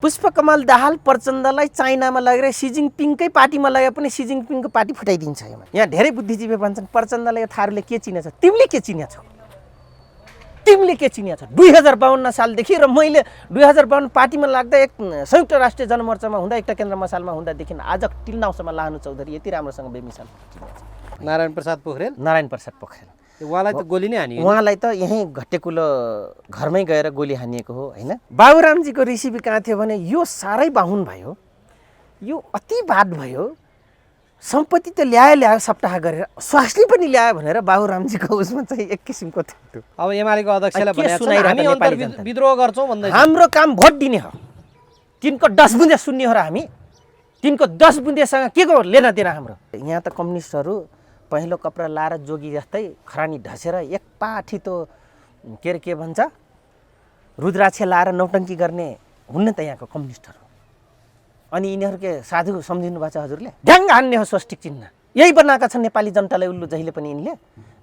पुष्पकमल दाहाल प्रचण्डलाई चाइनामा लगेर सी जिङपिङकै पार्टीमा लगे पनि सी जिङपिङको पार्टी फुटाइदिन्छ। यहाँ धेरै बुद्धिजीवी भन्छन् प्रचण्डले यो थारूले के चिनेछ, तिमीले के चिनेछौ, तिमीले के चिनेछौ। 2052 सालदेखि र मैले 2052 पार्टीमा लाग्दा एक संयुक्त राष्ट्रिय जनमोर्चामा हुँदा एकटा केन्द्र मसालमा हुँदादेखि आज टिल्नाउसम्म लाहनु चौधरी यति राम्रोसँग बेमिसाल चिनेछ। नारायण प्रसाद पोखरेल उहाँलाई त गोली नै हानियो। उहाँलाई त यहीँ घट्टेकुलो घरमै गएर गोली हानिएको हो हैन। बाबुरामजीको रेसिपी कहाँ थियो भने यो साह्रै बाहुन भयो, यो अति बात भयो, सम्पत्ति त ल्यायो सप्ताह गरेर स्वास्नी पनि ल्यायो भनेर बाबुरामजीको उसमा चाहिँ एक किसिमको थियो। अब एमालेको अध्यक्षले भनेको छ हामी विद्रोह गर्छौँ भन्दै हाम्रो काम भोट दिने हो, तिनको 10 बुँदे सुन्ने हो र हामी तिनको 10 बुँदेसँग के को लेन देन हाम्रो। यहाँ त कम्युनिस्टहरू पहिलो कपडा लाएर जोगी जस्तै खरानी ढसेर एक पाठी त के भन्छ रुद्राक्ष लाएर नौटङ्की गर्ने हुन्न त यहाँको कम्युनिस्टहरू। अनि यिनीहरू के साधु सम्झिनु भएको छ हजुरले? ढ्याङ्ग हान्ने हो स्वस्तिक चिन्ह यही बनाएका छन् नेपाली जनतालाई उल्लु जहिले पनि यिनले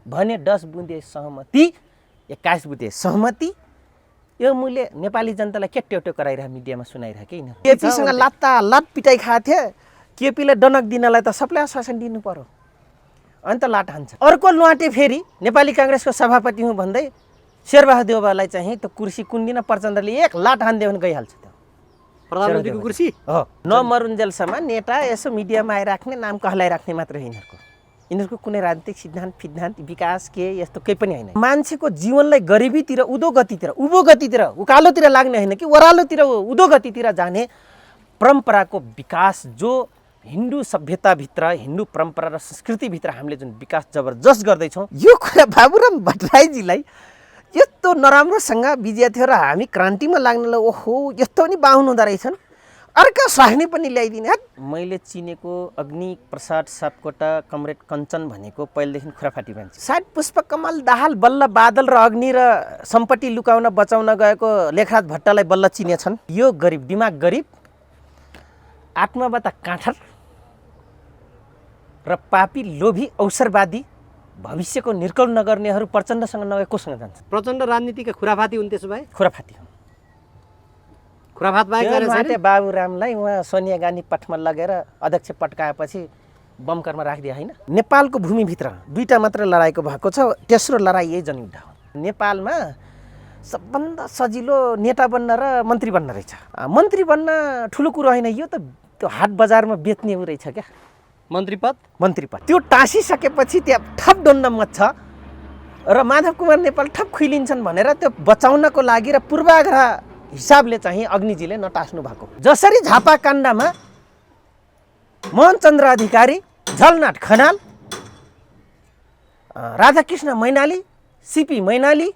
भने 10 बुँदे सहमति 21 बुँदे सहमति यो मैले नेपाली जनतालाई के ट्याउट्याउ कराइरह मिडियामा सुनाइरह के यिनीहरू। केपीसँग लात्ता लात पिटाइ खाएको थिए, केपीले डनक दिनलाई त सबलाई आश्वासन दिनु पर्यो अन्त लाट हान्छ। अर्को लुवाटे फेरि नेपाली काङ्ग्रेसको सभापति हुँ भन्दै शेरबहादुर देउवालाई चाहिँ त कुर्सी कुन्दिन प्रचण्डले एक लाट हान्दियो भने गइहाल्छ। त्यो प्रधानमन्त्रीको कुर्सी हो नमरुन्जेलसम्म नेता यसो मिडियामा आइराख्ने नाम कहलाइराख्ने मात्र हो यिनीहरूको कुनै राजनीतिक सिद्धान्त विकास के यस्तो केही पनि होइन। मान्छेको जीवनलाई गरिबीतिर उभो गतितिर उकालोतिर लाग्ने होइन कि ओह्रालोतिर उधो गतितिर जाने परम्पराको विकास जो हिन्दू सभ्यताभित्र हिन्दू परम्परा र संस्कृतिभित्र हामीले जुन विकास जबरजस्त गर्दैछौँ यो कुरा बाबुराम भट्टराईजीलाई यस्तो नराम्रोसँग बिजिया थियो र हामी क्रान्तिमा लाग्नलाई ओहो यस्तो पनि बाहुन हुँदो रहेछन्। अर्का स्वास्नी पनि ल्याइदिने। मैले चिनेको अग्नि प्रसाद सापकोटा कमरेड कञ्चन भनेको पहिलेदेखि खुराफाटी मान्छे। सायद पुष्पकमल दाहाल बल्ल बादल र अग्नि र सम्पत्ति लुकाउन बचाउन गएको लेखराज भट्टलाई बल्ल चिनेछन्। यो गरिब दिमाग गरिब आत्मवता काँठर र पापी लोभी अवसरवादी भविष्यको निर्कल नगर्नेहरू प्रचण्डसँग नगए कोसँग जान्छ? प्रचण्ड राजनीतिका खुराफाती हुन्। त्यसो भए खुराफाती हुन्। खुराफात बाहेक बाबुरामलाई उहाँ सोनिया गान्धी पटमा लगेर अध्यक्ष पट्काएपछि बमकरमा राखिदिए होइन। नेपालको भूमिभित्र दुईटा मात्र लडाइँको भएको छ, तेस्रो लडाइँ यही जनयुद्ध हो। नेपालमा सबभन्दा सजिलो नेता बन्न र मन्त्री बन्न रहेछ। मन्त्री बन्न ठुलो कुरो होइन, यो त त्यो हाट बजारमा बेच्ने उ रहेछ क्या मन्त्रीपद। त्यो टाँसिसकेपछि त्यहाँ ठप डोन्न मच्छ र माधव कुमार नेपाल ठप खुइलिन्छन् भनेर त्यो बचाउनको लागि र पूर्वाग्रह हिसाबले चाहिँ अग्निजीले नटास्नु भएको। जसरी झापा काण्डमा मोहनचन्द्र अधिकारी, झलनाथ खनाल, राधाकृष्ण मैनाली, सीपी मैनाली,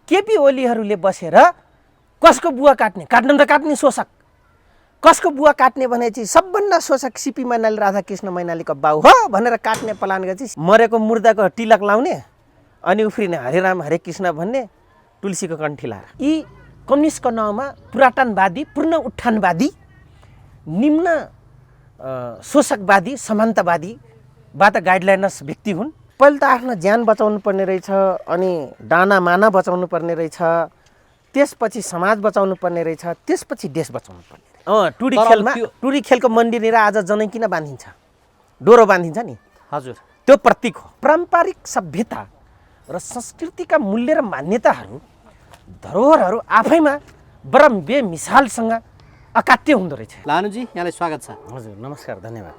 केपी ओलीहरूले बसेर कसको बुवा काट्न त काट्ने शोषक, कसको बुवा काट्ने भने चाहिँ सबभन्दा शोषक सीपी मैनाली राधाकृष्ण मैनालीको बाउ हो भनेर काट्ने प्लान गरेपछि मरेको मुर्दाको तिलक लाउने अनि उफ्रिने हरे राम हरे कृष्ण भन्ने तुलसीको कण्ठी लाएर यी कम्युनिस्टको नाउँमा पुरातनवादी पूर्ण उत्थानवादी निम्न शोषकवादी समान्तवादीबाट गाइडलाइनर्स व्यक्ति हुन्। पहिले त आफ्नो ज्यान बचाउनु पर्ने रहेछ, अनि दाना माना बचाउनु पर्ने रहेछ, त्यसपछि समाज बचाउनु पर्ने रहेछ, त्यसपछि देश बचाउनु पर्ने। टुडी खेलको मन्दिरनिर आज जनै किन बाँधिन्छ, डोरो बाँधिन्छ नि हजुर, त्यो प्रतीक हो। पारम्परिक सभ्यता र संस्कृतिका मूल्य र मान्यताहरू धरोहरहरू आफैमा बरम बेमिसालसँग अकाट्य हुँदो रहेछ। लानुजी यहाँलाई स्वागत छ। हजुर नमस्कार, धन्यवाद।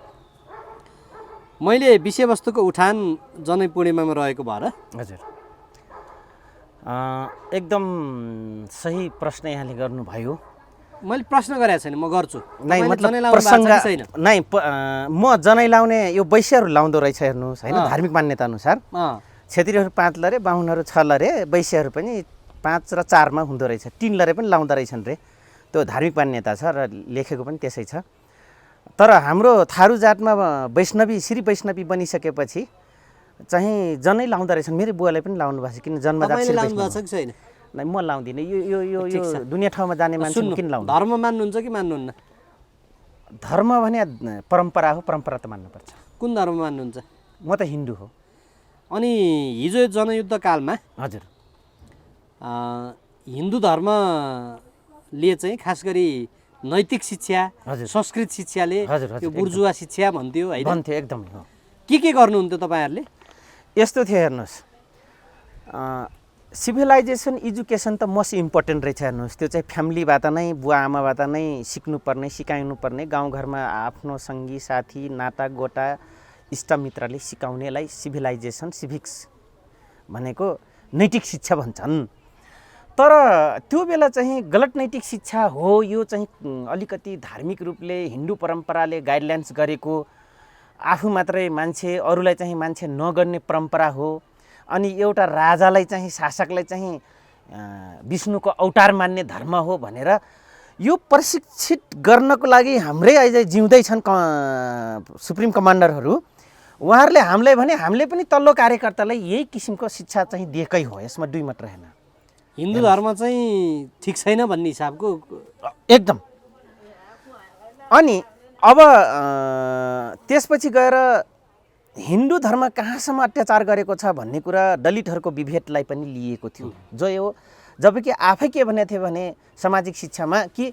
मैले विषयवस्तुको उठान जनै पूर्णिमामा रहेको भएर हजुर एकदम सही प्रश्न यहाँले गर्नुभयो। मैले प्रश्न गरेको छैन, म गर्छु। नै मतलब प्रसङ्ग नै म जनै लाउने यो वैश्यहरू लाउँदो रहेछ हेर्नुहोस् होइन। धार्मिक मान्यता अनुसार क्षेत्रीहरू 5 लरे, बाहुनहरू 6 लरे, वैश्यहरू पनि 5 र 4 मा हुँदो रहेछ, 3 लरे पनि लाउँदो रहेछन् रे। त्यो धार्मिक मान्यता छ र लेखेको पनि त्यसै छ। तर हाम्रो थारू जातमा वैष्णवी श्री वैष्णवी बनिसकेपछि चाहिँ जनै लाउँदो रहेछन्। मेरो बुवाले पनि लाउनु भएको छ, किन जन्मजात छैन। नै म लाउँदिनँ। यो दुनियाँ ठाउँमा जाने मान्छे किन लाउनु? धर्म मान्नुहुन्छ कि मान्नुहुन्न? धर्म भने परम्परा हो, परम्परा त मान्नुपर्छ। कुन धर्म मान्नुहुन्छ? म त हिन्दू हो। अनि हिजो जनयुद्ध कालमा हजुर हिन्दू धर्मले चाहिँ खास गरी नैतिक शिक्षा, हजुर। संस्कृत शिक्षाले हजुर, हजुर, यो बुर्जुवा शिक्षा भन्थ्यो होइन? भन्थ्यो एकदम हो। के गर्नुहुन्थ्यो तपाईँहरूले? यस्तो थियो हेर्नुहोस्, सिभिलाइजेसन एजुकेसन त मोस्ट इम्पोर्टेन्ट रहेछ। हेर्नुहोस्, त्यो चाहिँ फ्यामिलीबाट नै, बुवा आमाबाट नै सिक्नुपर्ने, सिकाउनुपर्ने, गाउँघरमा आफ्नो सङ्गी साथी नाता गोटा इष्टमित्रले सिकाउनेलाई सिभिलाइजेसन सिभिक्स भनेको नैतिक शिक्षा भन्छन्। तर त्यो बेला चाहिँ गलत नैतिक शिक्षा हो, यो चाहिँ अलिकति धार्मिक रूपले हिन्दू परम्पराले गाइडलाइन्स गरेको, आफू मात्रै मान्छे अरूलाई चाहिँ मान्छे नगर्ने परम्परा हो। अनि एउटा राजालाई चाहिँ, शासकलाई चाहिँ विष्णुको अवतार मान्ने धर्म हो भनेर यो प्रशिक्षित गर्नको लागि हाम्रै अहिले जिउँदैछन् सुप्रिम कमान्डरहरू, उहाँहरूले हामीलाई भने हामीले पनि तल्लो कार्यकर्तालाई यही किसिमको शिक्षा चाहिँ दिएकै हो। यसमा दुई मात्र होइन। हिन्दू धर्म चाहिँ ठिक छैन भन्ने हिसाबको एकदम। अनि अब त्यसपछि गएर हिन्दू धर्म कहाँसम्म अत्याचार गरेको छ भन्ने कुरा दलितहरूको विभेदलाई पनि लिएको थियो, जो यो जबकि आफै के भनेको थियो भने सामाजिक शिक्षामा कि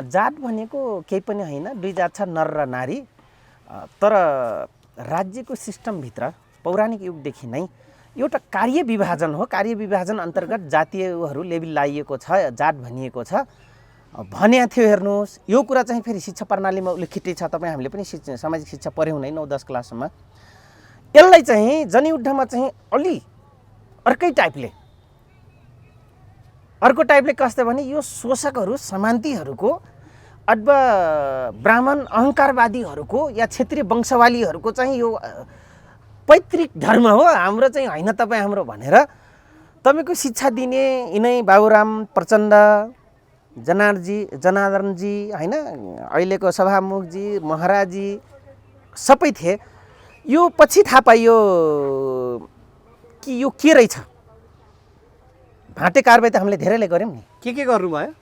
जात भनेको केही पनि होइन, दुई जात छ, नर र नारी। तर राज्यको सिस्टमभित्र पौराणिक युगदेखि नै एउटा कार्य विभाजन हो। कार्य विभाजन अन्तर्गत जातीयहरू लेबल लाइएको छ, जात भनिएको छ भन्या थियो। हेर्नुहोस्, यो कुरा चाहिँ फेरि शिक्षा प्रणालीमा उल्लेखितै छ। तपाईँ हामीले पनि सामाजिक शिक्षा पढ्यौँ नै 9-10 क्लासमा। यसलाई चाहिँ जनयुद्धमा चाहिँ अलि अर्को टाइपले कस्तो भने यो शोषकहरू समान्तीहरूको अथवा ब्राह्मण अहङ्कारवादीहरूको या क्षेत्रीय वंशवालीहरूको चाहिँ यो पैतृक धर्म हो, हाम्रो चाहिँ होइन तपाईँ हाम्रो भनेर तपाईँको शिक्षा दिने यिनै बाबुराम प्रचण्ड, जनार्दनजी होइन, अहिलेको सभामुखजी, महाराजी सबै थिए। यो पछि थाहा पाइयो कि यो के रहेछ। भाटे कारबाही त हामीले धेरैले गऱ्यौँ नि। के गर्नुभयो?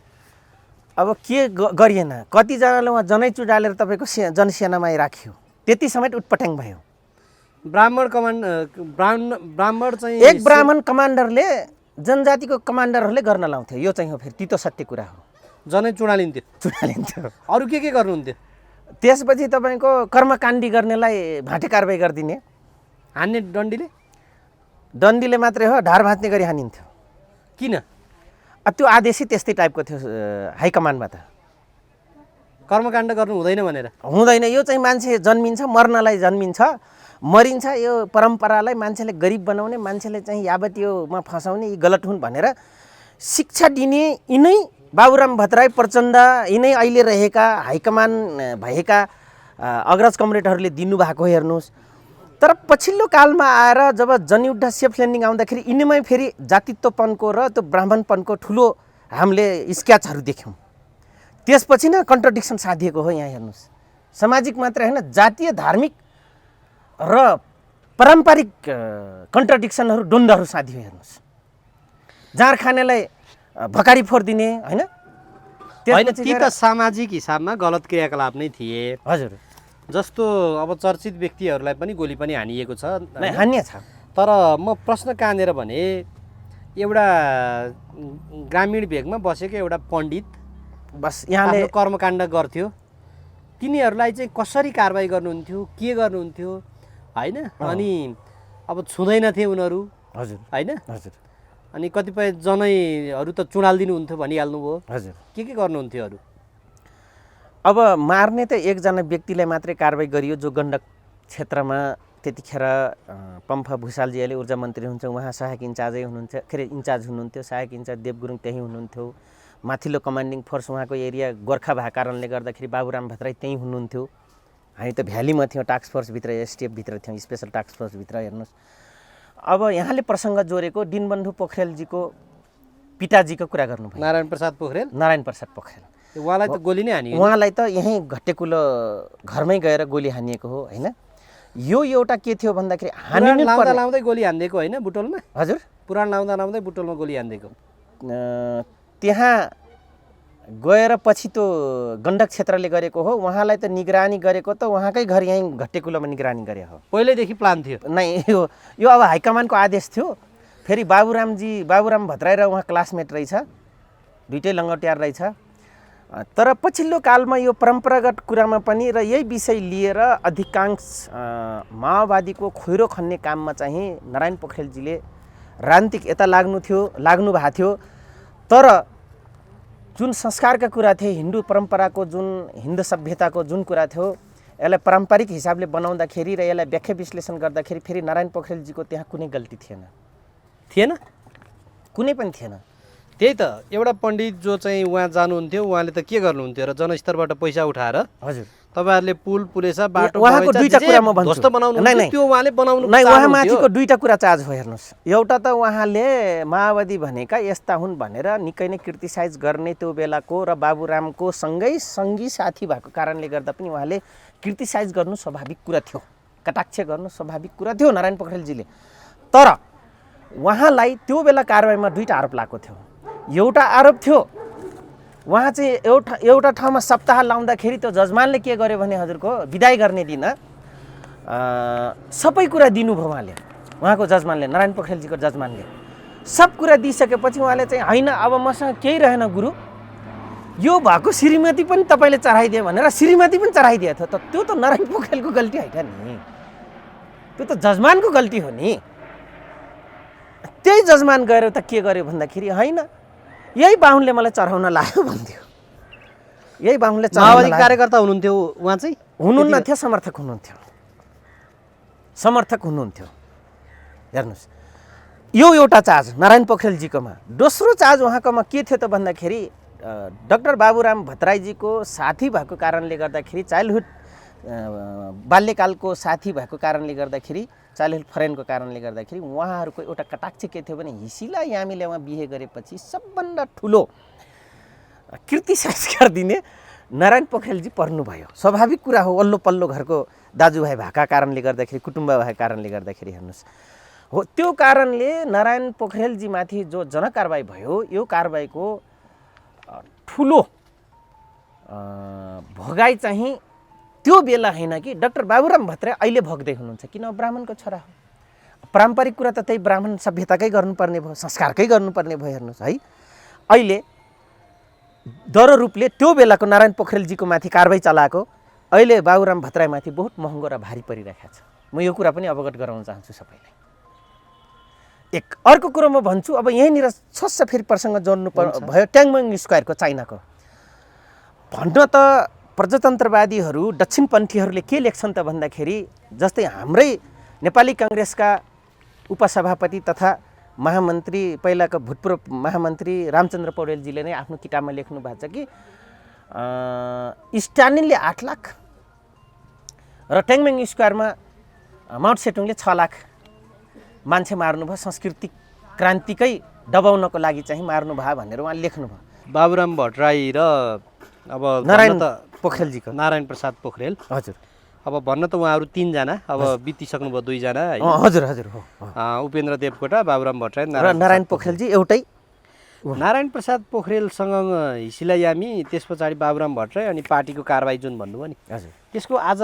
अब के गरिएन, कतिजनाले उहाँ जनै चुडालेर तपाईँको जनसेनामा राख्यो, त्यति समेत उटपटाङ भयो। ब्राह्मण चाहिँ एक ब्राह्मण कमान्डरले जनजातिको कमान्डरहरूले गर्न लाउँथ्यो। यो चाहिँ हो फेरि तितो सत्य कुरा हो। जनै चुडालिन्थ्यो। अरू के गर्नुहुन्थ्यो? त्यसपछि तपाईँको कर्मकाण्डी गर्नेलाई भाटे कारबाही गरिदिने। हान्ने डन्डीले मात्रै हो, ढाड भाँच्ने गरी हानिन्थ्यो। किन? त्यो आदेशै त्यस्तै टाइपको थियो हाइकमान्डबाट। कर्मकाण्ड गर्नु हुँदैन भनेर? हुँदैन, यो चाहिँ मान्छे जन्मिन्छ, मर्नलाई जन्मिन्छ, मरिन्छ। यो परम्परालाई मान्छेले गरिब बनाउने, मान्छेले चाहिँ यावतीयमा फसाउने, यी गलत हुन् भनेर शिक्षा दिने यिनै बाबुराम भट्टराई प्रचण्ड, यिनै अहिले रहेका हाइकमान भएका अग्रज कमरेडहरूले दिनुभएको हेर्नुहोस्। तर पछिल्लो कालमा आएर जब जनयुद्ध सेफ ल्यान्डिङ आउँदाखेरि यिनीमै फेरि जातित्वपनको र त्यो ब्राह्मणपनको ठुलो हामीले स्केचहरू देख्यौँ। त्यसपछि नै कन्ट्रडिक्सन साधिएको हो। यहाँ हेर्नुहोस्, सामाजिक मात्रै होइन, जातीय धार्मिक र पारम्परिक कन्ट्रडिक्सनहरू, द्वन्द्वहरू साधियो। हेर्नुहोस्, जाँड खानेलाई भकारी फोडिदिने होइन, ती त सामाजिक हिसाबमा गलत क्रियाकलाप नै थिए। हजुर, जस्तो अब चर्चित व्यक्तिहरूलाई पनि गोली पनि हानिएको छ, हानिएको छ। तर म प्रश्न कहाँनिर भने एउटा ग्रामीण भेगमा बसेको एउटा पण्डित बस यहाँले कर्मकाण्ड गर्थ्यो, तिनीहरूलाई चाहिँ कसरी कारबाही गर्नुहुन्थ्यो, के गर्नुहुन्थ्यो होइन? अनि अब छुँदैनथे उनीहरू। हजुर होइन? हजुर। अनि कतिपय जनैहरू त चुडालिदिनुहुन्थ्यो भनिहाल्नुभयो। हजुर। के गर्नुहुन्थ्यो अरू? अब मार्ने त एकजना व्यक्तिलाई मात्रै कारबाही गरियो, जो गण्डक क्षेत्रमा त्यतिखेर पम्फा भुषालजी अहिले ऊर्जा मन्त्री हुनुहुन्छ, उहाँ सहायक इन्चार्जै हुनुहुन्थ्यो, इन्चार्ज हुनुहुन्थ्यो। सहायक इन्चार्ज देव गुरुङ त्यहीँ हुनुहुन्थ्यो। माथिल्लो कमान्डिङ फोर्स उहाँको एरिया गोर्खा भएको कारणले गर्दाखेरि बाबुराम भट्टराई त्यहीँ हुनुहुन्थ्यो। हामी त भ्यालीमा थियौँ, टास्क फोर्सभित्र, एसटिएफभित्र थियौँ, स्पेसल टास्क फोर्सभित्र। हेर्नुहोस्, अब यहाँले प्रसङ्ग जोडेको दिनबन्धु पोखरेलजीको पिताजीको कुरा गर्नुभयो, नारायण प्रसाद पोखरेल। उहाँलाई त गोली नै हानियो। उहाँलाई त यहीँ घट्टेकुलो घरमै गएर गोली हानिएको हो होइन। यो एउटा के थियो भन्दाखेरि लाउँदै गोली हानिदिएको होइन बुटोलमा? हजुर, पुराण लाउँदै बुटोलमा गोली हानिदिएको। त्यहाँ गएर पछि त्यो गण्डक क्षेत्रले गरेको हो। उहाँलाई त निगरानी गरेको त उहाँकै घर यहीँ घट्टेकुलोमा निगरानी गरे हो। पहिल्यैदेखि प्लान थियो? नै, यो अब हाइकमानको आदेश थियो। फेरि बाबुराम भट्टराई र उहाँ क्लासमेट रहेछ, दुइटै लङ्गटियार रहेछ। तर पछिल्लो कालमा यो परम्परागत कुरामा पनि र यही विषय लिएर अधिकांश माओवादीको खोइरो खन्ने काममा चाहिँ नारायण पोखरेलजीले राजनीतिक यता लाग्नु भएको थियो। तर जुन संस्कारका कुरा थिए, हिन्दू परम्पराको जुन हिन्दू सभ्यताको जुन कुरा थियो, यसलाई पारम्परिक हिसाबले बनाउँदाखेरि र यसलाई व्याख्या विश्लेषण गर्दाखेरि फेरि नारायण पोखरेलजीको त्यहाँ कुनै गल्ती थिएन, कुनै पनि थिएन। त्यही त एउटा पण्डित जो चाहिँ उहाँ जानुहुन्थ्यो, उहाँले त के गर्नुहुन्थ्यो र जनस्तरबाट पैसा उठाएर हजुर तपाईहरुले पुल पुलेसा बाटो उहाँको दुईटा कुरा म भन्छु। ध्वस्त बनाउनु त्यो उहाँले बनाउनु नै, उहाँ माथिको दुईटा कुरा चाहिँ आज हो हेर्नुहोस्। एउटा त उहाँले माओवादी भनेका यस्ता हुन् भनेर निकै नै क्रिटिसाइज गर्ने त्यो बेलाको र बाबुरामको सँगै सङ्गी साथी भएको कारणले गर्दा पनि उहाँले क्रिटिसाइज गर्नु स्वाभाविक कुरा थियो, कटाक्ष गर्नु स्वाभाविक कुरा थियो नारायण पोखरेलजीले। तर उहाँलाई त्यो बेला कारबाहीमा दुईटा आरोप लागेको थियो। एउटा आरोप थियो उहाँ चाहिँ एउटा ठाउँमा सप्ताह लाउँदाखेरि त्यो जजमानले के गर्यो भने हजुरको बिदाई गर्ने दिन सबै कुरा दिनुभयो उहाँले, उहाँको जजमानले, नारायण पोखरेलजीको जजमानले सब कुरा दिइसकेपछि उहाँले चाहिँ होइन अब मसँग केही रहेन गुरु, यो भएको श्रीमती पनि तपाईँले चढाइदियो भनेर श्रीमती पनि चढाइदिएको थियो। त त्यो त नारायण पोखरेलको गल्ती होइन नि, त्यो त जजमानको गल्ती हो नि। त्यही जजमान गएर त के गर्यो भन्दाखेरि होइन यही बाहुनले मलाई चढाउन लाग्यो भन्थ्यो, यही बाहुनले माओवादी कार्यकर्ता हुनुहुन्थ्यो उहाँ चाहिँ? हुनुहुन्न थियो, समर्थक हुनुहुन्थ्यो। हेर्नुहोस्, यो एउटा चार्ज नारायण पोखरेलजीकोमा। दोस्रो चार्ज उहाँकोमा के थियो त भन्दाखेरि डाक्टर बाबुराम भट्टराईजीको साथी भएको कारणले गर्दाखेरि, चाइल्डहुड बाल्यकालको साथी भएको कारणले गर्दाखेरि, चाइल्डहुड फ्रेन्डको कारणले गर्दाखेरि उहाँहरूको एउटा कटाक्ष के थियो भने हिसिला यामीले उहाँ बिहे गरेपछि सबभन्दा ठुलो क्रिटिसाइज गरिदिने नारायण पोखरेलजी पर्नुभयो। स्वाभाविक कुरा हो, वल्लो पल्लो घरको दाजुभाइ भएका कारणले गर्दाखेरि, कुटुम्ब भएको कारणले गर्दाखेरि हेर्नुहोस् हो, त्यो कारणले नारायण पोखरेलजीमाथि जो जनकारबाही भयो, यो कारबाहीको ठुलो भोगाई चाहिँ त्यो बेला होइन कि डाक्टर बाबुराम भट्टराई अहिले भोग्दै हुनुहुन्छ, किन ब्राह्मणको छोरा हो। पारम्परिक कुरा त त्यही ब्राह्मण सभ्यताकै गर्नुपर्ने भयो, संस्कारकै गर्नुपर्ने भयो। हेर्नुहोस् है, अहिले दरो रूपले त्यो बेलाको नारायण पोखरेलजीको माथि कारबाही चलाएको अहिले बाबुराम भट्टराईमाथि बहुत महँगो र भारी परिरहेको छ। म यो कुरा पनि अवगत गराउन चाहन्छु सबैलाई। एक अर्को कुरो म भन्छु, अब यहीँनिर छस्स फेरि प्रसङ्ग जोड्नु भयो, ट्याङमङ स्क्वायरको चाइनाको भन्न त प्रजातन्त्रवादीहरू दक्षिणपन्थीहरूले के लेख्छन् त भन्दाखेरि, जस्तै हाम्रै नेपाली काङ्ग्रेसका उपसभापति तथा महामन्त्री, पहिलाको भूतपूर्व महामन्त्री रामचन्द्र पौडेलजीले नै आफ्नो किताबमा लेख्नु भएको छ कि स्टालिनले 8 लाख र ट्याङमङ स्क्वायरमा माउन्ट सेटुङले 6 लाख मान्छे मार्नुभयो, सांस्कृतिक क्रान्तिकै दबाउनको लागि चाहिँ मार्नुभयो भनेर उहाँले लेख्नुभयो। बाबुराम भट्टराई र अब नारायण पोखरेलजीको, नारायण प्रसाद पोखरेल, हजुर, अब भन्न त उहाँहरू 3 जना, अब बितिसक्नुभयो 2 जना है। हजुर हजुर हो, उपेन्द्र देवकोटा, बाबुराम भट्टराई र नारायण पोखरेलजी एउटै। नारायण प्रसाद पोखरेलसँग हिसिला यामी, त्यस पछाडि बाबुराम भट्टराई अनि पार्टीको कारबाही जुन भन्नुभयो नि, हजुर, त्यसको आज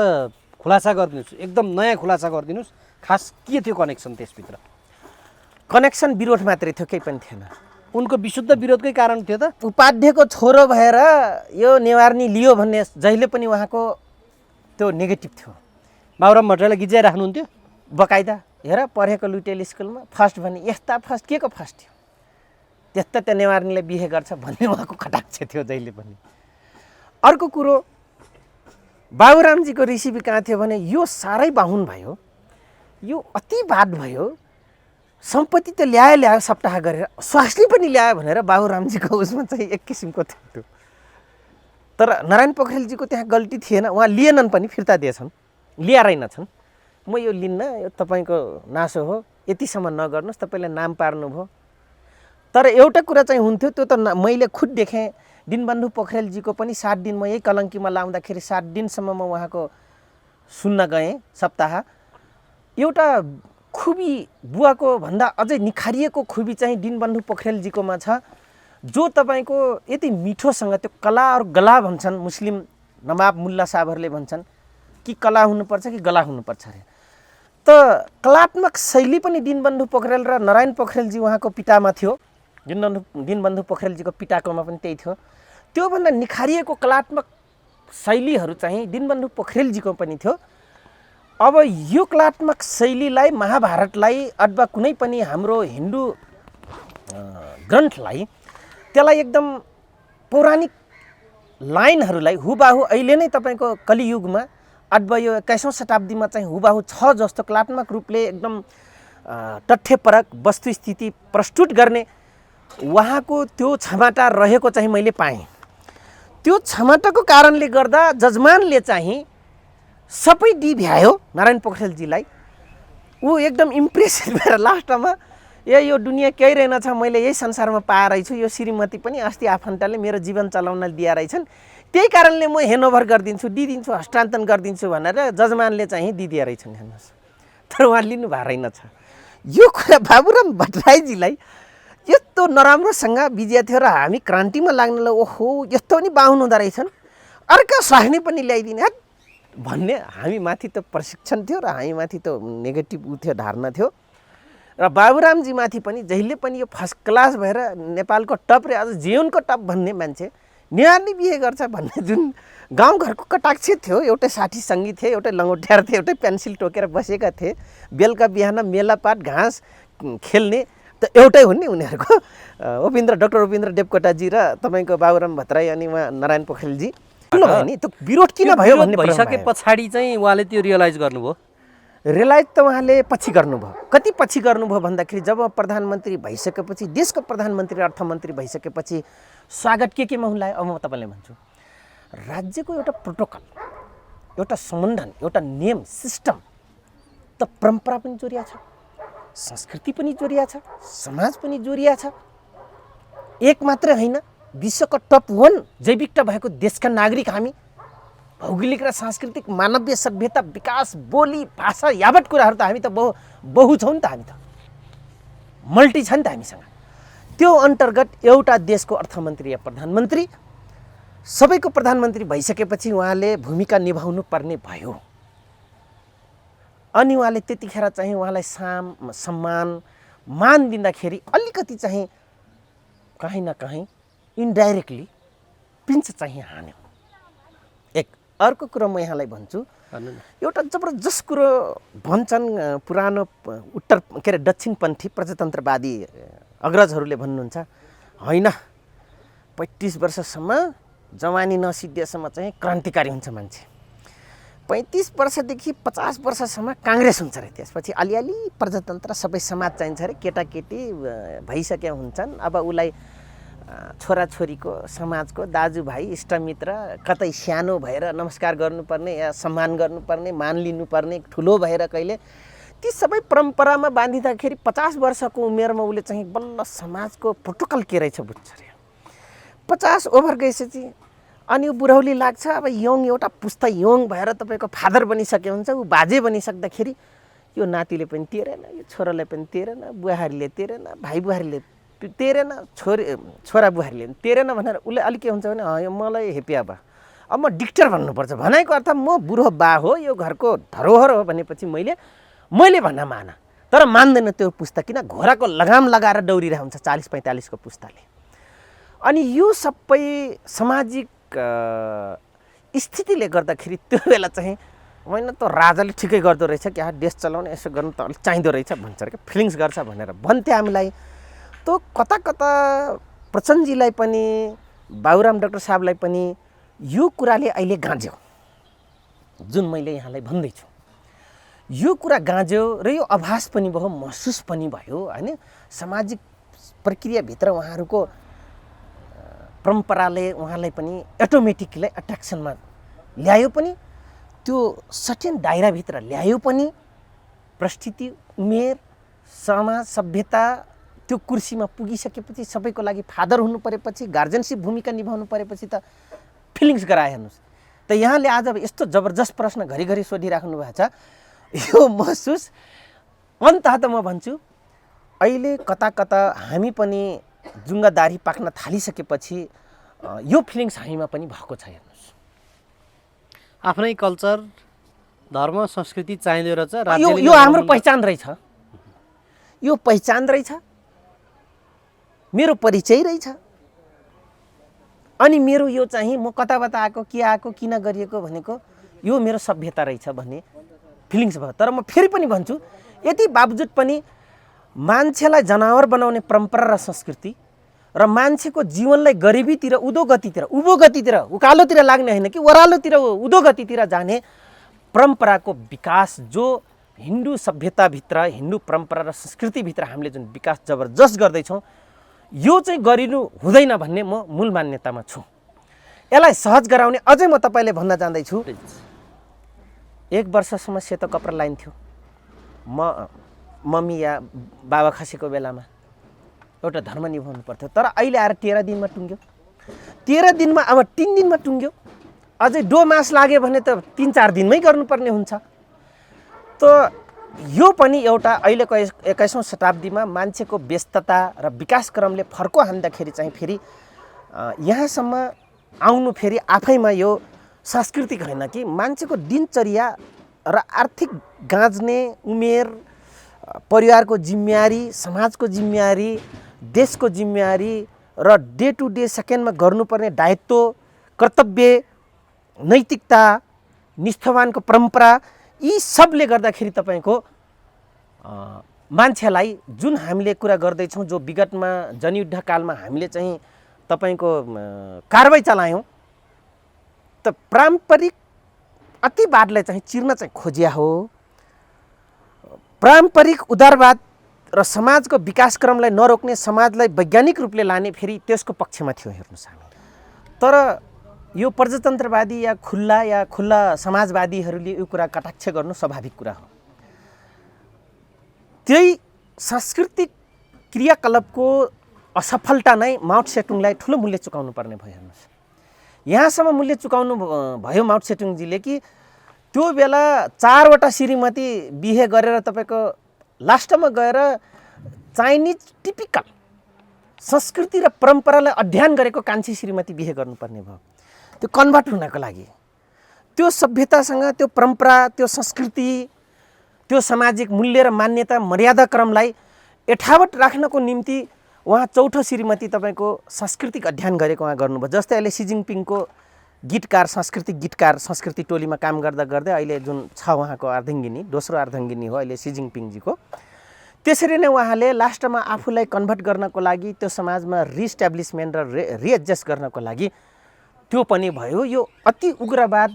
खुलासा गरिदिनुहोस्, एकदम नयाँ खुलासा गरिदिनुहोस्। खास के थियो कनेक्सन त्यसभित्र? कनेक्सन विरोध मात्रै थियो, केही पनि थिएन। उनको विशुद्ध विरोधकै कारण थियो त? उपाध्यक्षको छोरो भएर यो नेवार्नी लियो भन्ने जहिले पनि उहाँको त्यो नेगेटिभ थियो। बाबुराम भट्टराईलाई गिज्याइराख्नुहुन्थ्यो बकाइदा, हेर पढेको लुटेल स्कुलमा फर्स्ट भने, यस्ता फर्स्ट के को फर्स्ट थियो, त्यस्ता त्यो नेवार्नीले बिहे गर्छ भन्ने उहाँको कटाक्ष थियो जहिले पनि। अर्को कुरो, बाबुरामजीको रेसिपी कहाँ थियो भने यो साह्रै बाहुन भयो, यो अति बात भयो, सम्पत्ति त ल्यायो सप्ताह गरेर स्वास्नी पनि ल्यायो भनेर बाबुरामजीको उसमा चाहिँ एक किसिमको थियो। तर नारायण पोखरेलजीको त्यहाँ गल्ती थिएन, उहाँ लिएनन् पनि, फिर्ता दिएछन्, ल्याएनछन्। म यो लिन्न, यो तपाईँको नासो हो, यतिसम्म नगर्नुहोस्, तपाईँले नाम पार्नुभयो। तर एउटा कुरा चाहिँ हुन्थ्यो, त्यो त मैले खुद देखेँ, दिनबन्धु पोखरेलजीको पनि 7 दिन म यही कलङ्कीमा लाउँदाखेरि 7 दिनसम्म म उहाँको सुन्न गएँ सप्ताह। एउटा खुबी बुवाको भन्दा अझै निखारिएको खुबी चाहिँ दिनबन्धु पोखरेलजीकोमा छ, जो तपाईँको यति मिठोसँग त्यो कला और गला भन्छन्, मुस्लिम नवाब मुल्ला साहबहरूले भन्छन् कि कला हुनुपर्छ कि गला हुनुपर्छ अरे। त कलात्मक शैली पनि दिनबन्धु पोखरेल र नारायण पोखरेलजी उहाँको पितामा थियो, दिनबन्धु पोखरेलजीको पिताकोमा पनि त्यही थियो। त्योभन्दा निखारिएको कलात्मक शैलीहरू चाहिँ दीनबन्धु पोखरेलजीको पनि थियो। अब यो कलात्मक शैलीलाई, महाभारतलाई अथवा कुनै पनि हाम्रो हिन्दू ग्रन्थलाई, त्यसलाई एकदम पौराणिक लाइनहरूलाई हुबाहु अहिले नै तपाईँको कलियुगमा अथवा यो 21औं शताब्दीमा चाहिँ हुबाहु छ जस्तो कलात्मक रूपले एकदम तथ्यपरक वस्तुस्थिति प्रस्तुत गर्ने उहाँको त्यो क्षमता रहेको चाहिँ मैले पाएँ। त्यो क्षमताको कारणले गर्दा जजमानले चाहिँ सबै भ्यायो नारायण पोखरेलजीलाई। ऊ एकदम इम्प्रेसिभ भएर लास्टमा यो दुनियाँ केही रहेनछ, मैले यही संसारमा पाएर छु, यो श्रीमती पनि अस्ति आफन्तले मेरो जीवन चलाउन दिया रहेछन्, त्यही कारणले म हेन्डओभर गरिदिन्छु, दिइदिन्छु, हस्तान्तरण गरिदिन्छु भनेर जजमानले चाहिँ दिदिया रहेछन्। हेर्नुहोस्, तर उहाँ लिनु भएको रहेनछ। यो कुरा बाबुराम भट्टराईजीलाई यस्तो नराम्रोसँग बिजिया थियो र हामी क्रान्तिमा लाग्नलाई ओहो यस्तो पनि बाहुनु हुँदो रहेछन्, अर्का स्वास्नी पनि ल्याइदिने भन्ने हामी माथि त प्रशिक्षण थियो र हामी माथि त नेगेटिभ उ थियो, धारणा थियो। र बाबुरामजी माथि पनि जहिले पनि यो फर्स्ट क्लास भएर नेपालको टप र अझ जीवनको टप भन्ने मान्छे निहारले बिहे गर्छ भन्ने जुन गाउँघरको कटाक्ष थियो। एउटै साथी सङ्गी थिए, एउटै लङ्गोट्याएर थिए, एउटै पेन्सिल टोकेर बसेका थिए, बेलुका बिहान मेलापात घाँस खेल्ने त एउटै हुन् नि उनीहरूको। डाक्टर उपेन्द्र देवकोटाजी र तपाईँको बाबुराम भट्टराई अनि उहाँ नारायण पोखरेलजी ठुलो भयो नि। त्यो विरोध किन भयो भन्ने भइसके पछाडि चाहिँ उहाँले त्यो रियलाइज गर्नुभयो। रियलाइज त उहाँले पछि गर्नुभयो। कति पछि गर्नुभयो भन्दाखेरि जब प्रधानमन्त्री भइसकेपछि, देशको प्रधानमन्त्री अर्थमन्त्री भइसकेपछि स्वागत केमा हुँलायो। अब म तपाईँलाई भन्छु, राज्यको एउटा प्रोटोकल, एउटा सम्बन्धन, एउटा नियम सिस्टम त परम्परा पनि जोडिया छ, संस्कृति पनि जोडिया छ, समाज पनि जोडिया छ। एक मात्र होइन, विश्वको टप 1 जैविकता भएको देशका नागरिक हामी। भौगोलिक र सांस्कृतिक मानवीय सभ्यता विकास बोली भाषा यावत कुराहरू त हामी त बहु छौँ नि त, हामी त मल्टी छ नि त हामीसँग। त्यो अन्तर्गत एउटा देशको अर्थमन्त्री या प्रधानमन्त्री सबैको प्रधानमन्त्री भइसकेपछि उहाँले भूमिका निभाउनु पर्ने भयो। अनि उहाँले त्यतिखेर चाहिँ उहाँलाई सम्मान मान दिँदाखेरि अलिकति चाहिँ कहीँ न कहीँ इन्डाइरेक्टली पिन्च चाहिँ हान्यो। एक अर्को कुरो म यहाँलाई भन्छु, एउटा जबरजस्त कुरो भन्छन् पुरानो उत्तर के अरे दक्षिणपन्थी प्रजातन्त्रवादी अग्रजहरूले भन्नुहुन्छ, होइन 35 वर्षसम्म जवानी नसिद्धिएसम्म चाहिँ क्रान्तिकारी हुन्छ मान्छे, 35 वर्षदेखि 50 वर्षसम्म काङ्ग्रेस हुन्छ अरे, त्यसपछि अलिअलि प्रजातन्त्र सबै समाज चाहिन्छ अरे, केटाकेटी भइसकेका हुन्छन्, अब उसलाई छोराछोरीको समाजको दाजुभाइ इष्टमित्र कतै सानो भएर नमस्कार गर्नुपर्ने या सम्मान गर्नुपर्ने, मान लिनुपर्ने, ठुलो भएर कहिले ती सबै परम्परामा बाँधिँदाखेरि 50 वर्षको उमेरमा उसले चाहिँ बल्ल समाजको प्रोटोकल के रहेछ बुझ्छ अरे। 50 ओभर गएपछि अनि ऊ बुढौली लाग्छ। अब यङ एउटा पुस्ता यङ भएर तपाईँको फादर बनिसके हुन्छ, ऊ बाजे बनिसक्दाखेरि यो नातिले पनि तेरेन, यो छोराले पनि तेरेन, बुहारीले तेरेन, भाइ बुहारीले तेरेन, छोरा बुहारीले पनि तेरेन भनेर उसले अलिक के हुन्छ भने यो मलाई हेप्या बा, अब म डिक्टर भन्नुपर्छ। भनेको अर्थ म बुढो बा हो, यो घरको धरोहर हो भनेपछि मैले भन्न माना, तर मान्दैन त्यो पुस्ता, किन घोडाको लगाम लगाएर दौडिरहेको हुन्छ 40-45 को पुस्ताले। अनि यो सबै सामाजिक स्थितिले गर्दाखेरि त्यो बेला चाहिँ होइन त राजाले ठिकै गर्दो रहेछ, क्या देश चलाउने यसो गर्नु त अलिक चाहिँदो रहेछ भन्छ अरे, क्या फिलिङ्स गर्छ भनेर भन्थे हामीलाई। त कता कता प्रचण्डजीलाई पनि बाबुराम डाक्टर साहबलाई पनि यो कुराले अहिले गाँज्यो, जुन मैले यहाँलाई भन्दैछु। यो कुरा गाँज्यो र यो आभास पनि भयो, महसुस पनि भयो होइन। सामाजिक प्रक्रियाभित्र उहाँहरूको परम्पराले उहाँलाई पनि अटोमेटिकली एट्र्याक्सनमा ल्यायो पनि, त्यो सर्टेन दायराभित्र ल्यायो पनि। परिस्थिति, उमेर, समाज, सभ्यता त्यो कुर्सीमा पुगिसकेपछि, सबैको लागि फादर हुनु परेपछि, गार्जेनसिप भूमिका निभाउनु परेपछि त फिलिङ्स गराए। हेर्नुहोस् त, यहाँले आज यस्तो जबरजस्त प्रश्न घरिघरि सोधिराख्नु भएको छ, यो महसुस अन्ततः त म भन्छु अहिले कता कता हामी पनि जुङ्गादारी पाक्न थालिसकेपछि यो फिलिङ्स हामीमा पनि भएको छ। हेर्नुहोस्, आफ्नै कल्चर, धर्म, संस्कृति चाहिँदो रहेछ, यो हाम्रो पहिचान रहेछ, यो पहिचान रहेछ, मेरो परिचय रहेछ। अनि मेरो यो चाहिँ म कताबाट आएको के आएको किन गरिएको भनेको यो मेरो सभ्यता रहेछ भन्ने फिलिङ्स भयो। तर म फेरि पनि भन्छु यति बावजुद पनि मान्छेलाई जनावर बनाउने परम्परा र संस्कृति र मान्छेको जीवनलाई गरिबीतिर उँभो गतितिर उकालोतिर लाग्ने होइन कि ओह्रालोतिर उँधो गतितिर जाने परम्पराको विकास जो हिन्दू सभ्यताभित्र हिन्दू परम्परा र संस्कृतिभित्र हामीले जुन विकास जबरजस्त गर्दैछौँ यो चाहिँ गरिनु हुँदैन भन्ने म मूल मान्यतामा छु। यसलाई सहज गराउने अझै म तपाईँले भन्न जाँदैछु 1 वर्षसम्म सेतो कपडा लाइन्थ्यो मम्मी या बाबा खसेको बेलामा एउटा धर्म निभाउनु पर्थ्यो। तर अहिले आएर 13 दिनमा टुङ्ग्यो, 13 दिनमा अब 3 दिनमा टुङ्ग्यो, अझै 2 मास लाग्यो भने त 3-4 दिनमै गर्नुपर्ने हुन्छ। त यो पनि एउटा अहिलेको 21औं शताब्दीमा मान्छेको व्यस्तता र विकासक्रमले फर्को हान्दाखेरि चाहिँ फेरि यहाँसम्म आउनु फेरि आफैमा यो सांस्कृतिक होइन कि मान्छेको दिनचर्या र आर्थिक गाँच्ने उमेर, परिवारको जिम्मेवारी, समाजको जिम्मेवारी, देशको जिम्मेवारी र डे टु डे सेकेन्डमा गर्नुपर्ने दायित्व, कर्तव्य, नैतिकता, निष्ठावानको परम्परा यी सबले गर्दाखेरि तपाईँको मान्छेलाई जुन हामीले कुरा गर्दैछौँ जो विगतमा जनयुद्ध कालमा हामीले चाहिँ तपाईँको कारबाही चलायौँ त पारम्परिक अतिवादलाई चाहिँ चिर्न चाहिँ खोजिया हो। पारम्परिक उदारवाद र समाजको विकासक्रमलाई नरोक्ने, समाजलाई वैज्ञानिक रूपले लाने फेरि त्यसको पक्षमा थियो हेर्नुहोस् हामी। तर यो प्रजातन्त्रवादी या खुल्ला समाजवादीहरूले यो कुरा कटाक्ष गर्नु स्वाभाविक कुरा हो। त्यही सांस्कृतिक क्रियाकलापको असफलता नै माओ सेतुङलाई ठुलो मूल्य चुकाउनु पर्ने भयो। हेर्नुहोस् यहाँसम्म मूल्य चुकाउनु भयो माओ सेतुङजीले कि त्यो बेला 4वटा श्रीमती बिहे गरेर तपाईँको लास्टमा गएर चाइनिज टिपिकल संस्कृति र परम्परालाई अध्ययन गरेको कान्छी श्रीमती बिहे गर्नुपर्ने भयो। त्यो कन्भर्ट हुनको लागि त्यो सभ्यतासँग, त्यो परम्परा, त्यो संस्कृति, त्यो सामाजिक मूल्य र मान्यता मर्यादा क्रमलाई यथावत राख्नको निम्ति उहाँ 4थो श्रीमती तपाईँको सांस्कृतिक अध्ययन गरेको उहाँ गर्नुभयो। जस्तै अहिले सी जिनपिङको गीतकार, सांस्कृतिक गीतकार संस्कृति टोलीमा काम गर्दा गर्दै अहिले जुन छ उहाँको अर्धाङ्गिनी, दोस्रो अर्धाङ्गिनी हो अहिले सी जिनपिङजीको। त्यसरी नै उहाँले लास्टमा आफूलाई कन्भर्ट गर्नको लागि, त्यो समाजमा रिस्ट्याब्लिसमेन्ट र रिएडजस्ट गर्नको लागि त्यो पनि भयो। यो अति उग्रवाद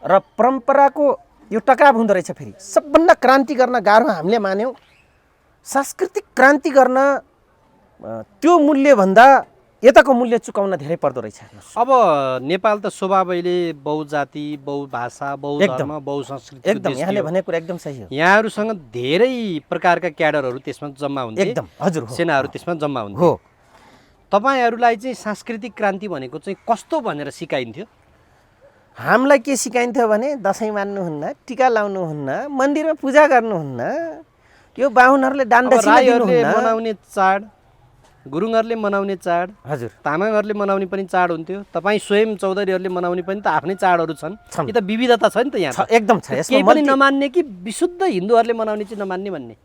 र परम्पराको यो टकराव हुँदो रहेछ। फेरि सबभन्दा क्रान्ति गर्न गाह्रो हामीले मान्यौँ, सांस्कृतिक क्रान्ति गर्न त्यो मूल्यभन्दा यताको मूल्य चुकाउन धेरै पर्दो रहेछ। अब नेपाल त स्वभावैले बहुजाति, बहुभाषा, बहुधर्म, बहुसंस्कृति एकदम यहाँले भनेको कुरा एकदम सही हो। यहाँहरूसँग धेरै प्रकारका क्याडरहरू त्यसमा जम्मा हुन्थे। एकदम हजुर हो। सेनाहरू त्यसमा जम्मा हुन्थे हो। तपाईहरूलाई चाहिँ सांस्कृतिक क्रान्ति भनेको चाहिँ कस्तो भनेर सिकाइन्थ्यो? हामीलाई के सिकाइन्थ्यो भने दसैँ मान्नुहुन्न, टिका लाउनुहुन्न, मन्दिरमा पूजा गर्नुहुन्न, यो बाहुनहरूले दान दक्षिणा दिनुहुन्न। मनाउने चाड, गुरुङहरूले मनाउने चाड, हजुर तामाङहरूले मनाउने पनि चाड हुन्थ्यो। तपाईँ स्वयं चौधरीहरूले मनाउने पनि त आफ्नै चाडहरू छन्। यो त विविधता छ नि त यहाँ। एकदम छ। केही पनि नमान्ने कि विशुद्ध हिन्दूहरूले मनाउने चाहिँ नमान्ने भन्ने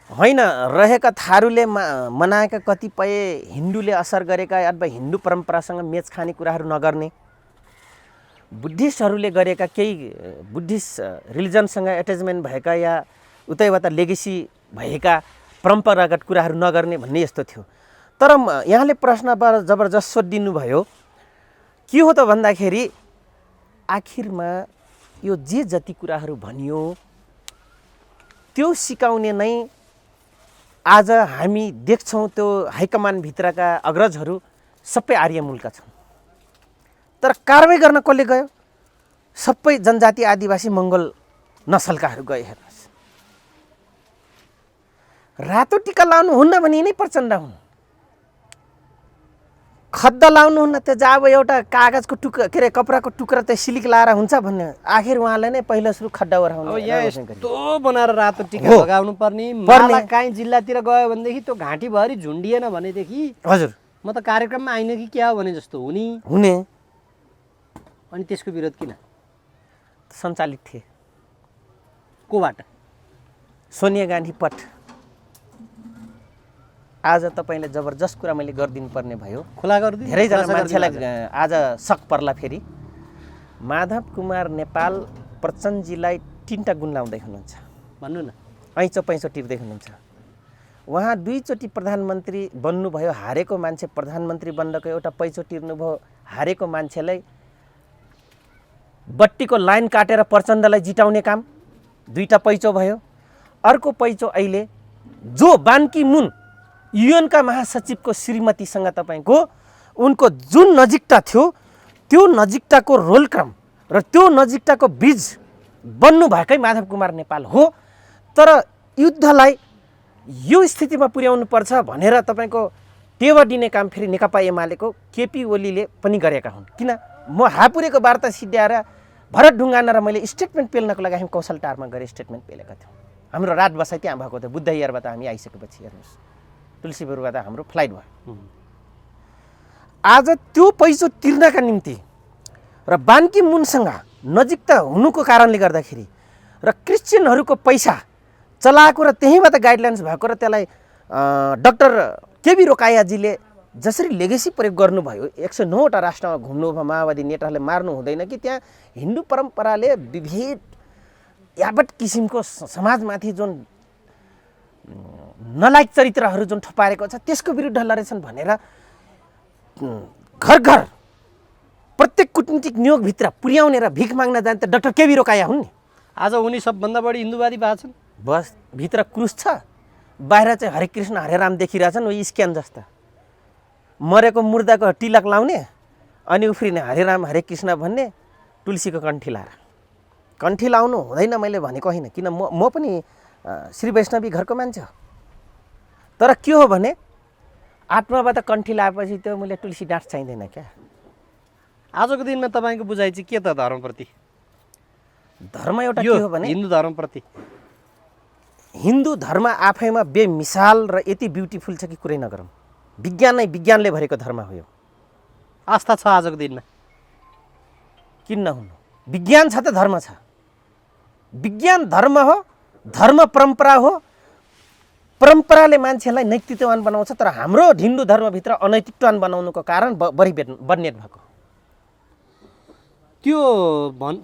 होइन। रहेका थारूले मनाएका कतिपय हिन्दूले असर गरेका अथवा हिन्दू परम्परासँग मेच खाने कुराहरू नगर्ने, बुद्धिस्टहरूले गरेका केही बुद्धिस्ट रिलिजनसँग एट्याचमेन्ट भएका या उतैबाट लेगेसी भएका परम्परागत कुराहरू नगर्ने भन्ने यस्तो थियो। तर यहाँले प्रश्न जबरजस्त सोधिदिनु भयो। के हो त भन्दाखेरि आखिरमा यो जे जति कुराहरू भनियो त्यो सिकाउने नै आज हामी देख्छौँ। त्यो हाइकमान्डभित्रका अग्रजहरू सबै आर्य मूलका छन्। तर कारबाही गर्न कसले गयो? सबै जनजाति आदिवासी मङ्गोल नसलकाहरू गए। हेर्नुहोस् रातो टिका लाउनुहुन्न भने यिनै प्रचण्ड हुन्, खद्दा लाउनुहुन्न त्यो जब एउटा कागजको टुक्रा के अरे कपडाको टुक्रा त्यो सिलिक लाएर हुन्छ भन्ने आखिर उहाँले नै पहिलो सुरु खड्डा ओराउनु। अब यहाँ यस्तो बनाएर रातो टिका लगाउनु पर्ने, माला काहीँ जिल्लातिर गयो भनेदेखि त्यो घाँटीभरि झुन्डिएन भनेदेखि हजुर म त कार्यक्रममा आइन कि क्या हो भने जस्तो हुने। अनि त्यसको विरोध किन सञ्चालित थिए? कोबाट? सोनिया गान्धी पट आज तपाईँले जबरजस्त कुरा मैले गरिदिनु पर्ने भयो। खुला गरिदिनु। धेरैजना मान्छेलाई आज शक पर्ला। फेरि माधव कुमार नेपाल प्रचण्डजीलाई 3टा गुण लाउँदै हुनुहुन्छ, भन्नु न। ऐँचो पैँचो टिप्दै हुनुहुन्छ। उहाँ 2 चोटि प्रधानमन्त्री बन्नुभयो, हारेको मान्छे प्रधानमन्त्री बन्नको एउटा पैँचो तिर्नुभयो, हारेको मान्छेलाई बत्तीको लाइन काटेर प्रचण्डलाई जिताउने काम 2टा पैँचो भयो। अर्को पैँचो अहिले जो बान की मुन युएनका महासचिवको श्रीमतीसँग तपाईँको उनको जुन नजिकता थियो, त्यो नजिकताको रोलक्रम र त्यो नजिकताको बीज बन्नुभएकै माधव कुमार नेपाल हो। तर युद्धलाई यो स्थितिमा पुर्याउनुपर्छ भनेर तपाईँको टेवा दिने काम फेरि नेकपा एमालेको केपी ओलीले पनि गरेका हुन्। किन म हापुरेको वार्ता सिद्ध्याएर भरत ढुङ्गाना र मैले स्टेटमेन्ट पेल्नको लागि हामी कौशल टारमा गएर स्टेटमेन्ट पेलेका थियौँ। हाम्रो रात बसाइ त्यहाँ भएको थियो। बुद्ध हियरबाट हामी आइसकेपछि हेर्नुहोस्, तुलसीपुरबाट हाम्रो फ्लाइट भयो। आज त्यो पैसो तिर्नका निम्ति र बानकी मुनसँग नजिकता हुनुको कारणले गर्दाखेरि र क्रिस्चियनहरूको पैसा चलाएको र त्यहीँबाट गाइडलाइन्स भएको र त्यसलाई डाक्टर केबी रोकायाजीले जसरी लेगेसी प्रयोग गर्नुभयो, 109वटा राष्ट्रमा घुम्नुभयो, माओवादी नेताहरूले मार्नु हुँदैन कि त्यहाँ हिन्दू परम्पराले विविध यावत किसिमको समाजमाथि जुन नलायक चरित्रहरू जुन थपारेको छ त्यसको विरुद्ध लडेछन् भनेर घर घर प्रत्येक कुटनीतिक नियोगभित्र पुर्याउने र भिख माग्न जाने त डाक्टर केबी रोकाया हुन् नि। आज उनी सबभन्दा बढी हिन्दूवादी भएको छन्। बस भित्र क्रुस छ, बाहिर चाहिँ हरे कृष्ण हरे राम देखिरहेछन्। वो स्क्यान जस्ता मरेको मुर्दाको तिलक लाउने अनि उफ्रिने हरे राम हरे कृष्ण भन्ने, तुलसीको कण्ठी लाएर। कण्ठी लाउनु हुँदैन मैले भनेको होइन, किन म पनि श्री वैष्णवी घरको मान्छे हो। तर के हो भने आत्माबाट कण्ठी लाएपछि त्यो मैले तुलसी डाँट चाहिँदैन क्या। आजको दिनमा तपाईँको बुझाइ चाहिँ के त धर्मप्रति? धर्म एउटा के हो भने हिन्दू धर्मप्रति, हिन्दू धर्म आफैमा बेमिसाल र यति ब्युटिफुल छ कि कुरै नगरौँ। विज्ञान नै विज्ञानले भरेको धर्म हो यो। आस्था छ आजको दिनमा? किन नहुनु? विज्ञान छ त धर्म छ। विज्ञान धर्म हो, धर्म परम्परा हो। परम्पराले मान्छेलाई नैतिकवान बनाउँछ, तर हाम्रो हिन्दू धर्मभित्र अनैतिकवान बनाउनुको कारण बढी बदनेट भएको। त्यो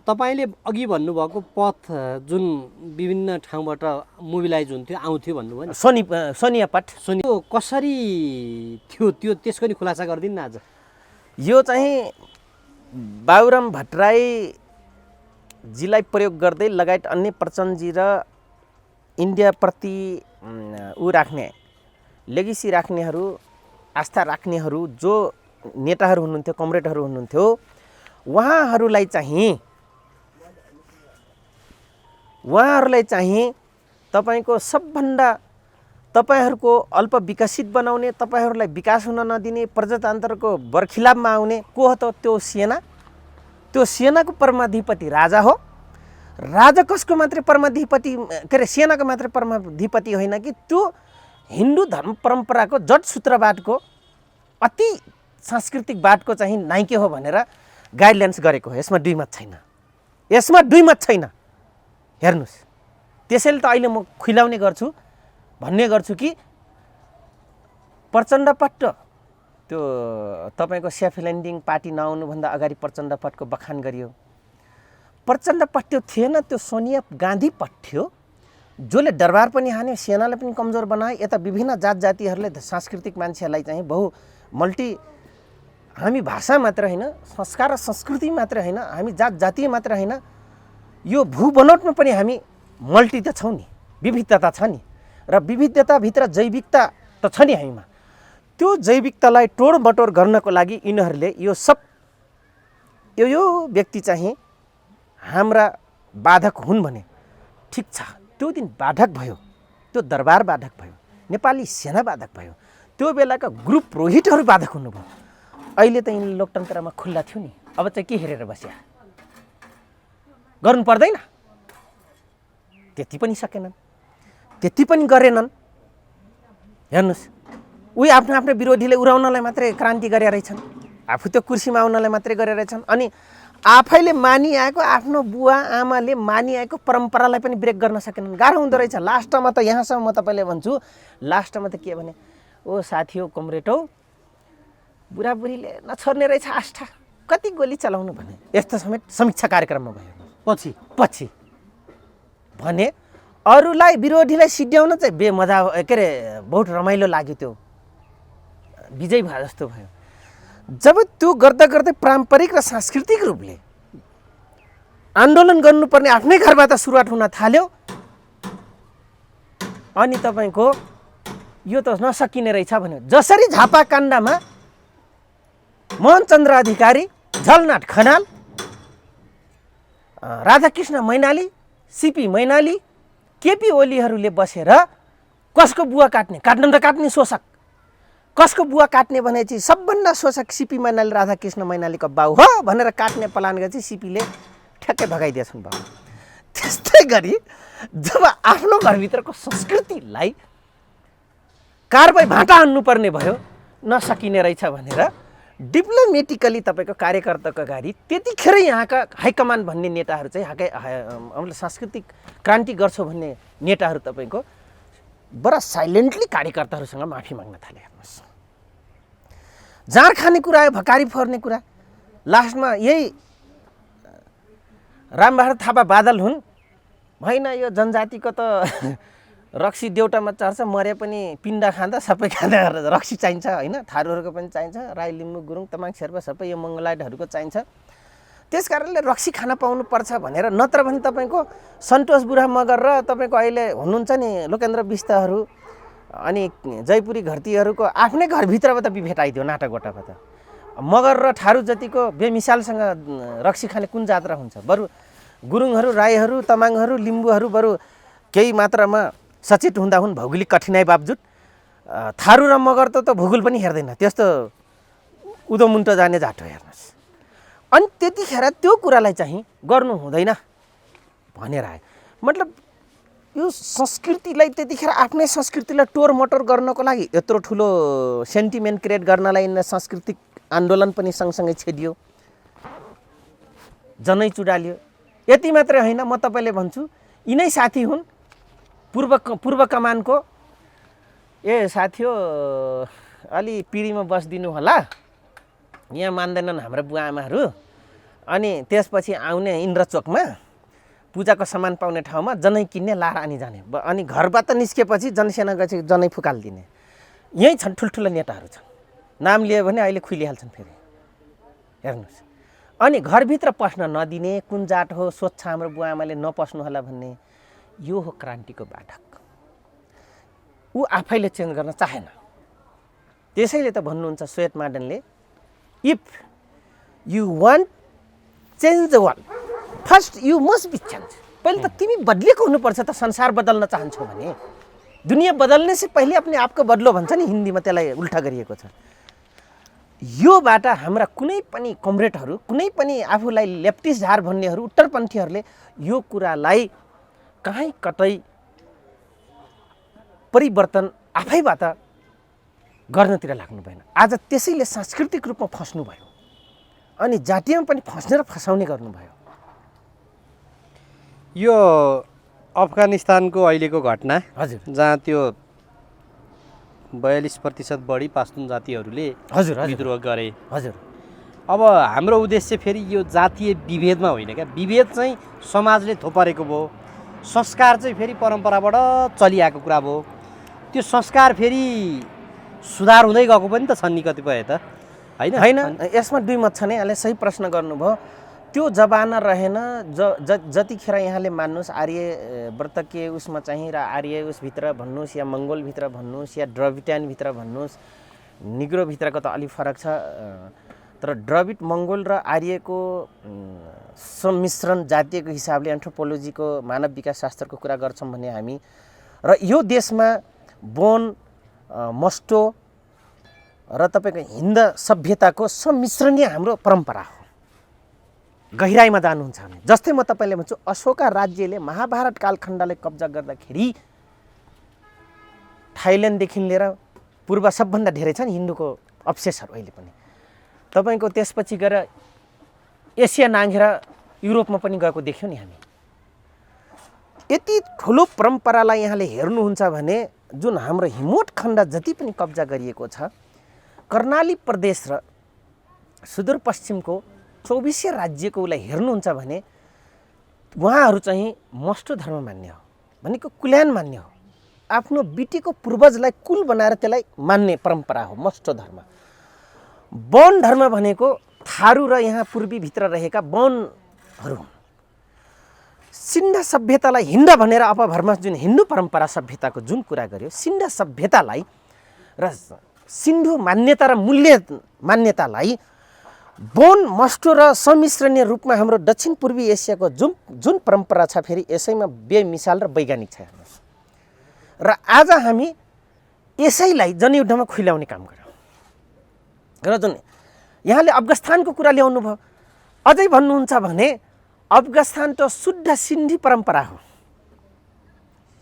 तपाईँले अघि भन्नुभएको पथ जुन विभिन्न ठाउँबाट मोबिलाइज हुन्थ्यो आउँथ्यो भन्नुभयो नि, सोनिया पट त्यो कसरी थियो? त्यो त्यसको नि खुलासा गरिदिनु न आज। यो चाहिँ बाबुराम भट्टराईजीलाई प्रयोग गर्दै लगायत अन्य प्रचण्डजी र इन्डियाप्रति राख्ने लेगेसी राख्नेहरू, आस्था राख्नेहरू जो नेताहरू हुनुहुन्थ्यो, कमरेडहरू हुनुहुन्थ्यो, उहाँहरूलाई चाहिँ तपाईँको सबभन्दा तपाईँहरूको अल्प विकसित बनाउने, तपाईँहरूलाई विकास हुन नदिने, प्रजातन्त्रको बरखिलाफमा आउने को हो त? त्यो सेना। त्यो सेनाको परमाधिपति राजा हो। राजा कसको मात्रै परमाधिपति, के अरे सेनाको मात्रै परमाधिपति होइन कि त्यो हिन्दू धर्म परम्पराको जड सूत्रवादको अति सांस्कृतिकवादको चाहिँ नाइके हो भनेर गाइडलाइन्स गरेको हो। यसमा दुई मत छैन, यसमा दुई मत छैन। हेर्नुहोस्, त्यसैले त अहिले म खुलाउने गर्छु, भन्ने गर्छु कि प्रचण्ड पट्ट त्यो तपाईँको सेफ ल्यान्डिङ पार्टी नआउनुभन्दा अगाडि प्रचण्ड पटको बखान गरियो। प्रचण्ड पट त्यो थिएन, त्यो सोनिया गान्धी पट थियो, जसले दरबार पनि हान्यो, सेनालाई पनि कमजोर बनायो। यता विभिन्न जात जातिहरूले सांस्कृतिक मान्छेहरूलाई चाहिँ हामी भाषा मात्र होइन, संस्कार र संस्कृति मात्र होइन, हामी जात जातीय मात्र होइन, यो भू बनोटमा पनि हामी मल्टी त छौँ नि, विविधता छ नि। र विविधताभित्र जैविकता त छ नि हामीमा। त्यो जैविकतालाई तोडमटोड गर्नको लागि यिनीहरूले यो व्यक्ति चाहिँ हाम्रा बाधक हुन् भने ठिक छ। त्यो दिन बाधक भयो, त्यो दरबार बाधक भयो, नेपाली सेना बाधक भयो, त्यो बेलाका ग्रुप पुरोहितहरू बाधक हुनुभयो। अहिले त यिनले लोकतन्त्रमा खुल्ला थियो नि, अब चाहिँ के हेरेर बस्या? गर्नु पर्दैन? त्यति पनि सकेनन्, त्यति पनि गरेनन्। हेर्नुहोस्, उही आफ्नो आफ्नो विरोधीले उडाउनलाई मात्रै क्रान्ति गरे रहेछन्, आफू त्यो कुर्सीमा आउनलाई मात्रै गरे रहेछन्। अनि आफैले मानिआएको, आफ्नो बुवा आमाले मानिआएको परम्परालाई पनि ब्रेक गर्न सकेनन्। गाह्रो हुँदो रहेछ। लास्टमा त यहाँसम्म म तपाईँले भन्छु, लास्टमा त के भने ओ साथी हो कमरेड हो, बुढाबुढीले नछोड्ने रहेछ आस्था, कति गोली चलाउनु भने यस्तो समेत समीक्षा कार्यक्रममा भयो। पछि भने अरूलाई विरोधीलाई सिद्ध्याउन चाहिँ बेमजा, के अरे बहुत रमाइलो लाग्यो, त्यो विजय भयो जस्तो भयो। जब त्यो गर्दा गर्दै पारम्परिक र सांस्कृतिक रूपले आन्दोलन गर्नुपर्ने आफ्नै घरबाट सुरुवात हुन थाल्यो, अनि तपाईँको यो त नसकिने रहेछ भन्यो। जसरी झापाकाण्डमा मोहनचन्द्र अधिकारी, झलनाथ खनाल, राधाकृष्ण मैनाली, सिपी मैनाली, केपी ओलीहरूले बसेर कसको बुवा काट्ने, काट्न त काट्ने शोषक, कसको बुवा काट्ने भने चाहिँ सबभन्दा शोषक सिपी मैनाली राधाकृष्ण मैनालीको बाउ हो भनेर काट्ने प्लान गरेपछि सिपीले ठ्याक्कै भगाइदिएछन् बाउ। त्यस्तै गरी जब आफ्नो घरभित्रको संस्कृतिलाई कारबाही भाँटा हान्नुपर्ने भयो, नसकिने रहेछ भनेर डिप्लोमेटिकली तपाईँको कार्यकर्ताको अगाडि त्यतिखेर यहाँका हाइकमान्ड भन्ने नेताहरू चाहिँ हामीले सांस्कृतिक क्रान्ति गर्छौँ भन्ने नेताहरू तपाईँको बडा साइलेन्टली कार्यकर्ताहरूसँग माफी माग्न थाले। हेर्नुहोस्, जाँड खाने कुरा आयो, भकारी फोर्ने कुरा, लास्टमा यही रामबहादुर थापा बादल हुन्, होइन यो जनजातिको त रक्सी देउटामा चढ्छ, मरे पनि पिण्ड खाँदा सबै खाँदा रक्सी चाहिन्छ होइन, थारूहरूको पनि चाहिन्छ, राई लिम्बू गुरुङ तमाङ शेर्पा सबै यो मङ्गलाइटहरूको चाहिन्छ, त्यस कारणले रक्सी खान पाउनुपर्छ भनेर। नत्र भने तपाईँको सन्तोष बुढा मगर र तपाईँको अहिले हुनुहुन्छ नि लोकेन्द्र विष्टहरू अनि जयपुरी घरतीहरूको आफ्नै घरभित्रबाट भेटाइदियो नाटागोटाबाट। मगर र थारू जतिको बेमिसालसँग रक्सी खाने कुन जात्रा हुन्छ? बरु गुरुङहरू, राईहरू, तमाङहरू, लिम्बूहरू बरु केही मात्रामा सचेत हुँदा हुन् भौगोलिक कठिनाइ बावजुद। थारू र मगर त भूगोल पनि हेर्दैन, त्यस्तो उदोमुन्टो जाने जाटो। हेर्नुहोस्, अनि त्यतिखेर त्यो कुरालाई चाहिँ गर्नु हुँदैन भनेर आयो। मतलब यो संस्कृतिलाई त्यतिखेर आफ्नै संस्कृतिलाई टोरमटोर गर्नको लागि यत्रो ठुलो सेन्टिमेन्ट क्रिएट गर्नलाई सांस्कृतिक आन्दोलन पनि सँगसँगै छेडियो, जनै चुडालियो। यति मात्रै होइन, म तपाईँले भन्छु यिनै साथी हुन् पूर्व कमानको। ए साथी हो, अलि पिँढीमा बसिदिनु होला, यहाँ मान्दैनन् हाम्रो बुवा आमाहरू। अनि त्यसपछि आउने इन्द्रचोकमा पूजाको सामान पाउने ठाउँमा जनै किन्ने, लार अनि जाने, अनि घरबाट निस्केपछि जनसेना गएपछि जनै फुकालिदिने। यहीँ छन् ठुल्ठुला नेताहरू छन्, नाम लियो भने अहिले खुलिहाल्छन् फेरि। हेर्नुहोस्, अनि घरभित्र पस्न नदिने, कुन जात हो सोध्छ हाम्रो बुवा आमाले, नपस्नु होला भन्ने, यो हो क्रान्तिको बाधक। ऊ आफैले चेन्ज गर्न चाहेन। त्यसैले त भन्नुहुन्छ श्वेत मार्डनले, if you want change the world first you must be change. पहिले त तिमी बदलिएको हुनुपर्छ त, संसार बदल्न चाहन्छौ भने। दुनियाँ बदल्ने से पहिले अपने आपको बदलो भन्छ नि हिन्दीमा, त्यसलाई उल्टा गरिएको छ। योबाट हाम्रा कुनै पनि कमरेडहरू, कुनै पनि आफूलाई लेफ्टिस्ट झार भन्नेहरू, उत्तरपन्थीहरूले यो कुरालाई कहीँ कतै परिवर्तन आफैबाट गर्नतिर लाग्नु भएन। आज त्यसैले सांस्कृतिक रूपमा फस्नु भयो अनि जातीयमा पनि फस्ने र फसाउने गर्नुभयो। यो अफगानिस्तानको अहिलेको घटना, हजुर, जहाँ त्यो 42% बढी पास्तुन जातिहरूले विद्रोह गरे। हजुर, अब हाम्रो उद्देश्य फेरि यो जातीय विभेदमा होइन क्या, विभेद चाहिँ समाजले थोपरेको भयो, संस्कार चाहिँ फेरि परम्पराबाट चलिआएको कुरा भयो। त्यो संस्कार फेरि सुधार हुँदै गएको पनि त छन् नि कतिपय त, होइन? होइन, यसमा दुई मत छ नि। यहाँले सही प्रश्न गर्नुभयो। त्यो जमाना रहेन जतिखेर यहाँले मान्नुहोस् आर्य व्रतकीय उसमा चाहिँ र आर्य उसभित्र भन्नुहोस् या मङ्गोलभित्र भन्नुहोस् या द्रविडियनभित्र भन्नुहोस्, निग्रोभित्रको त अलिक फरक छ, तर द्रविड, मङ्गोल र आर्यको सम्मिश्रण जातीयको हिसाबले एन्थ्रोपोलोजीको मानव विकास शास्त्रको कुरा गर्छौँ भने हामी, र यो देशमा बोन, मस्टो र तपाईँको हिन्द सभ्यताको सम्मिश्रणीय हाम्रो परम्परा हो। गहिराइमा जानुहुन्छ भने जस्तै म तपाईँले भन्छु, अशोका राज्यले महाभारत कालखण्डले कब्जा गर्दाखेरि थाइल्यान्डदेखि लिएर पूर्व सबभन्दा धेरै छ नि हिन्दूको अवशेषहरू अहिले पनि। तपाईँको त्यसपछि गएर एसिया नाघेर युरोपमा पनि गएको देख्यौँ नि हामी। यति ठुलो परम्परालाई यहाँले हेर्नुहुन्छ भने जुन हाम्रो हिमोट खण्ड जति पनि कब्जा गरिएको छ, कर्णाली प्रदेश र सुदूरपश्चिमको 24 राज्यको उसलाई हेर्नुहुन्छ भने उहाँहरू चाहिँ मस्टो धर्म मान्ने हो, भनेको कुल्यान मान्ने हो। आफ्नो बिटेको पूर्वजलाई कुल बनाएर त्यसलाई मान्ने परम्परा हो मस्टो धर्म। वन धर्म भनेको थारू र यहाँ पूर्वी भित्र रहेका वनहरू हुन्। सिन्ध सभ्यतालाई हिन्द भनेर अपभ्रम जुन हिन्दू परम्परा सभ्यताको जुन कुरा गर्यो, सिन्ध सभ्यतालाई र सिन्धु मान्यता र मूल्य मान्यतालाई वन मस्टो र सम्मिश्रणीय रूपमा हाम्रो दक्षिण पूर्वी एसियाको जुन परम्परा छ, फेरि यसैमा बेमिसाल र वैज्ञानिक छ हेर्नुहोस्। र आज हामी यसैलाई जनयुद्धमा खुइल्याउने काम गर्यौँ। र जुन यहाँले अफगानिस्तानको कुरा ल्याउनु भयो, अझै भन्नुहुन्छ भने अफगानिस्तान त शुद्ध सिन्धी परम्परा हो,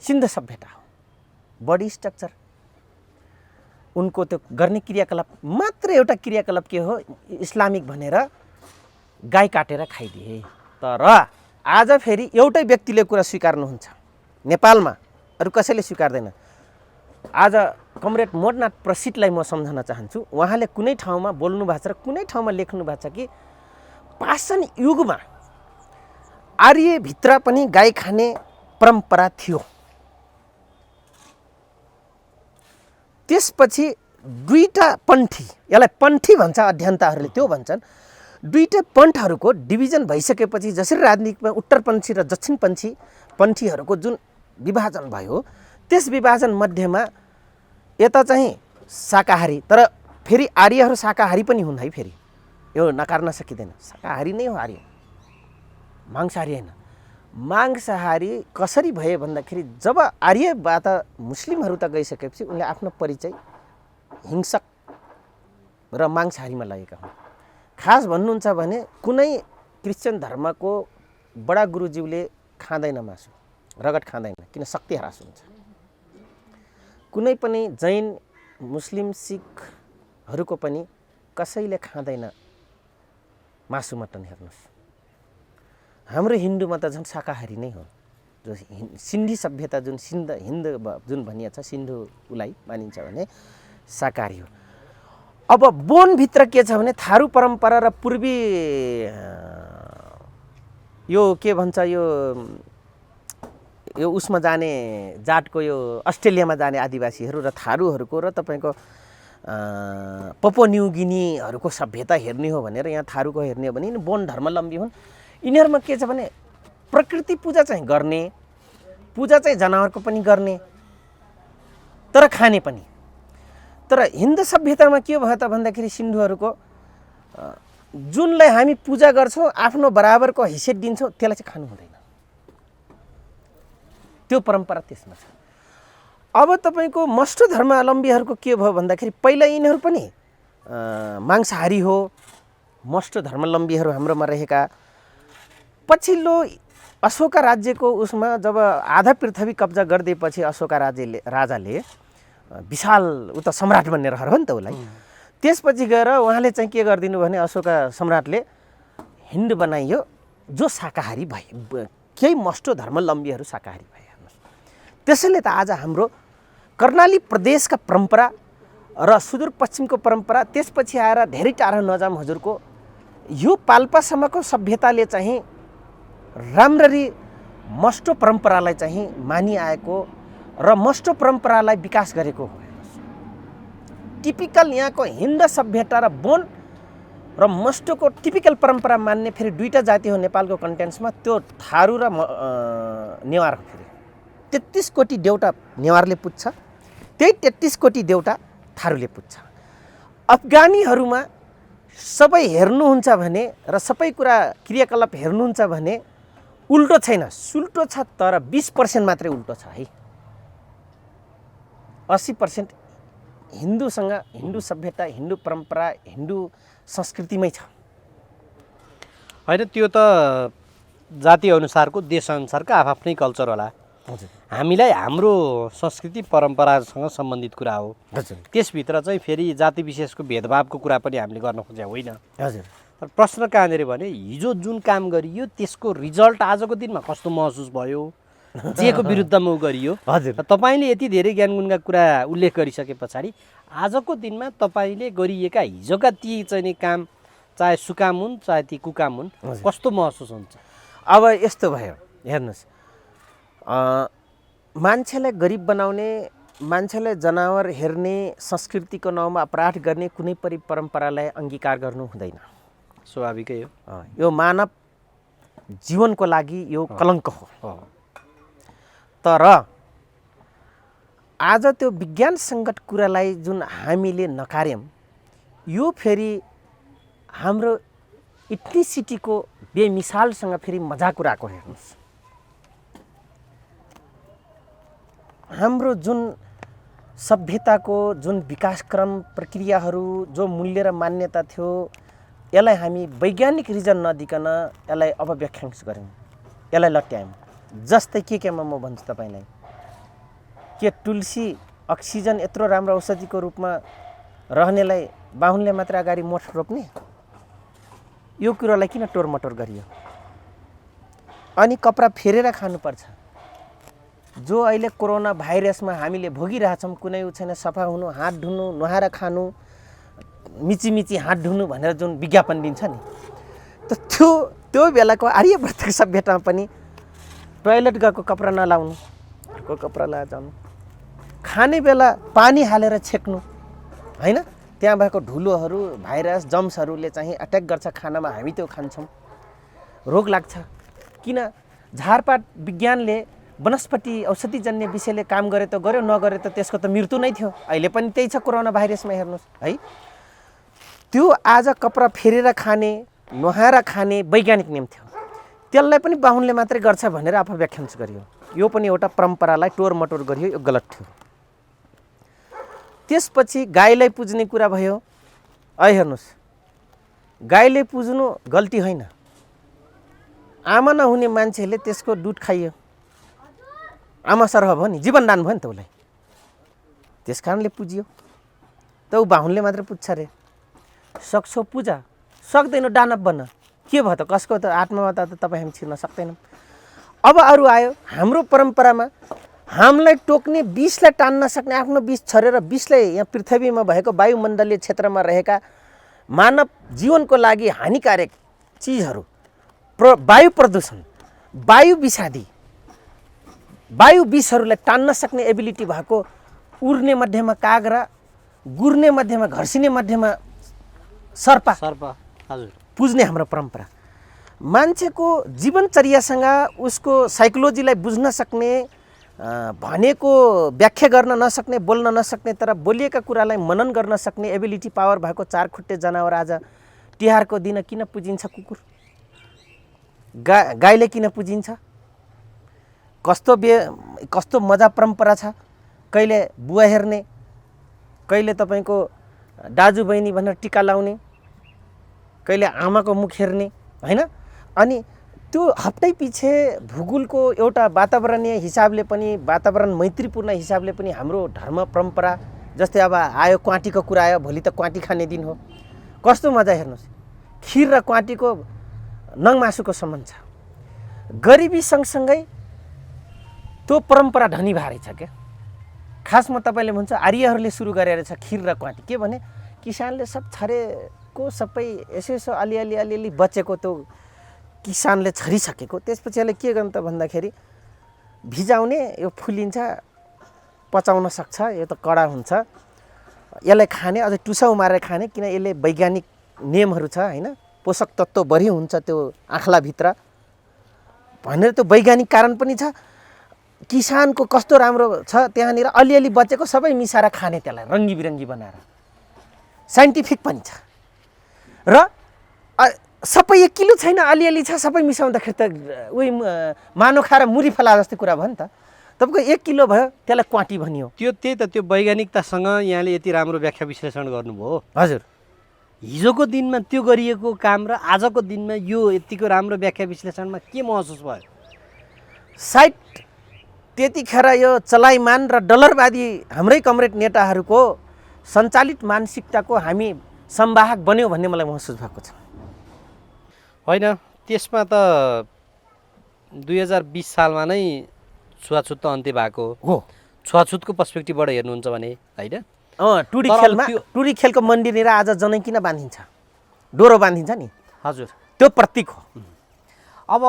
सिन्ध सभ्यता हो। बडी स्ट्रक्चर उनको त्यो गर्ने क्रियाकलाप मात्र एउटा क्रियाकलाप के हो, इस्लामिक भनेर गाई काटेर खाइदिए। तर आज फेरि एउटै व्यक्तिले कुरा स्वीकार्नुहुन्छ नेपालमा, अरू कसैले स्वीकार्दैन। आज कमरेड मोडनाथ प्रसिद्धलाई म सम्झन चाहन्छु। उहाँले कुनै ठाउँमा बोल्नु भएको छ र कुनै ठाउँमा लेख्नु भएको छ कि पाषाण युगमा आर्यभित्र पनि गाई खाने परम्परा थियो। त्यसपछि दुईटा पन्थी, यसलाई पन्थी भन्छ अध्ययनताहरूले, त्यो भन्छन् दुईटा पन्थहरूको डिभिजन भइसकेपछि जसरी राजनीतिमा उत्तरपन्थी र दक्षिणपन्थी पन्थीहरूको जुन विभाजन भयो, त्यस विभाजन मध्येमा यता चाहिँ शाकाहारी, तर फेरि आर्यहरू शाकाहारी पनि हुन् है, फेरि यो नकार्न सकिँदैन। शाकाहारी नै हो आर्य, मांसाहारी होइन। मांसाहारी कसरी भए भन्दाखेरि जब आर्यबाट मुस्लिमहरू त गइसकेपछि उनले आफ्नो परिचय हिंसक र मांसाहारीमा लगेका हुन्। खास भन्नुहुन्छ भने कुनै क्रिश्चियन धर्मको बडा गुरुज्यूले खाँदैन मासु, रगत खाँदैन, किन शक्ति ह्रास हुन्छ। कुनै पनि जैन, मुस्लिम, सिखहरूको पनि कसैले खाँदैन मासु मटन। हेर्नुहोस्, हाम्रो हिन्दूमा त झन् शाकाहारी नै हो। जो सिन्धी सभ्यता जुन हिन्द जुन भनिएको छ, सिन्धु उसलाई मानिन्छ भने शाकाहारी हो। अब वनभित्र के छ भने थारू परम्परा र पूर्वी यो के भन्छ यो उसमा जाने जातको यो अस्ट्रेलियामा जाने आदिवासीहरू र थारूहरूको र तपाईँको पपुवा न्यू गिनीहरूको सभ्यता हेर्ने हो भनेर यहाँ थारूको हेर्ने हो भने वन धर्मावलम्बी हुन्। यिनीहरूमा के छ भने प्रकृति पूजा चाहिँ गर्ने, पूजा चाहिँ जनावरको पनि गर्ने, तर खाने पनि। तर हिन्दू सभ्यतामा के भयो त भन्दाखेरि सिन्धुहरूको जुनलाई हामी पूजा गर्छौँ, आफ्नो बराबरको हैसियत दिन्छौँ, त्यसलाई चाहिँ खानु हुँदैन। त्यो परम्परा त्यसमा छ। अब तपाईँको मस्टो धर्मावलम्बीहरूको के भयो भन्दाखेरि पहिला यिनीहरू पनि मांसाहारी हो। मस्टो धर्मावलम्बीहरू हाम्रोमा रहेका पछिल्लो अशोका राज्यको उसमा जब आधा पृथ्वी कब्जा गरिदिएपछि अशोका राजाले विशाल उता सम्राट बन्ने रहर हो नि त उसलाई। त्यसपछि गएर उहाँले चाहिँ के गरिदिनु भने अशोका सम्राटले हिन्दू बनाइयो जो शाकाहारी भए, केही मस्टो धर्मावलम्बीहरू शाकाहारी भए। त्यसैले त आज हाम्रो कर्णाली प्रदेशका परम्परा र सुदूरपश्चिमको परम्परा, त्यसपछि आएर धेरै टाढा नजाम हजुरको यो पाल्पासम्मको सभ्यताले चाहिँ राम्ररी मस्टो परम्परालाई चाहिँ मानिआएको र मस्टो परम्परालाई विकास गरेको हो। टिपिकल यहाँको हिन्द सभ्यता र वन र मस्टोको टिपिकल परम्परा मान्ने फेरि दुईटा जाति हो नेपालको कन्टेन्ट्समा, त्यो थारू र नेवार हो। फेरि 33 कोटी देउटा नेवारले पुज्छ, त्यही 33 कोटी देउटा थारूले पुज्छ। अफगानीहरूमा सबै हेर्नुहुन्छ भने र सबै कुरा क्रियाकलाप हेर्नुहुन्छ भने उल्टो छैन, सुल्टो छ, तर 20% मात्रै उल्टो छ है। 80% हिन्दूसँग, हिन्दू सभ्यता, हिन्दू परम्परा, हिन्दू संस्कृतिमै छ। होइन, त्यो त जाति अनुसारको, देश अनुसारको आफ्नै कल्चर होला। हजुर, हामीलाई हाम्रो संस्कृति परम्परासँग सम्बन्धित कुरा हो। हजुर, त्यसभित्र चाहिँ फेरि जाति विशेषको भेदभावको कुरा पनि हामीले गर्न खोजेको होइन। हजुर। तर प्रश्न कहाँनिर भने हिजो जुन काम गरियो त्यसको रिजल्ट आजको दिनमा कस्तो महसुस भयो, जेको विरुद्धमा ऊ गरियो। हजुर तपाईँले यति धेरै ज्ञानगुणका कुरा उल्लेख गरिसके पछाडि आजको दिनमा तपाईँले गरिएका हिजोका ती चाहिँ नि काम चाहे सुकाम हुन् चाहे ती कुकाम हुन् कस्तो महसुस हुन्छ? अब यस्तो भयो हेर्नुहोस्, मान्छेलाई गरिब बनाउने, मान्छेलाई जनावर हेर्ने, संस्कृतिको नाउँमा अपराध गर्ने कुनै पनि परम्परालाई अङ्गीकार गर्नु हुँदैन। स्वाभाविकै हो। यो मानव जीवनको लागि यो कलङ्क हो। तर आज त्यो विज्ञान सङ्गत कुरालाई जुन हामीले नकार्यौँ, यो फेरि हाम्रो इथनिसिटीको बेमिसालसँग फेरि मजाक उडाएको हेर्नुहोस्। हाम्रो जुन सभ्यताको जुन विकासक्रम प्रक्रियाहरू, जो मूल्य र मान्यता थियो, यसलाई हामी वैज्ञानिक रिजन नदिकन यसलाई अपव्याख्याङ्श गऱ्यौँ, यसलाई लट्यायौँ। जस्तै केमा म भन्छु तपाईँलाई, के तुलसी अक्सिजन यत्रो राम्रो औषधिको रूपमा रहनेलाई बाहुनले मात्र अगाडि मोठ रोप्ने, यो कुरोलाई किन टोरमटोर गरियो? अनि कपडा फेरेर खानुपर्छ। जो अहिले कोरोना भाइरसमा हामीले भोगिरहेछौँ, कुनै उ छैन, सफा हुनु, हात धुनु, नुहाएर खानु, मिची हात धुनु भनेर जुन विज्ञापन दिन्छ नि, त त्यो बेलाको आर्यव्रतको सभ्यतामा पनि टोयलेट गएको कपडा नलाउनु, अर्को कपडा लाएर जानु, खाने बेला पानी हालेर छेक्नु, होइन? त्यहाँ भएको धुलोहरू, भाइरस, जम्सहरूले चाहिँ अट्याक गर्छ खानामा, हामी त्यो खान्छौँ, रोग लाग्छ। किन? झारपात विज्ञानले वनस्पति औषधिजन्य विषयले काम गरे त गर्यो, नगरे त त्यसको त मृत्यु नै थियो। अहिले पनि त्यही छ कोरोना भाइरसमा, हेर्नुहोस् है। त्यो आज कपडा फेरेर खाने, नुहाएर खाने वैज्ञानिक नियम थियो, त्यसलाई पनि बाहुनले मात्रै गर्छ भनेर अपव्याख्याङ्श गरियो। यो पनि एउटा परम्परालाई टोरमटोर गरियो, यो गलत थियो। त्यसपछि गाईलाई पुज्ने कुरा भयो। अहिले हेर्नुहोस्, गाईले पुज्नु गल्ती होइन, आमा नहुने मान्छेले त्यसको दुध खाइयो, आमा सरह भयो नि, जीवनदान भयो नि त उसलाई, त्यस कारणले पुजियो। त ऊ बाहुनले मात्र पुज्छ अरे, सक्छौ पूजा, सक्दैनौ दानव बन्न, के भयो त? कसको त आत्मामा त तपाईँ हामी छिर्न सक्दैनौँ। अब अरू आयो हाम्रो परम्परामा, हामीलाई टोक्ने, विषलाई टान्न सक्ने, आफ्नो विष छरेर विषलाई यहाँ पृथ्वीमा भएको वायुमण्डलीय क्षेत्रमा रहेका मानव जीवनको लागि हानिकारक चिजहरू, वायु प्रदूषण, वायु विषादी, वायु विषहरूलाई टान्न सक्ने एबिलिटी भएको उड्ने मध्येमा काग र गुर्ने मध्येमा, घर्सिने मध्येमा सर्पा हजुर पुज्ने हाम्रो परम्परा। मान्छेको जीवनचर्यासँग उसको साइकोलोजीलाई बुझ्न सक्ने, भनेको व्याख्या गर्न नसक्ने, बोल्न नसक्ने, तर बोलिएका कुरालाई मनन गर्न सक्ने एबिलिटी पावर भएको चार खुट्टे जनावर आज तिहारको दिन किन पुजिन्छ? कुकुर, गाईले किन पुजिन्छ? कस्तो मजा परम्परा छ। कहिले बुवा हेर्ने, कहिले तपाईँको दाजु बहिनी भनेर टिका लाउने, कहिले आमाको मुख हेर्ने, होइन? अनि त्यो हप्तै पछि भूगोलको एउटा वातावरणीय हिसाबले पनि, वातावरण मैत्रीपूर्ण हिसाबले पनि हाम्रो धर्म परम्परा, जस्तै अब आयो क्वाँटीको कुरा आयो, भोलि त क्वाँटी खाने दिन हो, कस्तो मजा हेर्नुहोस्। खिर र क्वाँटीको नङमासुको सम्बन्ध छ। गरिबी सँगसँगै त्यो परम्परा धनी भएर छ क्या। खासमा तपाईँले भन्छ आर्यहरूले सुरु गरेर छ खिर र क्वाँटी, के भने किसानले सब छरेको सबै यसो अलिअलि बचेको त्यो किसानले छरिसकेको, त्यसपछि यसले के गर्नु त भन्दाखेरि भिजाउने, यो फुलिन्छ, पचाउन सक्छ, यो त कडा हुन्छ, यसलाई खाने, अझै टुसा उमारेर खाने, किन यसले वैज्ञानिक नियमहरू छ, होइन? पोषक तत्त्व बढी हुन्छ त्यो आँखलाभित्र भनेर त्यो वैज्ञानिक कारण पनि छ। किसानको कस्तो राम्रो छ, त्यहाँनिर अलिअलि बचेको सबै मिसाएर खाने, त्यसलाई रङ्गी बिरङ्गी बनाएर, साइन्टिफिक पनि छ। र सबै 1 किलो छैन, अलिअलि छ, सबै मिसाउँदाखेरि त उही मानो खाएर मुरी फला जस्तै कुरा भयो नि त। तपाईँको 1 किलो भयो, त्यसलाई क्वाँटी भनियो। त्यही त त्यो वैज्ञानिकतासँग यहाँले यति राम्रो व्याख्या विश्लेषण गर्नुभयो। हजुर, हिजोको दिनमा त्यो गरिएको काम र आजको दिनमा यो यतिको राम्रो व्याख्या विश्लेषणमा के महसुस भयो? सायद त्यतिखेर यो चलाइमान र डलरवादी हाम्रै कमरेड नेताहरूको सञ्चालित मानसिकताको हामी संवाहक बन्यो भन्ने मलाई महसुस भएको छ। होइन, त्यसमा त 2020 सालमा नै छुवाछुत त अन्त्य भएको हो। छुवाछुतको पर्सपेक्टिभबाट हेर्नुहुन्छ भने होइन टुरी तर खेलमा त्यो- टुरी खेलको मन्दिरनिर आज जनै किन बाँधिन्छ, डोरो बाँधिन्छ नि, हजुर। त्यो प्रतीक हो। अब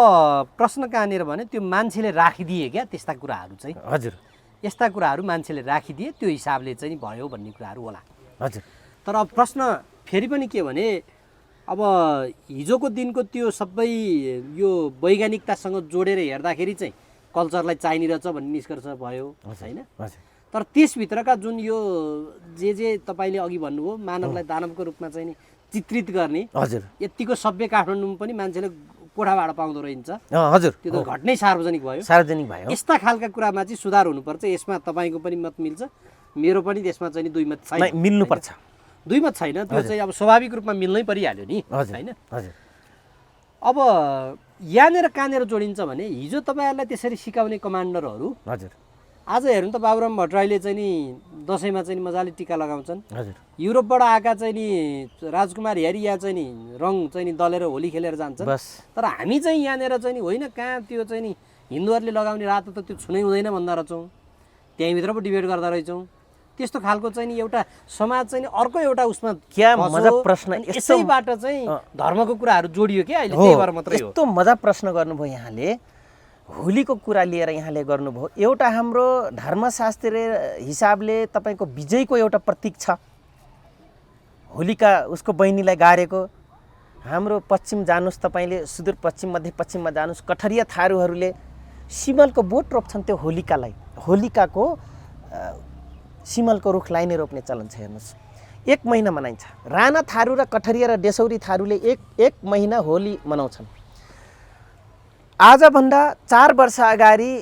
प्रश्न कहाँनिर भने त्यो मान्छेले राखिदिए क्या त्यस्ता कुराहरू चाहिँ, हजुर यस्ता कुराहरू मान्छेले राखिदिए त्यो हिसाबले चाहिँ भयो भन्ने कुराहरू होला। हजुर तर अब प्रश्न फेरि पनि के भने अब हिजोको दिनको त्यो सबै यो वैज्ञानिकतासँग जोडेर हेर्दाखेरि चाहिँ कल्चरलाई चाहिने रहेछ भन्ने निष्कर्ष भयो होइन। हजुर तर त्यसभित्रका जुन यो जे तपाईँले अघि भन्नुभयो मानवलाई दानवको रूपमा चाहिँ नि चित्रित गर्ने हजुर यत्तिको सभ्य काठमाडौँमा पनि मान्छेले कोठाबाट पाउँदो रहेछ, हजुर त्यो त घट्नै सार्वजनिक भयो। सार्वजनिक भयो। यस्ता खालका कुरामा चाहिँ सुधार हुनुपर्छ। यसमा तपाईँको पनि मत मिल्छ, मेरो पनि त्यसमा चाहिँ नि दुई मत छैन। नै, मिल्नुपर्छ। दुई मत छैन, त्यो चाहिँ अब स्वाभाविक रूपमा मिल्नै परिहाल्यो नि हजुर होइन। हजुर अब यहाँनिर कहाँनिर जोडिन्छ भने हिजो तपाईँहरूलाई त्यसरी सिकाउने कमान्डरहरू हजुर आज हेर्नु त बाबुराम भट्टराईले चाहिँ नि दसैँमा चाहिँ नि मजाले टिका लगाउँछन्। हजुर युरोपबाट आएका चाहिँ नि राजकुमार हेरी यहाँ चाहिँ नि रङ चाहिँ नि दलेर होली खेलेर जान्छन्। बस तर हामी चाहिँ यहाँनिर चाहिँ नि होइन कहाँ त्यो चाहिँ नि हिन्दूहरूले लगाउने रातो त त्यो छुनै हुँदैन भन्दा रहेछौँ, त्यहीँभित्र पो डिबेट गर्दा रहेछौँ। त्यस्तो खालको चाहिँ नि एउटा समाज चाहिँ नि अर्को एउटा उसमा क्या फस्यो। मजा प्रश्न, अनि यस्तो- यसैबाट चाहिँ धर्मको कुराहरू जोडियो क्या अहिले, त्यही भएर मात्रै हो। यस्तो मजा प्रश्न गर्नुभयो यहाँले, होलीको कुरा लिएर यहाँले गर्नुभयो। एउटा हाम्रो धर्मशास्त्रीय हिसाबले तपाईँको विजयको एउटा प्रतीक छ, होलिका उसको बहिनीलाई गारेको। हाम्रो पश्चिम जानुहोस्, तपाईँले सुदूरपश्चिम मध्यपश्चिममा जानुहोस्, कठरिया थारूहरूले सिमलको बोट रोप्छन् त्यो होलिकालाई, होलिकाको सिमलको रुखलाई नै रोप्ने चलन छ। हेर्नुहोस्, 1 महिना मनाइन्छ। राणा थारू र कठरिया र डेसौरी थारूले एक महिना होली मनाउँछन्। आजभन्दा 4 वर्ष अगाडि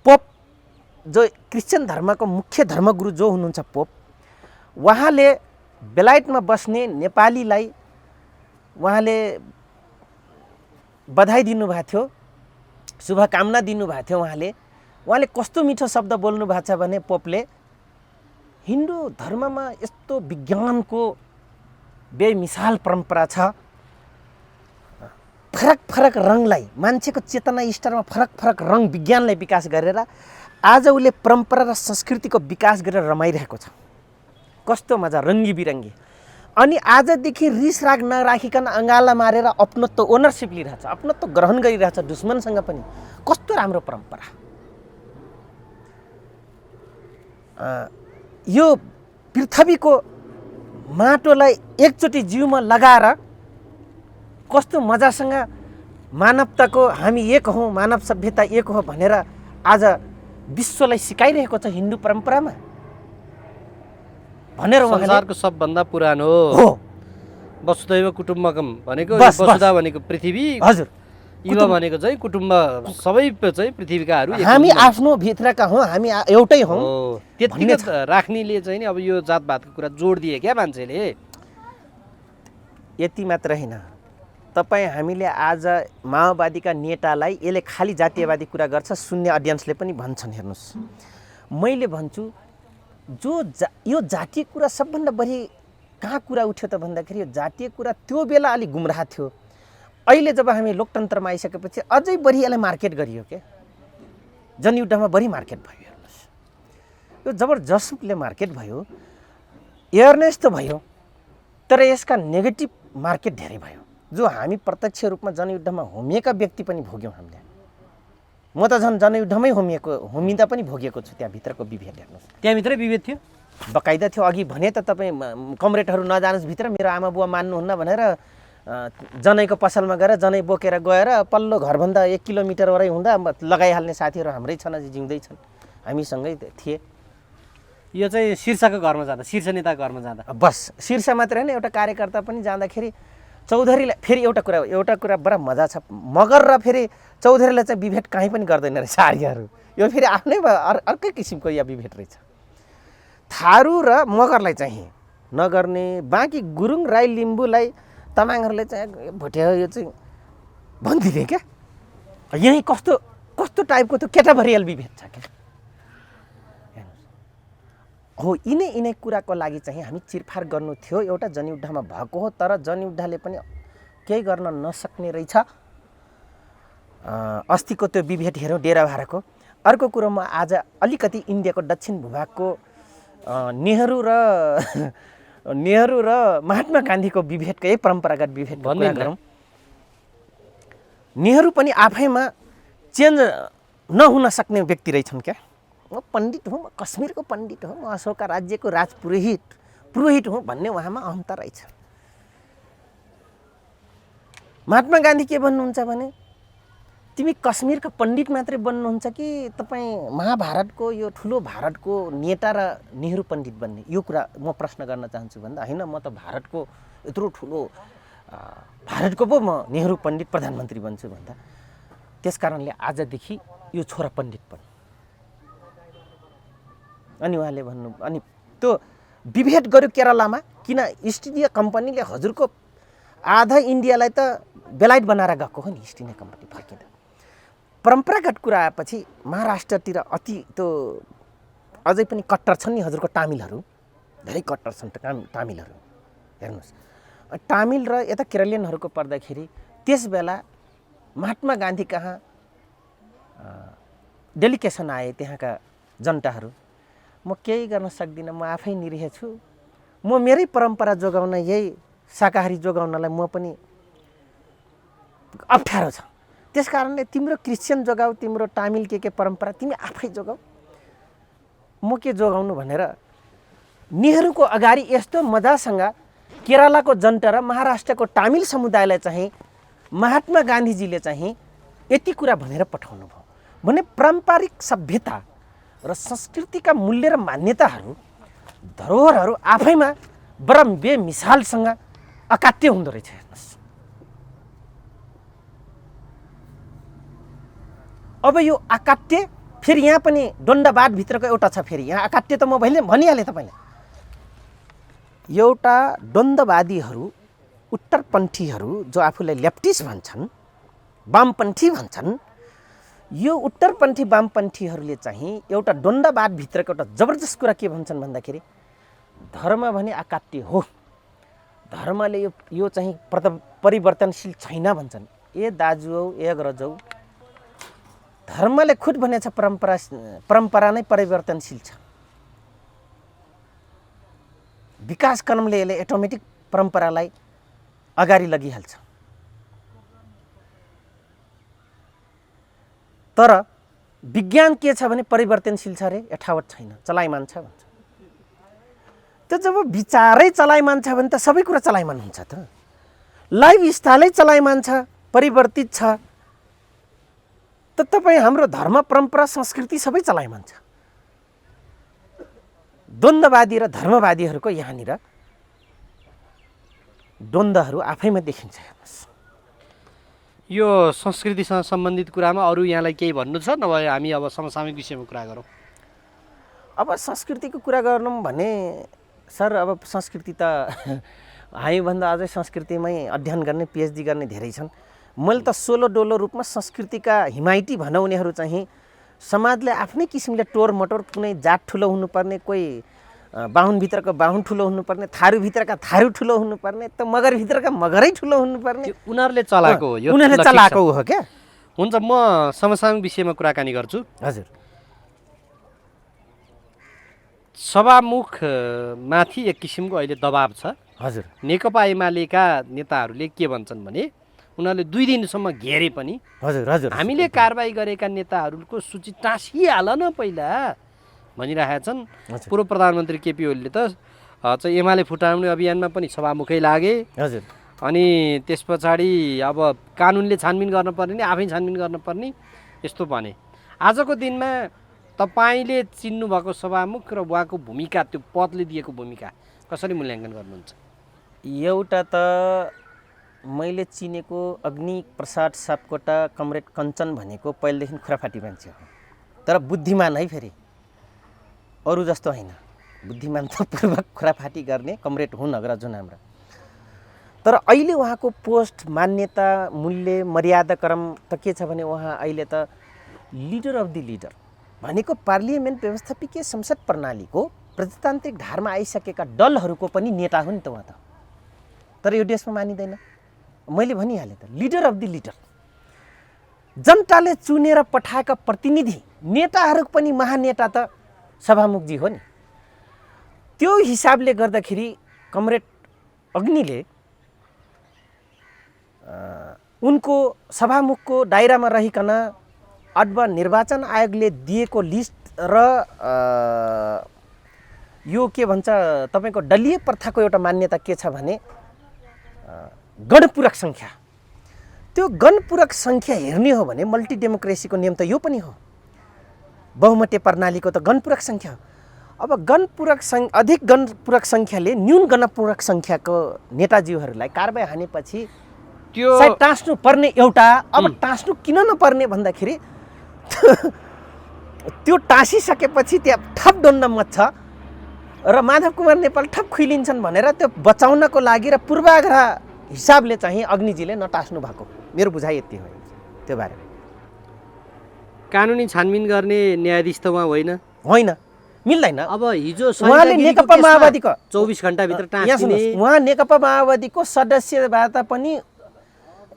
पोप जो क्रिस्चियन धर्मको मुख्य धर्मगुरु जो हुनुहुन्छ पोप, उहाँले बेलायतमा बस्ने नेपालीलाई उहाँले बधाई दिनुभएको थियो, शुभकामना दिनुभएको थियो। उहाँले कस्तो मिठो शब्द बोल्नु भएको छ भने पोपले, हिन्दू धर्ममा यस्तो विज्ञानको बेमिसाल परम्परा छ, फरक फरक रङलाई मान्छेको चेतना स्तरमा फरक फरक रङ विज्ञानलाई विकास गरेर आज उसले परम्परा र संस्कृतिको विकास गरेर रमाइरहेको छ। कस्तो मजा, रङ्गी बिरङ्गी। अनि आजदेखि रिस राग नराखिकन अँगाला मारेर अपनत्व ओनरसिप लिइरहेछ, अपनत्व ग्रहण गरिरहेछ दुश्मनसँग पनि। कस्तो राम्रो परम्परा। यो पृथ्वीको माटोलाई एकचोटि जिउमा लगाएर कस्तो मजासँग मानवताको हामी एक हौँ, मानव सभ्यता एक हो भनेर आज विश्वलाई सिकाइरहेको छ हिन्दू परम्परामा भनेर उहाँले। संसारको सबभन्दा पुरानो हो वसुदैव कुटुम्बकम भनेको, बस, वसुधा भनेको पृथ्वी, हजुर, युवा भनेको चाहिँ कुटुम्ब, सबै चाहिँ पृथ्वीकाहरू एक हामी हुन्। आफ्नो भित्रका हौँ, हामी एउटै हौँ। हो, त्यतिको राख्नेले चाहिँ नि अब यो जातभातको कुरा जोड दिए क्या मान्छेले। यति मात्र होइन, तपाईँ हामीले आज माओवादीका नेतालाई यसले खालि जातीयवादी कुरा गर्छ, सुन्ने अडियन्सले पनि भन्छन्। हेर्नुहोस्, मैले भन्छु यो जातीय कुरा सबभन्दा बढी कहाँ कुरा उठ्यो त भन्दाखेरि यो जातीय कुरा त्यो बेला अलिक गुमराह थियो। अहिले जब हामी लोकतन्त्रमा आइसकेपछि अझै बढी यसलाई मार्केट गरियो के, जनयुद्धमा बढी मार्केट भयो। हेर्नुहोस्, यो जबरजस्टले मार्केट भयो, एयरनेस त भयो, तर यसका नेगेटिभ मार्केट धेरै भयो, जो हामी प्रत्यक्ष रूपमा जनयुद्धमा होमिएका व्यक्ति पनि भोग्यौँ हामीले। म त झन् जनयुद्धमै होमिँदा पनि भोगेको छु। त्यहाँभित्रको विभेद हेर्नुहोस्, त्यहाँभित्रै विभेद थियो, बकाइदा थियो। अघि भने त तपाईँ कमरेडहरू नजानुहोस् भित्र, मेरो आमा बुवा मान्नुहुन्न भनेर जनैको पसलमा गएर जनै बोकेर गएर पल्लो घरभन्दा 1 किलोमिटर वरै हुँदा लगाइहाल्ने साथीहरू हाम्रै छन्, अझै जिउँदैछन्, हामीसँगै थिए। यो चाहिँ शीर्षको घरमा जाँदा, शीर्ष नेताको घरमा जाँदा बस शीर्ष मात्रै होइन, एउटा कार्यकर्ता पनि जाँदाखेरि चौधरीलाई फेरि एउटा कुरा बडा मजा छ, मगर र फेरि चौधरीलाई चाहिँ विभेद कहीँ पनि गर्दैन रहेछ आर्यहरू। यो फेरि आफ्नै अर्कै किसिमको या विभेद रहेछ। थारू र मगरलाई चाहिँ नगर्ने, बाँकी गुरुङ राई लिम्बूलाई तामाङहरूले चाहिँ भोटे यो चाहिँ भनिदिने क्या। यहीँ कस्तो टाइपको त्यो केटाभरियल विभेद छ क्या। हो, यिनै कुराको लागि चाहिँ हामी चिरफार गर्नु थियो। एउटा जनयुद्धमा भएको हो, तर जनयुद्धले पनि केही गर्न नसक्ने रहेछ अस्तिको त्यो विभेद हेरौँ डेरा भारको। अर्को कुरो म आज अलिकति इन्डियाको दक्षिण भूभागको नेहरू र महात्मा गान्धीको विभेदको यही परम्परागत विभेदको कुरा गरौँ। नेहरू पनि आफैमा चेन्ज नहुन सक्ने व्यक्ति रहेछन् क्या। म पण्डित हुँ, म कश्मीरको पण्डित हुँ, म अशोका राज्यको पुरोहित हुँ भन्ने उहाँमा अहमता रहेछ। महात्मा गान्धी के भन्नुहुन्छ भने तिमी कश्मीरका पण्डित मात्रै बन्नुहुन्छ कि तपाईँ महाभारतको यो ठुलो भारतको नेता र नेहरू पण्डित बन्ने, यो कुरा म प्रश्न गर्न चाहन्छु भन्दा होइन म त भारतको यत्रो ठुलो भारतको पो म नेहरू पण्डित प्रधानमन्त्री बन्छु भन्दा त्यस कारणले आजदेखि यो छोरा पण्डित बन्नु। अनि उहाँले भन्नु अनि त्यो विभेद गर्यो केरलामा। किन इस्ट इन्डिया कम्पनीले हजुरको आधा इन्डियालाई त बेलायत बनाएर गएको हो नि इस्ट इन्डिया कम्पनी फर्किँदा। परम्परागत कुरा आएपछि महाराष्ट्रतिर अति त्यो अझै पनि कट्टर छन् नि हजुरको तामिलहरू, धेरै कट्टर छन् तामिलहरू। हेर्नुहोस् तामिल र यता केरलियनहरूको पर्दाखेरि त्यस बेला महात्मा गान्धी कहाँ डेलिगेसन आए त्यहाँका जनताहरू। म केही गर्न सक्दिनँ, म आफै निरीह छु, म मेरै परम्परा जोगाउन यही शाकाहारी जोगाउनलाई म पनि अप्ठ्यारो छ। त्यस कारणले तिम्रो क्रिस्चियन जोगाऊ, तिम्रो तामिल के परम्परा तिमी आफै जोगाऊ, म के जोगाउनु भनेर नेहरूको अगाडि यस्तो मजासँग केरलाको जनता र महाराष्ट्रको तामिल समुदायलाई चाहिँ महात्मा गान्धीजीले चाहिँ यति कुरा भनेर पठाउनु भयो भने पारम्परिक सभ्यता र संस्कृतिका मूल्य र मान्यताहरू धरोहरहरू आफैमा बडा बेमिसालसँग अकाट्य हुँदो रहेछ। हेर्नुहोस् अब यो अकाट्य फेरि यहाँ पनि द्वन्द्ववादभित्रको एउटा छ। फेरि यहाँ अकाट्य त म भनिहालेँ तपाईँलाई। एउटा द्वन्द्ववादीहरू उत्तरपन्थीहरू जो आफूलाई लेफ्टिस्ट भन्छन्, वामपन्थी भन्छन्, यो उत्तरपन्थी वामपन्थीहरूले चाहिँ एउटा द्वन्द्ववादभित्रको एउटा जबरजस्त कुरा के भन्छन् भन्दाखेरि धर्म भने अकाट्य हो, धर्मले यो चाहिँ परिवर्तनशील छैन भन्छन्। ए दाजु हौ, ए अग्रजौ, धर्मले खुद भनेछ परम्परा नै परिवर्तनशील छ। विकास क्रमले यसले अटोमेटिक परम्परालाई अगाडि लगिहाल्छ। तर विज्ञान के छ भने परिवर्तनशील छ अरे, यथावत छैन, चलायमान छ भन्छ। त्यो जब विचारै चलायमान छ भने त सबै कुरा चलायमान हुन्छ त। लाइफ स्टाइलै चलायमान छ, परिवर्तित छ, त तपाईँ हाम्रो धर्म परम्परा संस्कृति सबै चलायमान छ। द्वन्द्ववादी र धर्मवादीहरूको यहाँनिर द्वन्द्वहरू आफैमा देखिन्छ। हेर्नुहोस् यो संस्कृतिसँग सम्बन्धित कुरामा अरू यहाँलाई केही भन्नु छ, नभए हामी अब समसामयिक विषयमा कुरा गरौँ। अब संस्कृतिको कुरा गर्नु भने सर अब संस्कृति त हामीभन्दा अझै संस्कृतिमै अध्ययन गर्ने पिएचडी गर्ने धेरै छन्। मैले त सोलो डोलो रूपमा संस्कृतिका हिमायती भनाउनेहरू चाहिँ समाजले आफ्नै किसिमले टोर मटोर, कुनै जात ठुलो हुनुपर्ने, कोही बाहुनभित्रको बाहुन ठुलो हुनुपर्ने, थारूभित्रका थारू ठुलो हुनुपर्ने, त मगरभित्रका मगरै ठुलो हुनुपर्ने, उनीहरूले चलाएको हो, यो उनीहरूले चलाएको हो क्या। हुन्छ, म समसामयिक विषयमा कुराकानी गर्छु। हजुर, सभामुख माथि एक किसिमको अहिले दबाब छ। हजुर, नेकपा एमालेका नेताहरूले के भन्छन् भने उनीहरूले 2 दिनसम्म घेरे पनि हजुर हजुर हामीले कारबाही गरेका नेताहरूको सूची टाँसिहाल न पहिला भनिरहेका छन्। पूर्व प्रधानमन्त्री केपी ओलीले त चाहिँ एमाले फुटाउने अभियानमा पनि सभामुखै लागे। हजुर, अनि त्यस पछाडि अब कानुनले छानबिन गर्नुपर्ने, आफै छानबिन गर्नुपर्ने, यस्तो भने आजको दिनमा तपाईँले चिन्नुभएको सभामुख र उहाँको भूमिका, त्यो पदले दिएको भूमिका कसरी मूल्याङ्कन गर्नुहुन्छ? एउटा त मैले चिनेको अग्नि प्रसाद सापकोटा, कमरेड कञ्चन भनेको पहिलेदेखि खुराफाटी मान्छे हो, तर बुद्धिमान है। फेरि अरू जस्तो होइन, बुद्धिमान त पूर्वक खुराफाटी गर्ने कमरेड हुन् अग्रज हुन् हाम्रा। तर अहिले उहाँको पोस्ट, मान्यता, मूल्य, मर्यादा क्रम त के छ भने उहाँ अहिले त लिडर अफ द लिडर भनेको पार्लियामेन्ट व्यवस्थापिकीय संसद प्रणालीको प्रजातान्त्रिक धारमा आइसकेका दलहरूको पनि नेता हो नि त उहाँ त। तर यो देशमा मानिँदैन। मैले भनिहालेँ त, लिडर अफ द लिडर। जनताले चुनेर पठाएका प्रतिनिधि नेताहरू पनि महानेता त सभामुखजी हो नि। त्यो हिसाबले गर्दाखेरि कमरेड अग्निले उनको सभामुखको दायरामा रहिकन अथवा निर्वाचन आयोगले दिएको लिस्ट र यो के भन्छ तपाईँको दलीय प्रथाको एउटा मान्यता के छ भने गणपूरक सङ्ख्या। त्यो गणपूरक सङ्ख्या हेर्ने हो भने मल्टी डेमोक्रेसीको नियम त यो पनि हो, बहुमते प्रणालीको त गणपूरक सङ्ख्या हो। अब अधिक गणपूरक सङ्ख्याले न्यून गणपूरक सङ्ख्याको नेताजीहरूलाई कारबाही हानेपछि त्यो सायद टाँस्नु पर्ने एउटा, अब टाँस्नु किन नपर्ने भन्दाखेरि त्यो टाँसिसकेपछि त्यहाँ ठप डोन्न मच्छ र माधव कुमार नेपाल ठप खुइलिन्छन् भनेर त्यो बचाउनको लागि र पूर्वाग्रह हिसाबले चाहिँ अग्निजीले नटाँस्नु भएको, मेरो बुझाइ यति हो त्यो बारेमा। कानुनी छानबिन गर्ने न्यायाधीश त उहाँ होइन, मिल्दैन। अब हिजो उहाँले नेकपा माओवादीको 24 घण्टाभित्र यहाँ टाँसिने, सुन्नुहोस्, उहाँ नेकपा माओवादीको सदस्यबाट पनि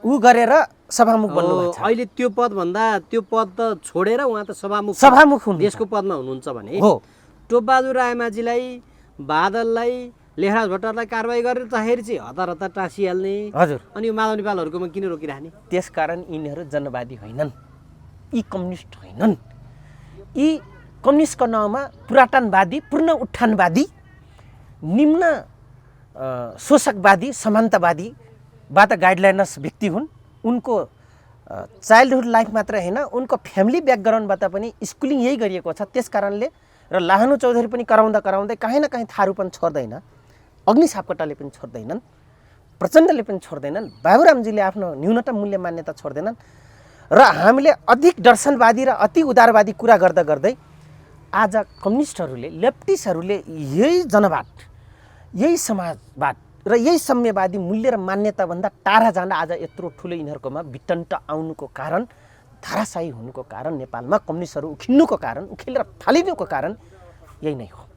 ऊ गरेर सभामुख बन्नुभएको छ। अहिले त्यो पद त छोडेर उहाँ त सभामुख हुनुहुन्छ, देशको पदमा हुनुहुन्छ भने हो। टोपबहादुर रायमाझीलाई, बादललाई, लेखराज भट्टराईलाई कारबाही गरेर चाहेर चाहिँ हतार हतार टाँसिहाल्ने। हजुर। अनि यो माधव नेपालहरूकोमा किन रोकिराख्ने? त्यसकारण यिनीहरू जनवादी होइनन्, यी कम्युनिस्ट होइनन्। यी कम्युनिस्टको नाउँमा पुरातनवादी, पूर्ण उत्थानवादी, निम्न शोषकवादी, समान्तवादीबाट गाइडलाइनर्स व्यक्ति हुन्। उनको चाइल्डहुड लाइफ मात्र होइन, उनको फ्यामिली ब्याकग्राउन्डबाट पनि स्कुलिङ यही गरिएको छ। त्यस कारणले र लाहनु चौधरी पनि कराउँदै काहीँ न काहीँ थारू पनि छोड्दैन, अग्नि सापकोटाले पनि छोड्दैनन्, प्रचण्डले पनि छोड्दैनन्, बाबुरामजीले आफ्नो न्यूनतम मूल्य मान्यता छोड्दैनन्। र हामीले अधिक दर्शनवादी र अति उदारवादी कुरा गर्दा गर्दै आज कम्युनिस्टहरूले, लेफ्टिस्टहरूले यही जनवाद, यही समाजवाद र यही साम्यवादी मूल्य र मान्यताभन्दा टाढा जाँदा आज यत्रो ठुलो यिनीहरूकोमा विटन्ट आउनुको कारण, धाराशाही हुनुको कारण, नेपालमा कम्युनिस्टहरू उखिन्नुको कारण, उखेलेर फालिनुको कारण यही नै हो।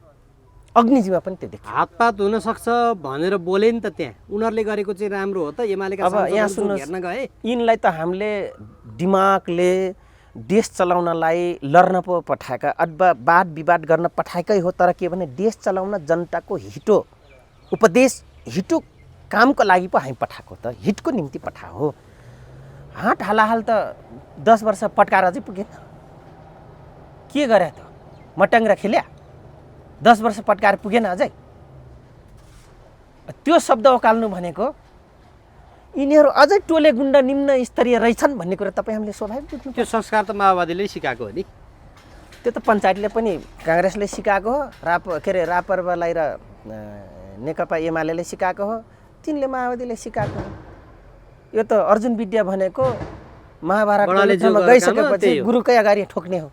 अग्निजीमा पनि त्यो देखियो। हातपात हुनसक्छ भनेर बोले नि त त्यहाँ, उनीहरूले गरेको चाहिँ राम्रो हो त? एमालेका अब यहाँ सुन्नुहोस्, हेर्न गए यिनलाई त हामीले दिमागले देश चलाउनलाई लड्न पो पठाएका अथवा वाद विवाद गर्न पठाएकै हो। तर के भने देश चलाउन जनताको हितो उपदेश, हिटो कामको लागि पो हामी पठाएको त, हिटको निम्ति पठाएको हो। हात हालाहाल त 10 वर्ष पट्काएर चाहिँ पुगेन, के गरे त? मटङ्ग्रा खेल्या, 10 वर्ष पट्काएर पुगेन अझै। त्यो शब्द उकाल्नु भनेको यिनीहरू अझै टोले गुन्डा निम्न स्तरीय रहेछन् भन्ने कुरा तपाईँ हामीले स्वाभाविक बुझ्नु। त्यो संस्कार त माओवादीले सिकाएको हो नि। त्यो त पञ्चायतले पनि काङ्ग्रेसले सिकाएको हो, रापरवालाई र नेकपा एमाले सिकाएको हो, तिनले माओवादीले सिकाएको हो। यो त अर्जुन विद्या भनेको महाभारतमा गइसकेपछि गुरुकै अगाडि ठोक्ने हो।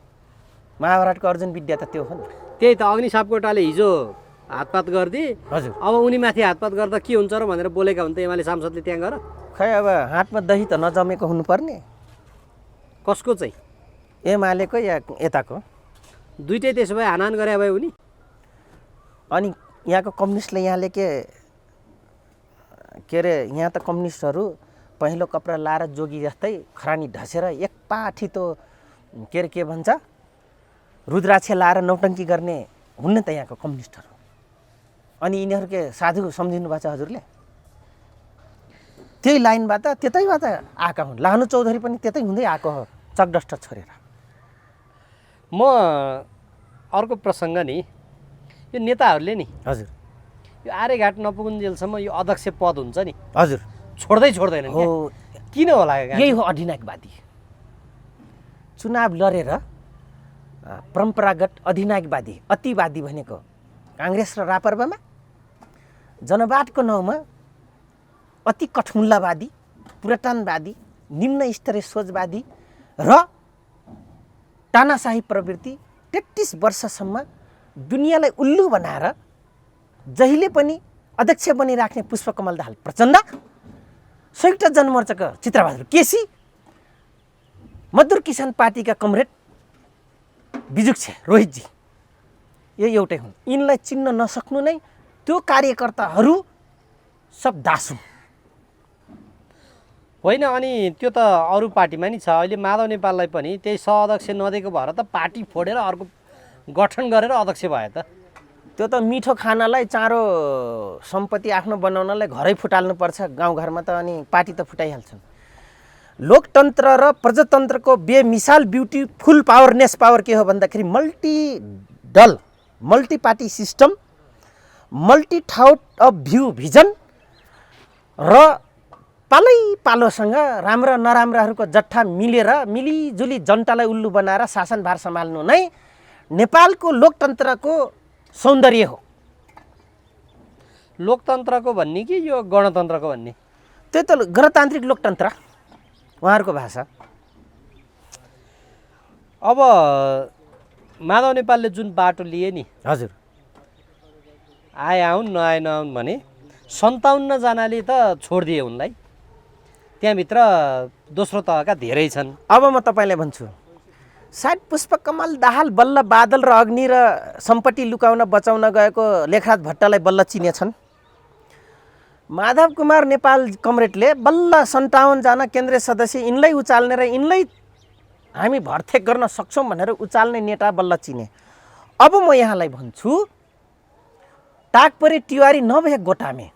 महाभारतको अर्जुन विद्या त त्यो हो नि। त्यही त अग्नि सापकोटाले हिजो हातपात गरिदिए, हजुर। अब उनी माथि हातपात गर्दा के हुन्छ र भनेर बोलेका हुन् त एमाले सांसदले त्यहाँ गएर। खै अब हातमा दही त नजमेको हुनुपर्ने। कसको चाहिँ? एमालेको या यताको? दुइटै त्यसो भए हानाहान गरे भए उनी। अनि यहाँको कम्युनिस्टले यहाँले के अरे यहाँ त कम्युनिस्टहरू पहिलो कपडा लाएर जोगी जस्तै खरानी ढसेर एक पाठी त के भन्छ रुद्राक्ष लाएर नौटङ्की गर्ने हुन्न त यहाँको कम्युनिस्टहरू। अनि यिनीहरू के साधु सम्झिनु भएको छ हजुरले? त्यही लाइनबाट त्यतैबाट आएका हुन्। लाहनु चौधरी पनि त्यतै हुँदै आएको हो, चकडस्ट छोडेर। म अर्को प्रसङ्ग नि, यो नेताहरूले नि हजुर यो आर्यघाट नपुगुन्जेलसम्म यो अध्यक्ष पद हुन्छ नि, हजुर, छोड्दैनन् हो। किन होला? यही हो अधिनायकवादी। चुनाव लडेर परम्परागत अधिनायकवादी, अतिवादी भनेको काङ्ग्रेस र रापरवामा, जनवादको नाउँमा अति कठमुल्लावादी, पुरातनवादी, निम्न स्तरीय सोचवादी र तानाशाही प्रवृत्ति 33 वर्षसम्म दुनियाँलाई उल्लु बनाएर जहिले पनि अध्यक्ष बनिराख्ने पुष्पकमल दाहाल प्रचण्ड, संयुक्त जनमोर्चाका चित्रबहादुर केसी, मजदुर किसान पार्टीका कमरेड बिजुक्छे रोहितजी, यो एउटै हुन्। यिनलाई चिन्न नसक्नु नै त्यो कार्यकर्ताहरू सब दास हुन्। होइन अनि त्यो त अरू पार्टीमा नि छ। अहिले माधव नेपाललाई पनि त्यही सहअध्यक्ष नदिएको भएर त पार्टी फोडेर अर्को गठन गरेर अध्यक्ष भयो त। त्यो त मिठो खानालाई चाँडो सम्पत्ति आफ्नो बनाउनलाई घरै फुटाल्नुपर्छ गाउँघरमा त, अनि पार्टी त फुटाइहाल्छन्। लोकतन्त्र र प्रजातन्त्रको बेमिसाल ब्युटिफुल पावरनेस पावर के हो भन्दाखेरि multi party system, multi thought of view vision र पालोसँग राम्रा नराम्राहरूको जट्ठा मिलेर मिलिजुली जनतालाई उल्लु बनाएर शासनभार सम्हाल्नु नै नेपालको लोकतन्त्रको सौन्दर्य हो। लोकतन्त्रको भन्ने कि यो गणतन्त्रको भन्ने? त्यही त गणतान्त्रिक लोकतन्त्र उहाँहरूको भाषा। अब माधव नेपालले जुन बाटो लिए नि, हजुर, आए आउन् नआए नआउन् भने 57 जनाले त छोडिदिए उनलाई। त्यहाँभित्र दोस्रो तहका धेरै छन्। अब म तपाईँलाई भन्छु, सायद पुष्पकमल दाहाल बल्ल बादल र अग्नि र सम्पत्ति लुकाउन बचाउन गएको लेखराज भट्टलाई बल्ल चिनेछन्। माधव कुमार नेपाल कमरेडले बल्ल 57 जना केन्द्रीय सदस्य यिनलाई उचाल्ने र यिनलाई हामी भर्तेक गर्न सक्छौँ भनेर उचाल्ने नेता बल्ल चिने। अब म यहाँलाई भन्छु, टाकपरे तिवारी नभए गोटामे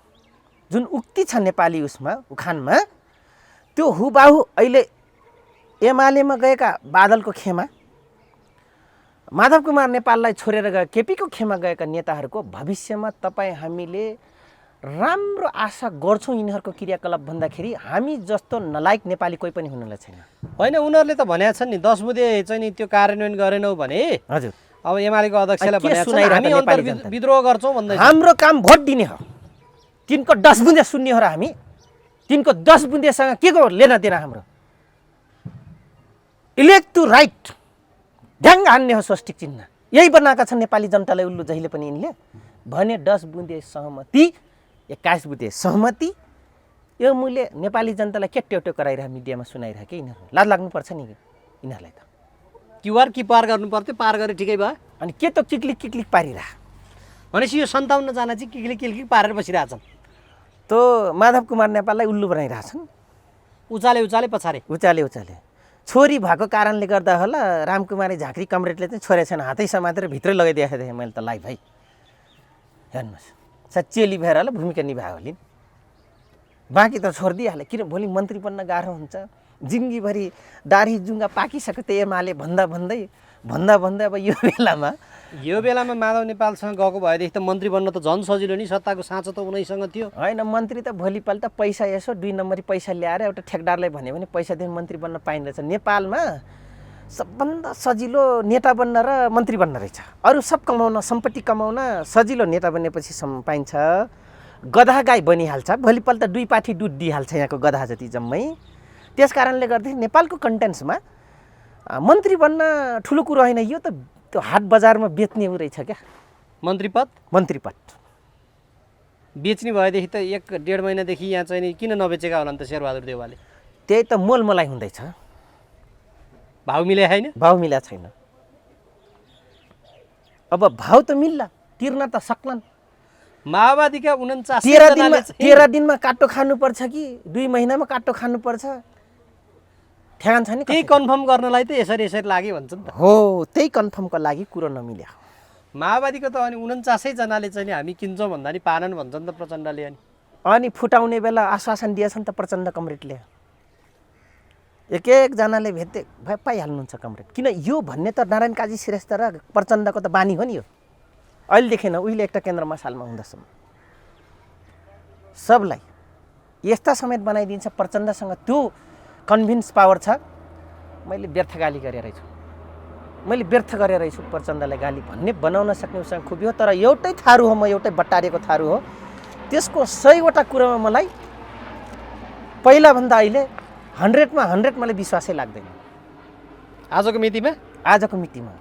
जुन उक्ति छ नेपाली उसमा उखानमा, त्यो हुबाहु अहिले एमालेमा गएका बादलको खेमा, माधव कुमार नेपाललाई छोडेर गए केपीको खेमा गएका नेताहरूको भविष्यमा तपाईँ हामीले राम्रो आशा गर्छौँ। यिनीहरूको क्रियाकलाप भन्दाखेरि हामी जस्तो नलायक नेपाली कोही पनि हुनलाई छैन। होइन, उनीहरूले त भनेका छन् नि 10 बुँदे चाहिँ नि त्यो कार्यान्वयन गरेनौ भने हजुर अब एमालेको अध्यक्षलाई भनेका छन् हामी विद्रोह गर्छौँ भन्दै। हाम्रो काम भोट दिने हो, तिनको 10 बुँदे सुन्ने हो र हामी तिनको 10 बुँदेसँग के को लेन देन? हाम्रो इलेक्ट टु राइट ढ्याङ्ग हान्ने हो स्वस्तिक चिन्ह। यही बनाएका छन् नेपाली जनतालाई उल्लु जहिले पनि यिनले भने 10 बुँदे सहमति 21 बुँदे सहमति। यो मूल्य नेपाली जनतालाई के टेउटेउ कराइरह मिडियामा सुनाइरहेको यिनीहरू लाज लाग्नुपर्छ नि यिनीहरूलाई त। क्युआर कि पार गर्नु पर्थ्यो, पार गरे ठिकै भयो। अनि के त किक्लिक पारिरह भनेपछि यो 57 जना चाहिँ किक्लिक पारेर बसिरहेछन्। त माधव कुमार नेपाललाई उल्लु बनाइरहेछन्। उचाले पछारे छोरी भएको कारणले गर्दा होला रामकुमारी झाँक्री कमरेडले चाहिँ छोरे छैन, हातै समातेर भित्रै लगाइदिएको थिएँ मैले त। लाइभ है हेर्नुहोस्, सायद चेली भएर होला भूमिका निभायो होलिन्, बाँकी त छोडिदिइहाले। किन भोलि मन्त्री बन्न गाह्रो हुन्छ, जिन्दगीभरि दाढी जुङ्गा पाकिसक्यो त्यो एमाले भन्दा भन्दै अब यो बेलामा माधव नेपालसँग गएको भएदेखि त मन्त्री बन्न त झन् सजिलो नि। सत्ताको साँचो त उनीसँग थियो। होइन, मन्त्री त भोलिपल्ट पैसा यसो 2 नम्बरी पैसा ल्याएर एउटा ठेकदारलाई भन्यो भने पैसा दिएर मन्त्री बन्न पाइँदछ। नेपालमा सबभन्दा सजिलो नेता बन्न र मन्त्री बन्न रहेछ। अरू सब कमाउन, सम्पत्ति कमाउन सजिलो, नेता बनेपछि पाइन्छ। गधा गाई बनिहाल्छ, भोलिपल्ट 2 पाठी दुध दिइहाल्छ यहाँको गधा जति जम्मै। त्यस कारणले गर्दाखेरि नेपालको कन्टेन्समा मन्त्री बन्न ठुलो कुरो होइन। यो त त्यो हाट बजारमा बेच्ने उ रहेछ क्या मन्त्रीपद बेच्ने भएदेखि त 1.5 महिनादेखि यहाँ चाहिँ नि किन नबेचेका होला नि त शेरबहादुर देउवाले? त्यही त मोलमोलाई हुँदैछ, भाउ मिले छैन। भाउ मिला छैन। अब भाउ त मिल्ला, तिर्न त सक्लान्। माओवादीका 49 13 दिनमा काटो खानुपर्छ कि 2 महिनामा काटो खानुपर्छ, ठेगान छैन। त्यही कन्फर्म गर्नलाई त यसरी लाग्यो भन्छ नि त। हो, त्यही कन्फर्मको लागि कुरो नमिल्यो। माओवादीको त अनि 49 जनाले चाहिँ नि हामी किन्छौँ भन्दा नि पानन् भन्छन् त प्रचण्डले। अनि फुटाउने बेला आश्वासन दिएछन् त प्रचण्ड कमरेडले। एक जनाले भेट्दै भए पाइहाल्नुहुन्छ कमरेड। किन यो भन्ने त नारायण काजी श्रेष्ठ र प्रचण्डको त बानी हो नि। यो अहिले देखेन, उहिले एउटा केन्द्र मसालमा हुँदासम्म सबलाई यस्ता समेत बनाइदिन्छ। प्रचण्डसँग त्यो कन्भिन्स पावर छ। मैले व्यर्थ गाली गरेर रहेछु प्रचण्डलाई गाली भन्ने बनाउन सक्ने उसँग खुबी हो। तर एउटै थारू हो, म एउटै बट्टारेको थारू हो। त्यसको 100वटा कुरोमा मलाई पहिलाभन्दा अहिले 100मा 100 मलाई विश्वासै लाग्दैन। आजको मितिमा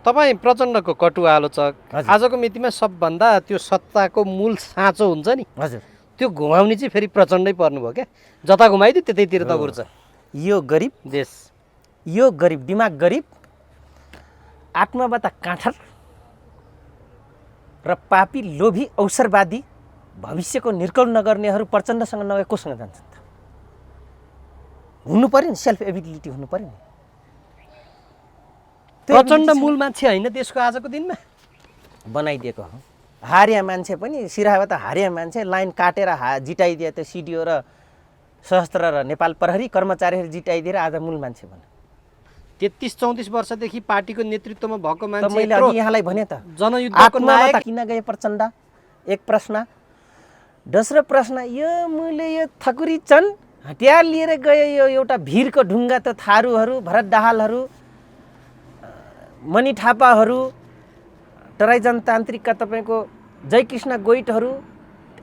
तपाईँ प्रचण्डको कटु आलोचक, आजको मितिमा सबभन्दा त्यो सत्ताको मूल साँचो हुन्छ नि, हजुर, त्यो घुमाउने चाहिँ फेरि प्रचण्डै पर्नुभयो क्या। जता घुमाइदियो त्यतैतिर दगुर्छ। यो गरिब देश, यो गरिब दिमाग गरिब, आत्मवता काँठर र पापी लोभी अवसरवादी भविष्यको निर्कल नगर्नेहरू प्रचण्डसँग नगए कोसँग जान्छन् त? हुनु पर्यो नि, सेल्फ एबिलिटी हुनु पर्यो नि। त्यो प्रचण्ड ability मूल मान्छे होइन देशको आजको दिनमा? बनाइदिएको हो। हारिया मान्छे पनि सिराहा त हारिया मान्छे लाइन काटेर जिताइदिए त्यो सिडिओ र सशस्त्र र नेपाल प्रहरी कर्मचारीहरू जिताइदिएर आज मूल मान्छे बन्यो। 33-34 वर्षदेखि पार्टीको नेतृत्वमा भएको त मान्छे मैले यत्रो अघि यहाँलाई भने त जनयुद्धको नायक किन गए प्रचण्ड, एक प्रश्न। दोस्रो प्रश्न, यो मैले यो थकुरी चन्द हतियार लिएर गए, यो एउटा भिरको ढुङ्गा त थारूहरू, भरत दाहालहरू, मणि थापाहरू, तराई जनतान्त्रिकका तपाईँको जयकृष्ण गोइटहरू,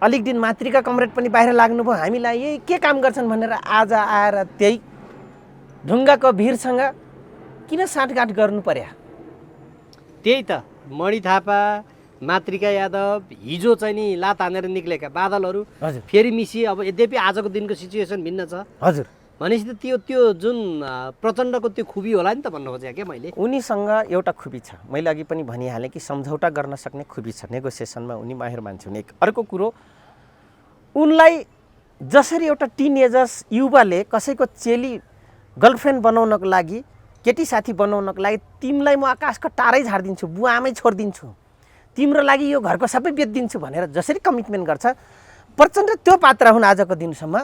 अलिक दिन मातृका कमरेड पनि बाहिर लाग्नुभयो। हामीलाई यही के काम गर्छन् भनेर आज आएर त्यही ढुङ्गाको भिरसँग किन साँठगाँठ गर्नु पर्यो? त्यही त मणि थापा, मातृका यादव, हिजो चाहिँ नि लात हानेर निक्लेका बादलहरू हजुर फेरि मिसिए। अब यद्यपि आजको दिनको सिचुएसन भिन्न छ हजुर। भनेपछि त त्यो जुन प्रचण्डको त्यो खुबी होला नि त भन्नु खोजेँ क्या मैले। उनीसँग एउटा खुबी छ, मैले अघि पनि भनिहालेँ कि सम्झौता गर्न सक्ने खुबी छ, नेगोसिएसनमा उनी माहिर मान्छे हुने। अर्को कुरो, उनलाई जसरी एउटा टिनएजर्स युवाले कसैको चेली गर्लफ्रेन्ड बनाउनको लागि, केटी साथी बनाउनको लागि तिमीलाई म आकाशको टारै झारिदिन्छु, बुवा आमै छोडिदिन्छु, तिम्रो लागि यो घरको सबै बेचिदिन्छु भनेर जसरी कमिटमेन्ट गर्छ, प्रचण्ड त्यो पात्र हुन् आजको दिनसम्म।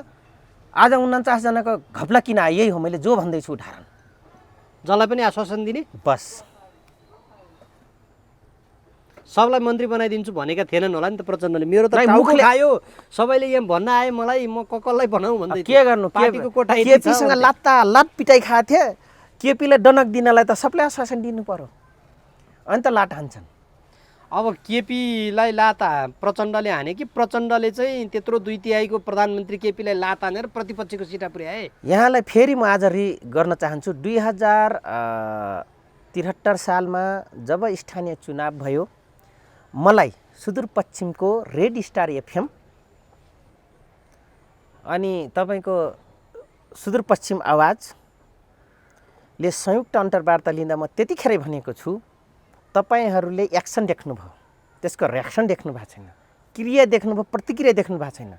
आज 49 जनाको घपला किन आयो? यही हो मैले जो भन्दैछु उदाहरण। जसलाई पनि आश्वासन दिने, बस सबलाई मन्त्री बनाइदिन्छु भनेका थिएनन् होला नि त प्रचण्डले। मेरो त नाही, टाउको मुखले- खायो, सबैले यहाँ भन्न आए मलाई, म कसलाई बनाऊ भन्दै के गर्नु? पार्टीको कोठा यति छ केपीसँग भन्दै। लात्ता लात पिटाइ खाएको थिए, केपीले डनक दिनलाई त सबले आश्वासन दिनु पर्यो, अनि त लाट हान्छन्। अब केपीलाई लात प्रचण्डले हाने कि प्रचण्डले चाहिँ त्यत्रो 2/3 प्रधानमन्त्री केपीलाई लात हानेर प्रतिपक्षको सिटा पुर्याए? यहाँलाई फेरि म आज गर्न चाहन्छु, 2073 सालमा जब स्थानीय चुनाव भयो, मलाई सुदूरपश्चिमको रेड स्टार एफएम अनि तपाईँको सुदूरपश्चिम आवाजले संयुक्त अन्तर्वार्ता लिँदा म त्यतिखेरै भनेको छु, तपाईँहरूले एक्सन देख्नुभयो, त्यसको रियाक्सन देख्नु भएको छैन, क्रिया देख्नुभयो, प्रतिक्रिया देख्नु भएको छैन।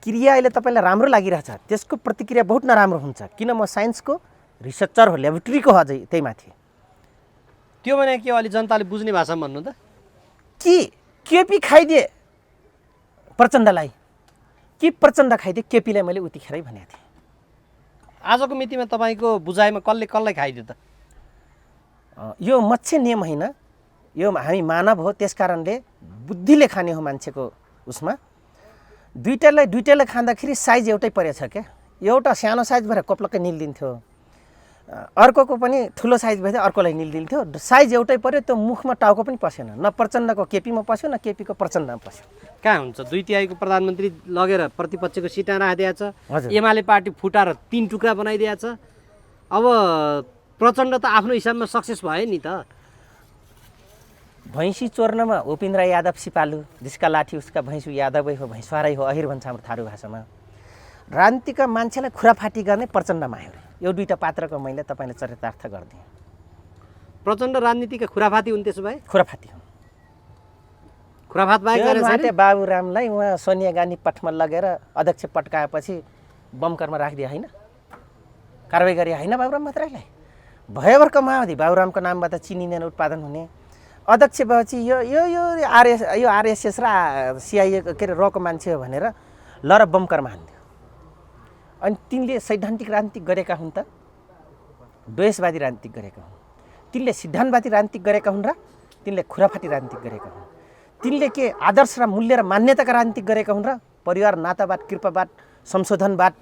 क्रिया अहिले तपाईँलाई राम्रो लागिरहेछ, त्यसको प्रतिक्रिया बहुत नराम्रो हुन्छ। किन? म साइन्सको रिसर्चर हो, ल्याबोरेटरीको हो, अझै त्यही माथि। त्यो भने के अलि जनताले बुझ्ने भाषामा भन्नु त? कि केपी खाइदिए प्रचण्डलाई, कि प्रचण्ड खाइदिए केपीलाई, मैले उतिखेरै भनेको थिएँ। आजको मितिमा तपाईँको बुझाइमा कसलाई खाइदियो त? यो मत्स्य नियम होइन, यो हामी मानव हो, त्यस कारणले बुद्धिले खाने हो मान्छेको उसमा। दुइटालाई खाँदाखेरि साइज एउटै परेछ क्या, एउटा सानो साइज भएर कोप्लक्कै निल्दिन्थ्यो, अर्कोको पनि ठुलो साइज भए अर्कोलाई निल्दिन्थ्यो, साइज एउटै पऱ्यो, त्यो मुखमा टाउको पनि पसेन, न प्रचण्डको केपीमा पस्यो न केपीको प्रचण्डमा पस्यो। कहाँ हुन्छ? 2/3 प्रधानमन्त्री लगेर प्रतिपक्षको सिटा राखिदिएको छ, हजुर। एमाले पार्टी फुटाएर 3 टुक्रा बनाइदिएको छ। अब प्रचण्ड त आफ्नो हिसाबमा सक्सेस भयो नि त। भैँसी चोर्नमा उपेन्द्र यादव सिपालु, जिसका लाठी उसका भैँसु यादवै हो, भैँसवारै हो, अहिर भन्छ हाम्रो थारू भाषामा। राजनीतिका मान्छेलाई खुराफाटी गर्ने प्रचण्ड मायो। यो दुईटा पात्रको मैले तपाईँलाई चरितार्थ गरिदिएँ। प्रचण्ड राजनीतिका खुराफाती हुन्, त्यसो भए खुराफाती हुन्। खुराफात बाहेक गरेर छैन? बाबुरामलाई उहाँ सोनिया गान्धी पटमा लगेर अध्यक्ष पट्काएपछि बमकरमा राखिदिए होइन, कारवाही गरे होइन बाबुराम भट्टराईलाई। भयभरको माओवादी बाबुरामको नामबाट चिनिँदैन उत्पादन हुने, अध्यक्ष भएपछि यो आरएसएस र सिआइए के अरे रको मान्छे हो भनेर लर बमकरमा हान्थ्यो। अनि तिनले सैद्धान्तिक राजनीति गरेका हुन् त, द्वेषवादी राजनीति गरेका हुन्, तिनले सिद्धान्तवादी राजनीति गरेका हुन् र तिनले खुराफाटी राजनीति गरेका हुन्, तिनले के आदर्श र मूल्य र मान्यताका राजनीति गरेका हुन् र परिवार नातावाद, कृपावाद, संशोधनवाद,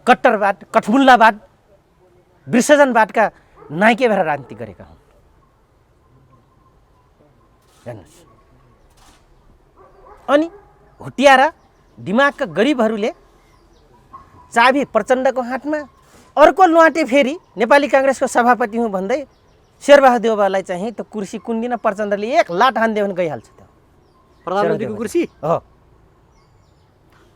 कट्टरवाद, कठमुल्लावाद, विसर्जनवादका नायके भएर राजनीति गरेका हुन्। हेर्नुहोस्, अनि हुटियारा दिमागका गरिबहरूले चाबी प्रचण्डको हातमा, अर्को लुवाटे फेरि नेपाली काङ्ग्रेसको सभापति हुँ भन्दै शेरबहादुर देउवालाई चाहिँ त्यो कुर्सी कुन्दिन प्रचण्डले एक लाट हान्दियो भने गइहाल्छ त्यो प्रधानमन्त्रीको कुर्सी। हो।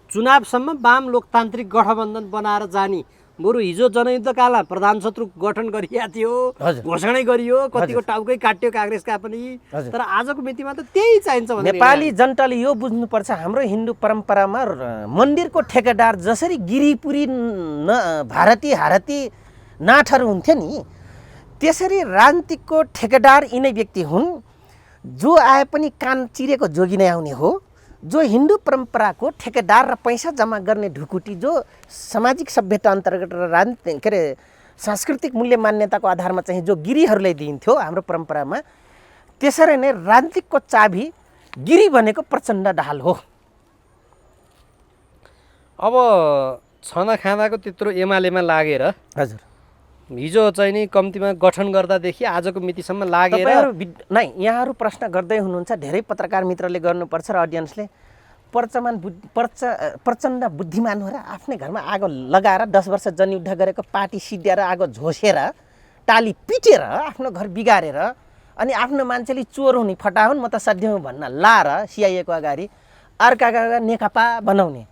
चुनावसम्म वाम लोकतान्त्रिक गठबन्धन बनाएर जाने बरु हिजो जनयुद्धकालमा प्रधान शत्रु गठन गरिएको थियो, हजुर। घोषणै गरियो, कतिको टाउकै काट्यो काङ्ग्रेसका पनि। हजुर। तर आजको मितिमा त त्यही चाहिन्छ भनेर नेपाली जनताले यो बुझ्नुपर्छ, हाम्रो हिन्दू परम्परामा मन्दिरको ठेकेदार जसरी गिरीपुरी भारती हारती नाठहरू हुन्थ्यो नि, त्यसरी राजनीतिकको ठेकेदार यिनै व्यक्ति हुन् जो आए पनि कान चिरेको जोगी नै आउने हो, जो हिन्दू परम्पराको ठेकेदार र पैसा जम्मा गर्ने ढुकुटी, जो सामाजिक सभ्यता अन्तर्गत र राजनीतिक के अरे सांस्कृतिक मूल्य मान्यताको आधारमा चाहिँ जो गिरीहरूलाई दिइन्थ्यो हाम्रो परम्परामा, त्यसरी नै राजनीतिकको चाबी गिरी भनेको प्रचण्ड ढाल हो। अब छना खाँदाको त्यत्रो एमालेमा लागेर हजुर, हिजो चाहिँ नि कम्तीमा गठन गर्दादेखि आजको मितिसम्म लागेर नै यहाँहरू प्रश्न गर्दै हुनुहुन्छ, धेरै पत्रकार मित्रले गर्नुपर्छ र अडियन्सले, प्रचण्ड बुद्धिमान हो र आफ्नै घरमा आगो लगाएर 10 वर्ष जनयुद्ध गरेको पार्टी सिद्ध्याएर आगो झोसेर टाली पिटेर आफ्नो घर बिगारेर अनि आफ्नो मान्छेले चोर हुने फटाउन् म त सध्यौँ भन्न लाएर सिआइएको अगाडि अर्का नेकपा बनाउने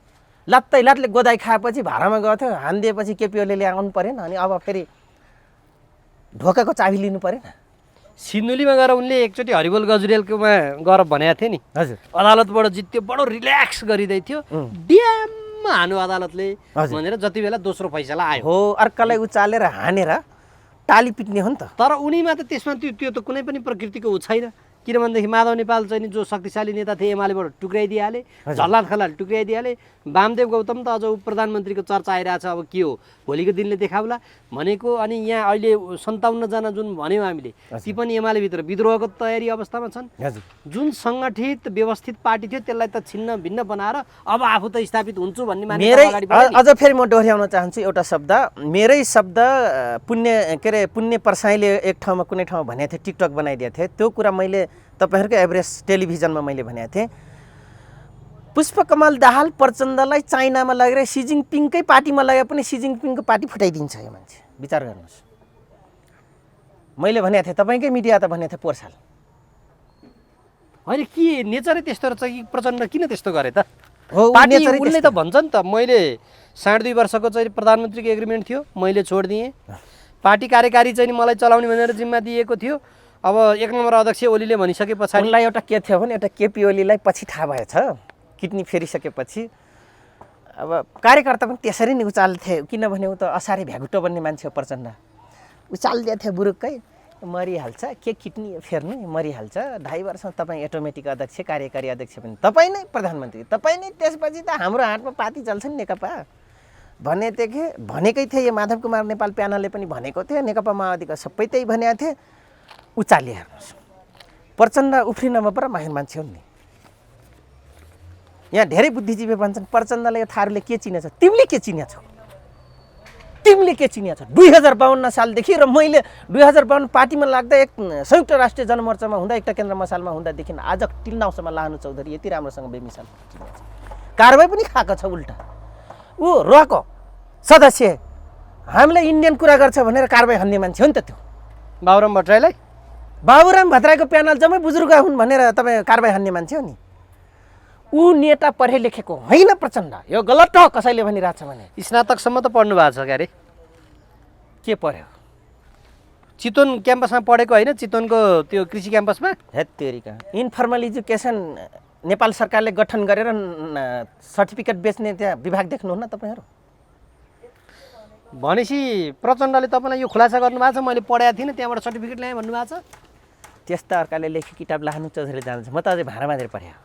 लात्तै लातले गोदाई खाएपछि भाडामा गएको थियो, हानिदिएपछि केपी ओलीले आउनु परेन, अनि अब फेरि ढोकाको चाबी लिनु परेन। सिन्धुलीमा गएर उनले एकचोटि हरिबोल गजुरेलकोमा गएर भनेको थियो नि, हजुर, अदालतबाट जित्यो, बडो रिल्याक्स गरिँदै थियो, ड्याममा हानु अदालतले भनेर जति बेला दोस्रो फैसला आयो हो, अर्कालाई उचालेर हानेर टाली पिट्ने हो नि त। तर उनीमा त त्यसमा त्यो त कुनै पनि प्रकृतिको ऊ छैन। किनभनेदेखि माधव नेपाल चाहिँ जो शक्तिशाली नेता थिए एमालेबाट टुक्राइदिइहाले, झल्लाल खलाल टुक्राइदिइहाले, वामदेव गौतम त अझ प्रधानमन्त्रीको चर्चा आइरहेछ, अब के हो भोलिको दिनले देखाउला भनेको। अनि यहाँ अहिले 57 जना जुन भन्यौँ हामीले, ती पनि एमालेभित्र विद्रोहको तयारी अवस्थामा छन्। जुन सङ्गठित व्यवस्थित पार्टी थियो त्यसलाई त छिन्न भिन्न बनाएर अब आफू त स्थापित हुन्छु भन्ने मान्यता। अझ फेरि म दोहोऱ्याउन चाहन्छु एउटा शब्द, मेरै शब्द पुण्य प्रसाईले एक ठाउँमा कुनै ठाउँमा भनेको थिएँ, टिकटक बनाइदिएको थिएँ, त्यो कुरा मैले तपाईँहरूको एभरेस्ट टेलिभिजनमा मैले भनेको थिएँ। पुष्पकमल दाहाल प्रचण्डलाई चाइनामा लगेर सी जिनपिङकै पार्टीमा लगे पनि सी जिनपिङको पार्टी फुटाइदिन्छ यो मान्छे, विचार गर्नुहोस्। मैले भनेको थिएँ, तपाईँकै मिडिया त भनेको थिएँ पोहोर साल। होइन के नेचरै त्यस्तो रहेछ कि प्रचण्ड किन त्यस्तो गरे त? हो, पार्टी उनले त भन्छ नि त, मैले 2.5 वर्षको चाहिँ प्रधानमन्त्रीको एग्रिमेन्ट थियो, मैले छोडिदिएँ, पार्टी कार्यकारी चाहिँ मलाई चलाउने भनेर जिम्मा दिएको थियो। अब 1 नम्बर अध्यक्ष ओलीले भनिसके पछाडि उनलाई एउटा के थियो भने एउटा केपी ओलीलाई पछि थाहा भएछ, किडनी फेरिसकेपछि अब कार्यकर्ता पनि त्यसरी नै उचाल्थे, किनभने ऊ त असारे भ्यागुटो बन्ने मान्छे हो प्रचण्ड। उचालिदिएको थियो बुरुक्कै, मरिहाल्छ, के किडनी फेर्नु मरिहाल्छ, 2.5 वर्षमा तपाईँ अटोमेटिक अध्यक्ष कार्यकारी अध्यक्ष पनि तपाईँ नै प्रधानमन्त्री, तपाईँ नै, त्यसपछि त हाम्रो हातमा पार्टी चल्छ नि नेकपा भनेकै थिए। यो माधव कुमार नेपाल प्यानलले पनि भनेको थियो, नेकपा माओवादीका सबै त्यही भनेको थिए। उचाले हेर्नुहोस्, प्रचण्ड उफ्रिनमा पर माहिर मान्छे हुन् नि। यहाँ धेरै बुद्धिजीवी भन्छन् प्रचण्डले यो थारूले के चिनेछ, तिमीले के चिनेछौ, तिमीले के चिनेछौ। 2052 सालदेखि र मैले 2052 पार्टीमा लाग्दा एक संयुक्त राष्ट्रिय जनमोर्चामा हुँदा एकटा केन्द्र मसालमा हुँदादेखि आज टिल्नाउसम्म लानु चौधरी यति राम्रोसँग बेमिसाल चिनेछ, कारबाही पनि खाएको छ। उल्टा ऊ रको सदस्य हामीलाई इन्डियन कुरा गर्छ भनेर कारबाही हान्ने मान्छे हो नि त त्यो। बाबुराम भट्टराईलाई, बाबुराम भट्टराईको प्यानल जम्मै बुजुर्ग हुन् भनेर तपाईँ कारबाही हान्ने मान्छे हो नि। ऊ नेता पढे लेखेको होइन प्रचण्ड, यो गलत हो कसैले भनिरहेछ भने। स्नातकसम्म त पढ्नु भएको छ क्यारे, के पढ्यो? चितवन क्याम्पसमा पढेको होइन, चितवनको त्यो कृषि क्याम्पसमा। हेत्तेरिका इन्फर्मल एजुकेसन नेपाल सरकारले गठन गरेर सर्टिफिकेट बेच्ने त्यहाँ विभाग देख्नुहुन्न तपाईँहरू। भनेपछि प्रचण्डले तपाईँलाई यो खुलासा गर्नुभएको छ, मैले पढाएको थिइनँ त्यहाँबाट सर्टिफिकेट ल्याएँ भन्नुभएको छ। त्यस्ता अर्काले लेखेको किताब लानु चौधरीले जान्छ, म त अझै भाँडा माझेर पढेँ।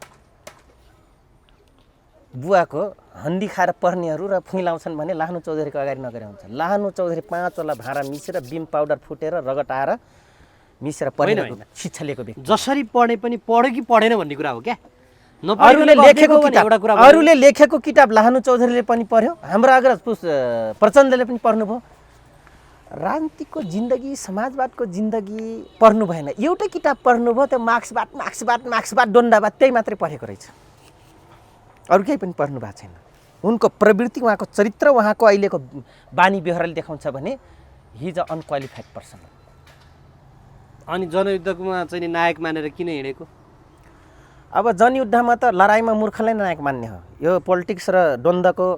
बुवाको हन्डी खाएर पढ्नेहरू र फुइँ लाउँछन् भने लाहनु चौधरीको अगाडि नगरे हुन्छ। लाहनु चौधरी 5 वटा भाँडा मिसेर बिम पाउडर फुटेर रगटाएर मिसेर पढेको शिक्षा लिएको व्यक्ति। जसरी पढे पनि पढ्यो कि पढेन भन्ने कुरा हो क्या। अरूले लेखेको किताब लाहनु चौधरीले पनि पढ्यो, हाम्रो अग्रज प्रचण्डले पनि पढ्नुभयो। राजनीतिकको जिन्दगी, समाजवादको जिन्दगी पढ्नु भएन, एउटै किताब पढ्नुभयो, त्यो मार्क्सवाद डोन्डावाद त्यही मात्रै पढेको रहेछ, अरू केही पनि पढ्नु भएको छैन। उनको प्रवृत्ति, उहाँको चरित्र, उहाँको अहिलेको बानी व्यवहारले देखाउँछ भने he is a unqualified person. अनि जनयुद्धमा चाहिँ नायक मानेर किन हिँडेको? अब जनयुद्धमा त लडाइँमा मूर्खलाई नायक मान्ने हो। यो पोलिटिक्स र द्वन्द्वको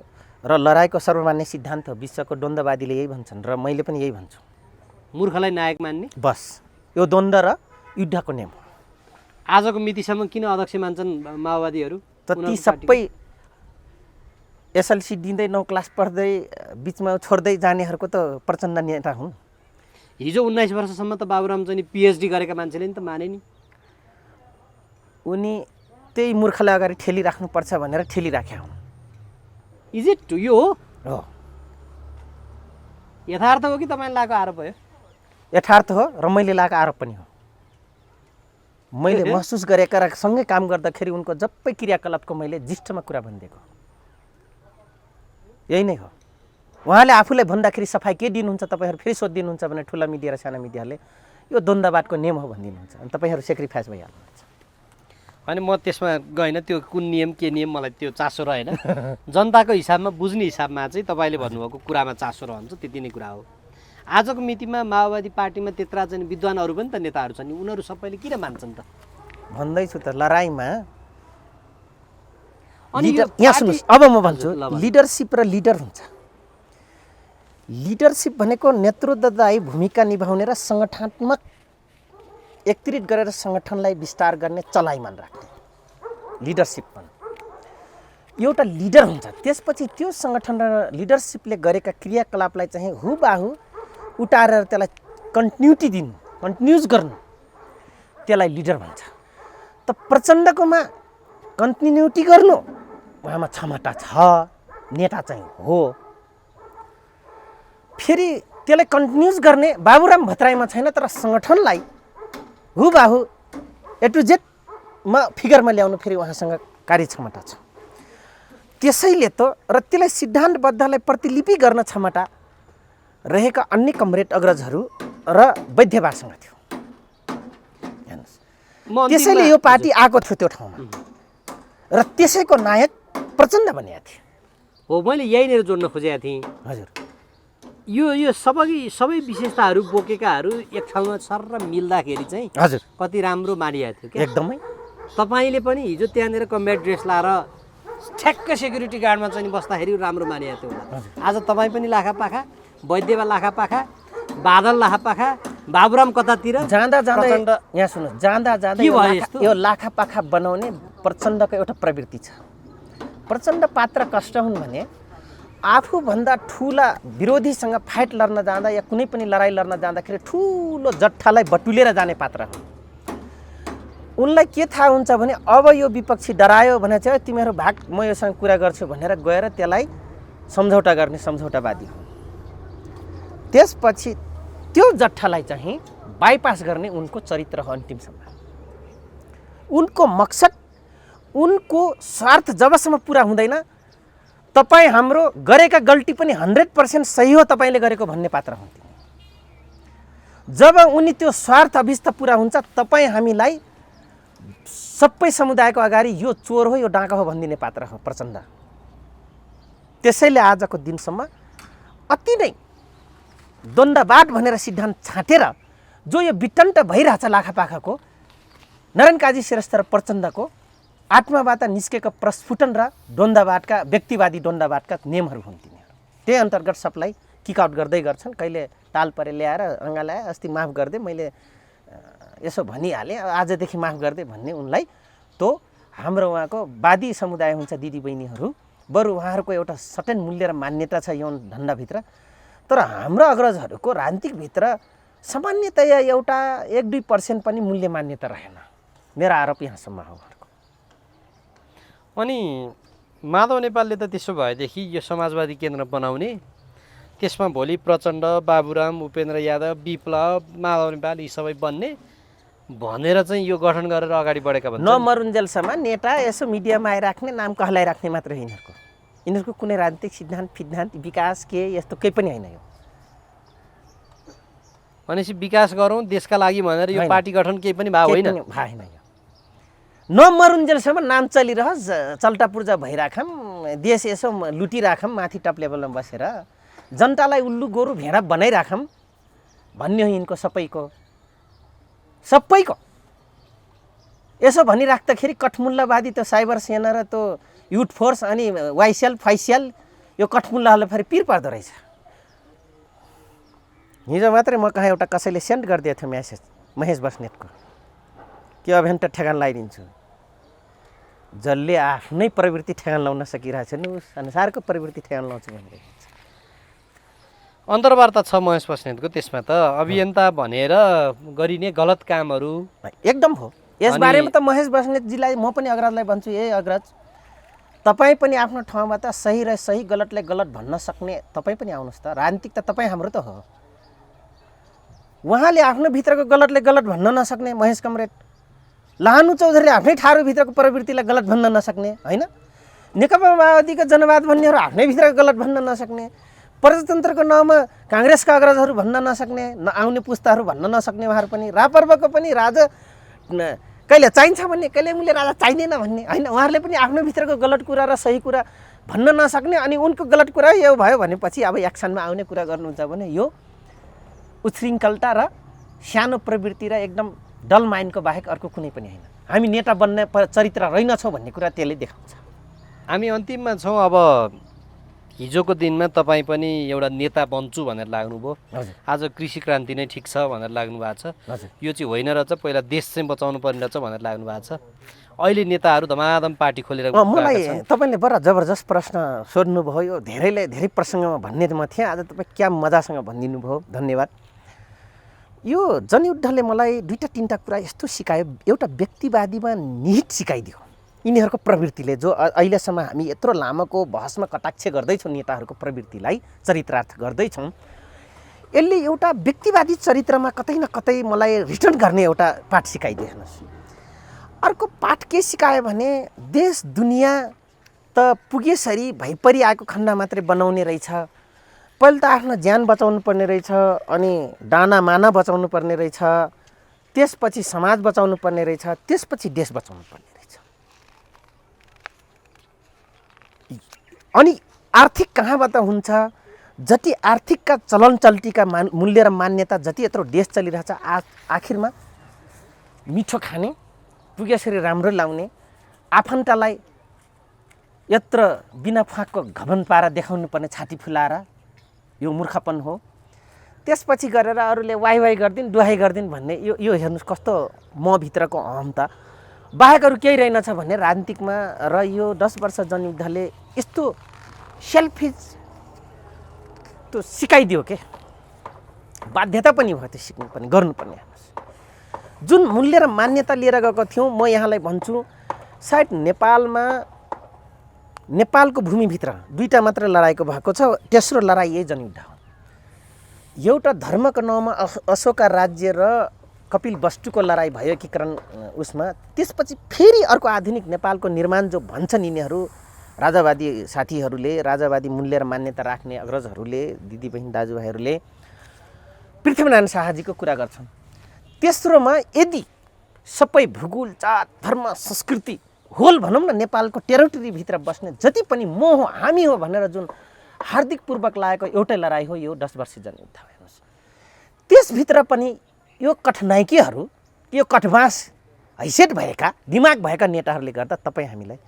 र लडाइँको सर्वमान्य सिद्धान्त हो। विश्वको द्वन्द्ववादीले यही भन्छन् र मैले पनि यही भन्छु। मूर्खलाई नायक मान्ने बस यो द्वन्द्व र युद्धको नियम हो। आजको मितिसम्म किन अध्यक्ष मान्छन् माओवादीहरू? त ती सबै एसएलसी दिँदै 9 क्लास पढ्दै बिचमा छोड्दै जानेहरूको त प्रचण्ड नेता हुन्। हिजो 19 वर्षसम्म त बाबुराम चाहिँ नि पिएचडी गरेका मान्छेले नि त माने नि। उनी त्यही मूर्खलाई अगाडि ठेलिराख्नुपर्छ भनेर ठेलिराख्या हुन्। इज इट यो हो, यथार्थ हो कि तपाईँले लगाएको आरोप हो? यथार्थ हो र मैले लगाएको आरोप पनि हो। मैले महसुस गरेका र सँगै काम गर्दाखेरि उनको जप्पै क्रियाकलापको मैले जिष्टमा कुरा भनिदिएको यही नै हो। उहाँले आफूलाई भन्दाखेरि सफाइ के दिनुहुन्छ तपाईँहरू फेरि सोधिदिनुहुन्छ भने ठुला मिडिया र साना मिडियाले यो द्वन्द्ववादको नियम हो भनिदिनुहुन्छ अनि तपाईँहरू सेक्रिफाइस भइहाल्नुहुन्छ। अनि म त्यसमा गएन, त्यो कुन नियम के नियम मलाई त्यो चासो रहेन। जनताको हिसाबमा बुझ्ने हिसाबमा चाहिँ तपाईँले भन्नुभएको कुरामा चासो रहन्छ, त्यति नै कुरा हो। आजको मितिमा माओवादी पार्टीमा त्यत्रा चाहिँ विद्वानहरू पनि त नेताहरू छन्, उनीहरू सबैले किन मान्छन् त? भन्दैछु त लडाइँमा अनि यहाँ सुन्नुहोस्, अब म भन्छु लिडरसिप र लिडर हुन्छ। लिडरसिप भनेको नेतृत्वदायी भूमिका निभाउने र सङ्गठनात्मक एकत्रित गरेर सङ्गठनलाई विस्तार गर्ने चलाइमान राख्ने लिडरसिप भन्छ। एउटा लिडर हुन्छ, त्यसपछि त्यो सङ्गठन र लिडरसिपले गरेका क्रियाकलापलाई चाहिँ हुबाहु उतारेर त्यसलाई कन्टिन्युज गर्नु, त्यसलाई लिडर भन्छ। त प्रचण्डकोमा कन्टिन्युटी गर्नु उहाँमा क्षमता छ, नेता चाहिँ हो। फेरि त्यसलाई कन्टिन्युज गर्ने बाबुराम भट्टराईमा छैन, तर सङ्गठनलाई हुबाहु ए टु जेडमा फिगरमा ल्याउनु फेरि उहाँसँग कार्यक्षमता छ। त्यसैले त र त्यसलाई सिद्धान्तबद्धलाई प्रतिलिपि गर्न क्षमता रहेका अन्य कमरेड अग्रजहरू र वैद्यवारसँग थियो। त्यसैले यो पार्टी आएको थियो त्यो ठाउँमा र त्यसैको नायक प्रचण्ड बनिएको थियो। हो, मैले यहीँनिर जोड्न खोजेको थिएँ। हजुर, यो सबै विशेषताहरू बोकेकाहरू एक ठाउँमा सर मिल्दाखेरि चाहिँ हजुर कति राम्रो मानिएको थियो क्या। एकदमै तपाईँले पनि हिजो त्यहाँनिर कम्ब्याट ड्रेस लाएर ठ्याक्क सेक्युरिटी गार्डमा चाहिँ बस्दाखेरि राम्रो मानिएको थियो होला। आज तपाईँ पनि लाखापाखा, वैद्यवा लाखापाखा, बादल लाखापाखा, बाबुराम कतातिर जाँदा यहाँ सुन्नुहोस्, जाँदा यो लाखापाखा बनाउने प्रचण्डको एउटा प्रवृत्ति छ। प्रचण्ड पात्र कष्ट हुन् भने आफूभन्दा ठुला विरोधीसँग फाइट लड्न जाँदा या कुनै पनि लडाइँ लड्न जाँदाखेरि ठुलो जट्ठालाई बटुलेर जाने पात्र हो। उनलाई के थाहा हुन्छ भने अब यो विपक्षी डरायो भने चाहिँ तिमीहरू भाग, म योसँग कुरा गर्छु भनेर गएर त्यसलाई सम्झौता गर्ने सम्झौतावादी हो। त्यसपछि त्यो जट्ठालाई चाहिँ बाइपास गर्ने उनको चरित्र हो। अन्तिमसम्म उनको मकसद, उनको स्वार्थ जबसम्म पुरा हुँदैन, तपाईँ हाम्रो गरेका गल्ती पनि 100% सही हो तपाईँले गरेको भन्ने पात्र हुन्थ्यो। जब उनी त्यो स्वार्थ अभिष्ट पुरा हुन्छ, तपाईँ हामीलाई सबै समुदायको अगाडि यो चोर हो, यो डाँका हो भनिदिने पात्र हो प्रचण्ड। त्यसैले आजको दिनसम्म अति नै द्वन्द्ववाद भनेर सिद्धान्त छाँटेर जो यो विटन्ट भइरहेछ लाखापाखाको नारायण काजी श्रेष्ठ र प्रचण्डको आत्माबाट निस्केको प्रस्फुटन र द्वन्द्ववादका व्यक्तिवादी द्वन्द्ववादका नियमहरू हुन् तिनीहरू। त्यही अन्तर्गत सबलाई किकआउट गर्दै गर्छन्। कहिले ताल परे ल्याएर अँगालाए, अस्ति माफ गरिदे, मैले यसो भनिहालेँ, आजदेखि माफ गरिदे भन्ने उनलाई तो हाम्रो उहाँको वादी समुदाय हुन्छ दिदीबहिनीहरू, बरु उहाँहरूको एउटा सर्टेन मूल्य र मान्यता छ यौन धन्दाभित्र। तर हाम्रो अग्रजहरूको राजनीतिकभित्र सामान्यतया एउटा 1-2% पनि मूल्य मान्यता रहेन। मेरो आरोप यहाँसम्म हो। अनि माधव नेपालले त त्यसो भएदेखि यो समाजवादी केन्द्र बनाउने, त्यसमा भोलि प्रचण्ड, बाबुराम, उपेन्द्र यादव, विप्लव, माधव नेपाल यी सबै बन्ने भनेर चाहिँ यो गठन गरेर अगाडि बढेका भन्छ। नमरुन्जेलसम्म नेता यसो मिडियामा आइराख्ने, नाम कहलाइराख्ने मात्र हो यिनीहरूको कुनै राजनीतिक सिद्धान्त विकास के यस्तो केही पनि होइन। यो भनेपछि विकास गरौँ देशका लागि भनेर यो पार्टी गठन केही पनि भएको होइन। नमरुन्जेलसम्म नाम चलिरहोस्, चल्टापुर्जा भइराखौँ, देश यसो लुटिराखौँ माथि टप लेभलमा बसेर, जनतालाई उल्लु गोरु भेडा बनाइराखौँ भन्ने हो यिनको सबैको। यसो भनिराख्दाखेरि कठमुल्लावादी त्यो साइबर सेना र त्यो युथ फोर्स अनि वाइसिएल फाइसिएल यो कठमुल्लाहरूले फेरि पिर पार्दो रहेछ। हिजो मात्रै म कहाँ एउटा कसैले सेन्ड गरिदिएको थियो म्यासेज महेश बस्नेतको कि अभियान त ठेगान लगाइदिन्छु। जसले आफ्नै प्रवृत्ति ठेगान लाउन सकिरहेको छ नि उस अनुसारको प्रवृत्ति ठेगान लाउँछु भनेर अन्तर्वार्ता छ महेश बस्नेतको। त्यसमा त अभियन्ता भनेर गरिने गलत कामहरू एकदम हो। यसबारेमा त महेश बस्नेतजीलाई म पनि अग्रजलाई भन्छु, अग्रज तपाईँ पनि आफ्नो ठाउँमा त सही र सही गलतलाई गलत भन्न सक्ने तपाईँ पनि आउनुहोस् त। राजनीतिक त तपाईँ हाम्रो त हो। उहाँले आफ्नो भित्रको गलतले गलत भन्न नसक्ने महेश कमरेड, लानु चौधरीले आफ्नै ठाडोभित्रको प्रवृत्तिलाई गलत भन्न नसक्ने होइन, नेकपा माओवादीको जनवाद भन्नेहरू आफ्नै भित्रको गलत भन्न नसक्ने, प्रजातन्त्रको नाउँमा काङ्ग्रेसका अग्रजहरू भन्न नसक्ने, नआउने पुस्ताहरू भन्न नसक्ने उहाँहरू पनि, रापर्वको पनि राजा कहिले चाहिन्छ भन्ने कहिले उनले राजा चाहिँदैन भन्ने होइन, उहाँहरूले पनि आफ्नो भित्रको गलत कुरा र सही कुरा भन्न नसक्ने। अनि उनको गलत कुरा यो भयो भनेपछि अब एक्सनमा आउने कुरा गर्नुहुन्छ भने यो उच्छृङ्खलता र सानो प्रवृत्ति र एकदम डल माइन्डको बाहेक अर्को कुनै पनि होइन। हामी नेता बन्ने चरित्र रहेनछौँ भन्ने कुरा त्यसले देखाउँछ। हामी अन्तिममा छौँ। अब हिजोको दिनमा तपाईँ पनि एउटा नेता बन्छु भनेर लाग्नुभयो, आज कृषि क्रान्ति नै ठिक छ भनेर लाग्नु भएको छ, यो चाहिँ होइन रहेछ, पहिला देश चाहिँ बचाउनु पर्ने रहेछ भनेर लाग्नु भएको छ। अहिले नेताहरू धमाधम पार्टी खोलेर मलाई तपाईँले बडा जबरजस्त प्रश्न सोध्नुभयो। यो धेरै प्रसङ्गमा भन्ने म थिएँ, आज तपाईँ क्या मजासँग भनिदिनु भयो, धन्यवाद। यो जनयुद्धले मलाई दुईवटा तिनवटा कुरा यस्तो सिकायो। एउटा व्यक्तिवादीमा निहित सिकाइदियो यिनीहरूको प्रवृत्तिले, जो अहिलेसम्म हामी यत्रो लामोको बहसमा कटाक्ष गर्दैछौँ नेताहरूको प्रवृत्तिलाई चरितार्थ गर्दैछौँ। यसले एउटा व्यक्तिवादी चरित्रमा कतै न कतै मलाई रिटर्न गर्ने एउटा पाठ सिकाइदियो। हेर्नुहोस्, अर्को पाठ के सिकायो भने देश दुनियाँ त पुगेसरी भइपरि आएको खण्ड मात्रै बनाउने रहेछ। पहिला त आफ्नो ज्यान बचाउनु पर्ने रहेछ, अनि दाना माना बचाउनु पर्ने रहेछ, त्यसपछि समाज बचाउनु पर्ने रहेछ, त्यसपछि देश बचाउनु पर्ने रहेछ। अनि आर्थिक कहाँबाट हुन्छ? जति आर्थिकका चलन चल्तीका मूल्य र मान्यता जति यत्रो देश चलिरहेछ, आखिरमा मिठो खाने, पुगेसरी राम्रो लाउने, आफन्तलाई यत्र बिना फाँकको घमन पारा देखाउनु पर्ने छाती फुलाएर, यो मूर्खपन हो। त्यसपछि गरेर अरूले वाइ गरिदिन् दुहाई गरिदिन् भन्ने यो हेर्नुहोस् कस्तो म भित्रको अहमता बाहेक अरू केही रहेनछ भन्ने राजनीतिकमा। र यो 10 वर्ष जनयुद्धले यस्तो सेल्फिज त्यो सिकाइदियो के, बाध्यता पनि भयो त्यो सिक्नु पनि गर्नुपर्ने। हेर्नुहोस्, जुन मूल्य र मान्यता लिएर गएको थियौँ, म यहाँलाई भन्छु सायद नेपालको भूमिभित्र दुईवटा मात्र लडाइँको भएको छ। तेस्रो लडाइँ यही जनयुद्ध हो। एउटा धर्मको नाउँमा अशोका राज्य र कपिल वस्तुको लडाइँ भयो एकीकरण उसमा। त्यसपछि फेरि अर्को आधुनिक नेपालको निर्माण जो भन्छन् यिनीहरू राजावादी साथीहरूले, राजावादी मूल्य र मान्यता राख्ने अग्रजहरूले, दिदीबहिनी दाजुभाइहरूले पृथ्वीनारायण शाहजीको कुरा गर्छन्। तेस्रोमा यदि सबै भूगोल, जात, धर्म, संस्कृति होल भनौँ न, नेपालको टेरिटोरीभित्र बस्ने जति पनि म हो हामी हो भनेर जुन हार्दिकपूर्वक लागेको एउटै लडाइँ हो यो 10 वर्ष जनयुद्ध। हेर्नुहोस्, त्यसभित्र पनि यो कठनाइकीहरू, यो कठबास हैसियत भएका दिमाग भएका नेताहरूले गर्दा तपाईँ हामीलाई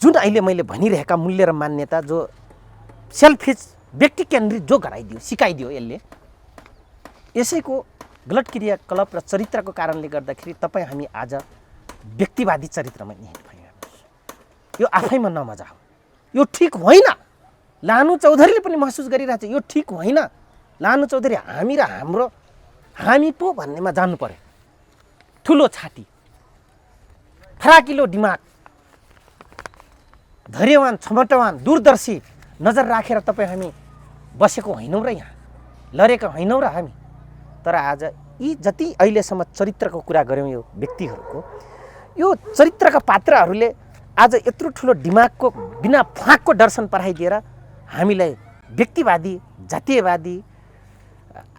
जुन अहिले मैले भनिरहेका मूल्य र मान्यता जो सेल्फिज व्यक्ति केन्द्रित जो गराइदियो सिकाइदियो, यसैको गलत क्रियाकलाप र चरित्रको कारणले गर्दाखेरि तपाईँ हामी आज व्यक्तिवादी चरित्रमा निहित भयौँ। यो आफैमा नमजा हो, यो ठिक होइन। लानु चौधरीले पनि महसुस गरिरहेछ यो ठिक होइन। लानु चौधरी हामी र हामी पो भन्नेमा जानु पर्यो। ठुलो छाती, फराकिलो दिमाग, धैर्यवान, क्षमतावान, दूरदर्शी नजर राखेर तपाईँ हामी बसेको होइनौँ र यहाँ लडेका होइनौँ र हामी। तर आज यी जति अहिलेसम्म चरित्रको कुरा गऱ्यौँ यो व्यक्तिहरूको, यो चरित्रका पात्रहरूले आज यत्रो ठुलो दिमागको बिना फाँकको दर्शन पराइदिएर हामीलाई व्यक्तिवादी, जातीयवादी,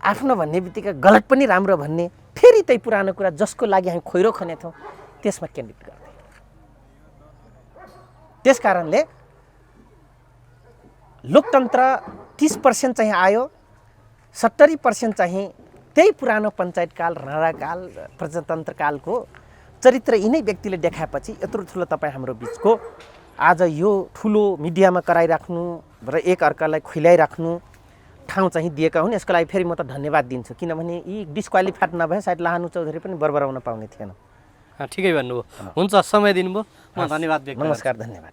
आफ्नो भन्ने बित्तिकै गलत पनि राम्रो भन्ने, फेरि त्यही पुरानो कुरा जसको लागि हामी खोइरो खनेथौँ त्यसमा केन्द्रित गर्दै। त्यस कारणले लोकतन्त्र 30% चाहिँ आयो, 70% चाहिँ त्यही पुरानो पञ्चायतकाल, राणाकाल, प्रजातन्त्रकालको चरित्र यिनै व्यक्तिले देखाएपछि यत्रो ठुलो तपाईँ हाम्रो बिचको आज यो ठुलो मिडियामा कराइराख्नु र एक अर्कालाई खुइलाइराख्नु ठाउँ चाहिँ दिएका हुन्। यसको लागि फेरि म त धन्यवाद दिन्छु, किनभने यी डिस्क्वालिफाइड नभए सायद लाहानु चौधरी पनि बरबराउन पाउने थिएन। ठिकै भन्नुभयो। हुन्छ, समय दिनुभयो, म धन्यवाद व्यक्त गर्छु। नमस्कार, धन्यवाद।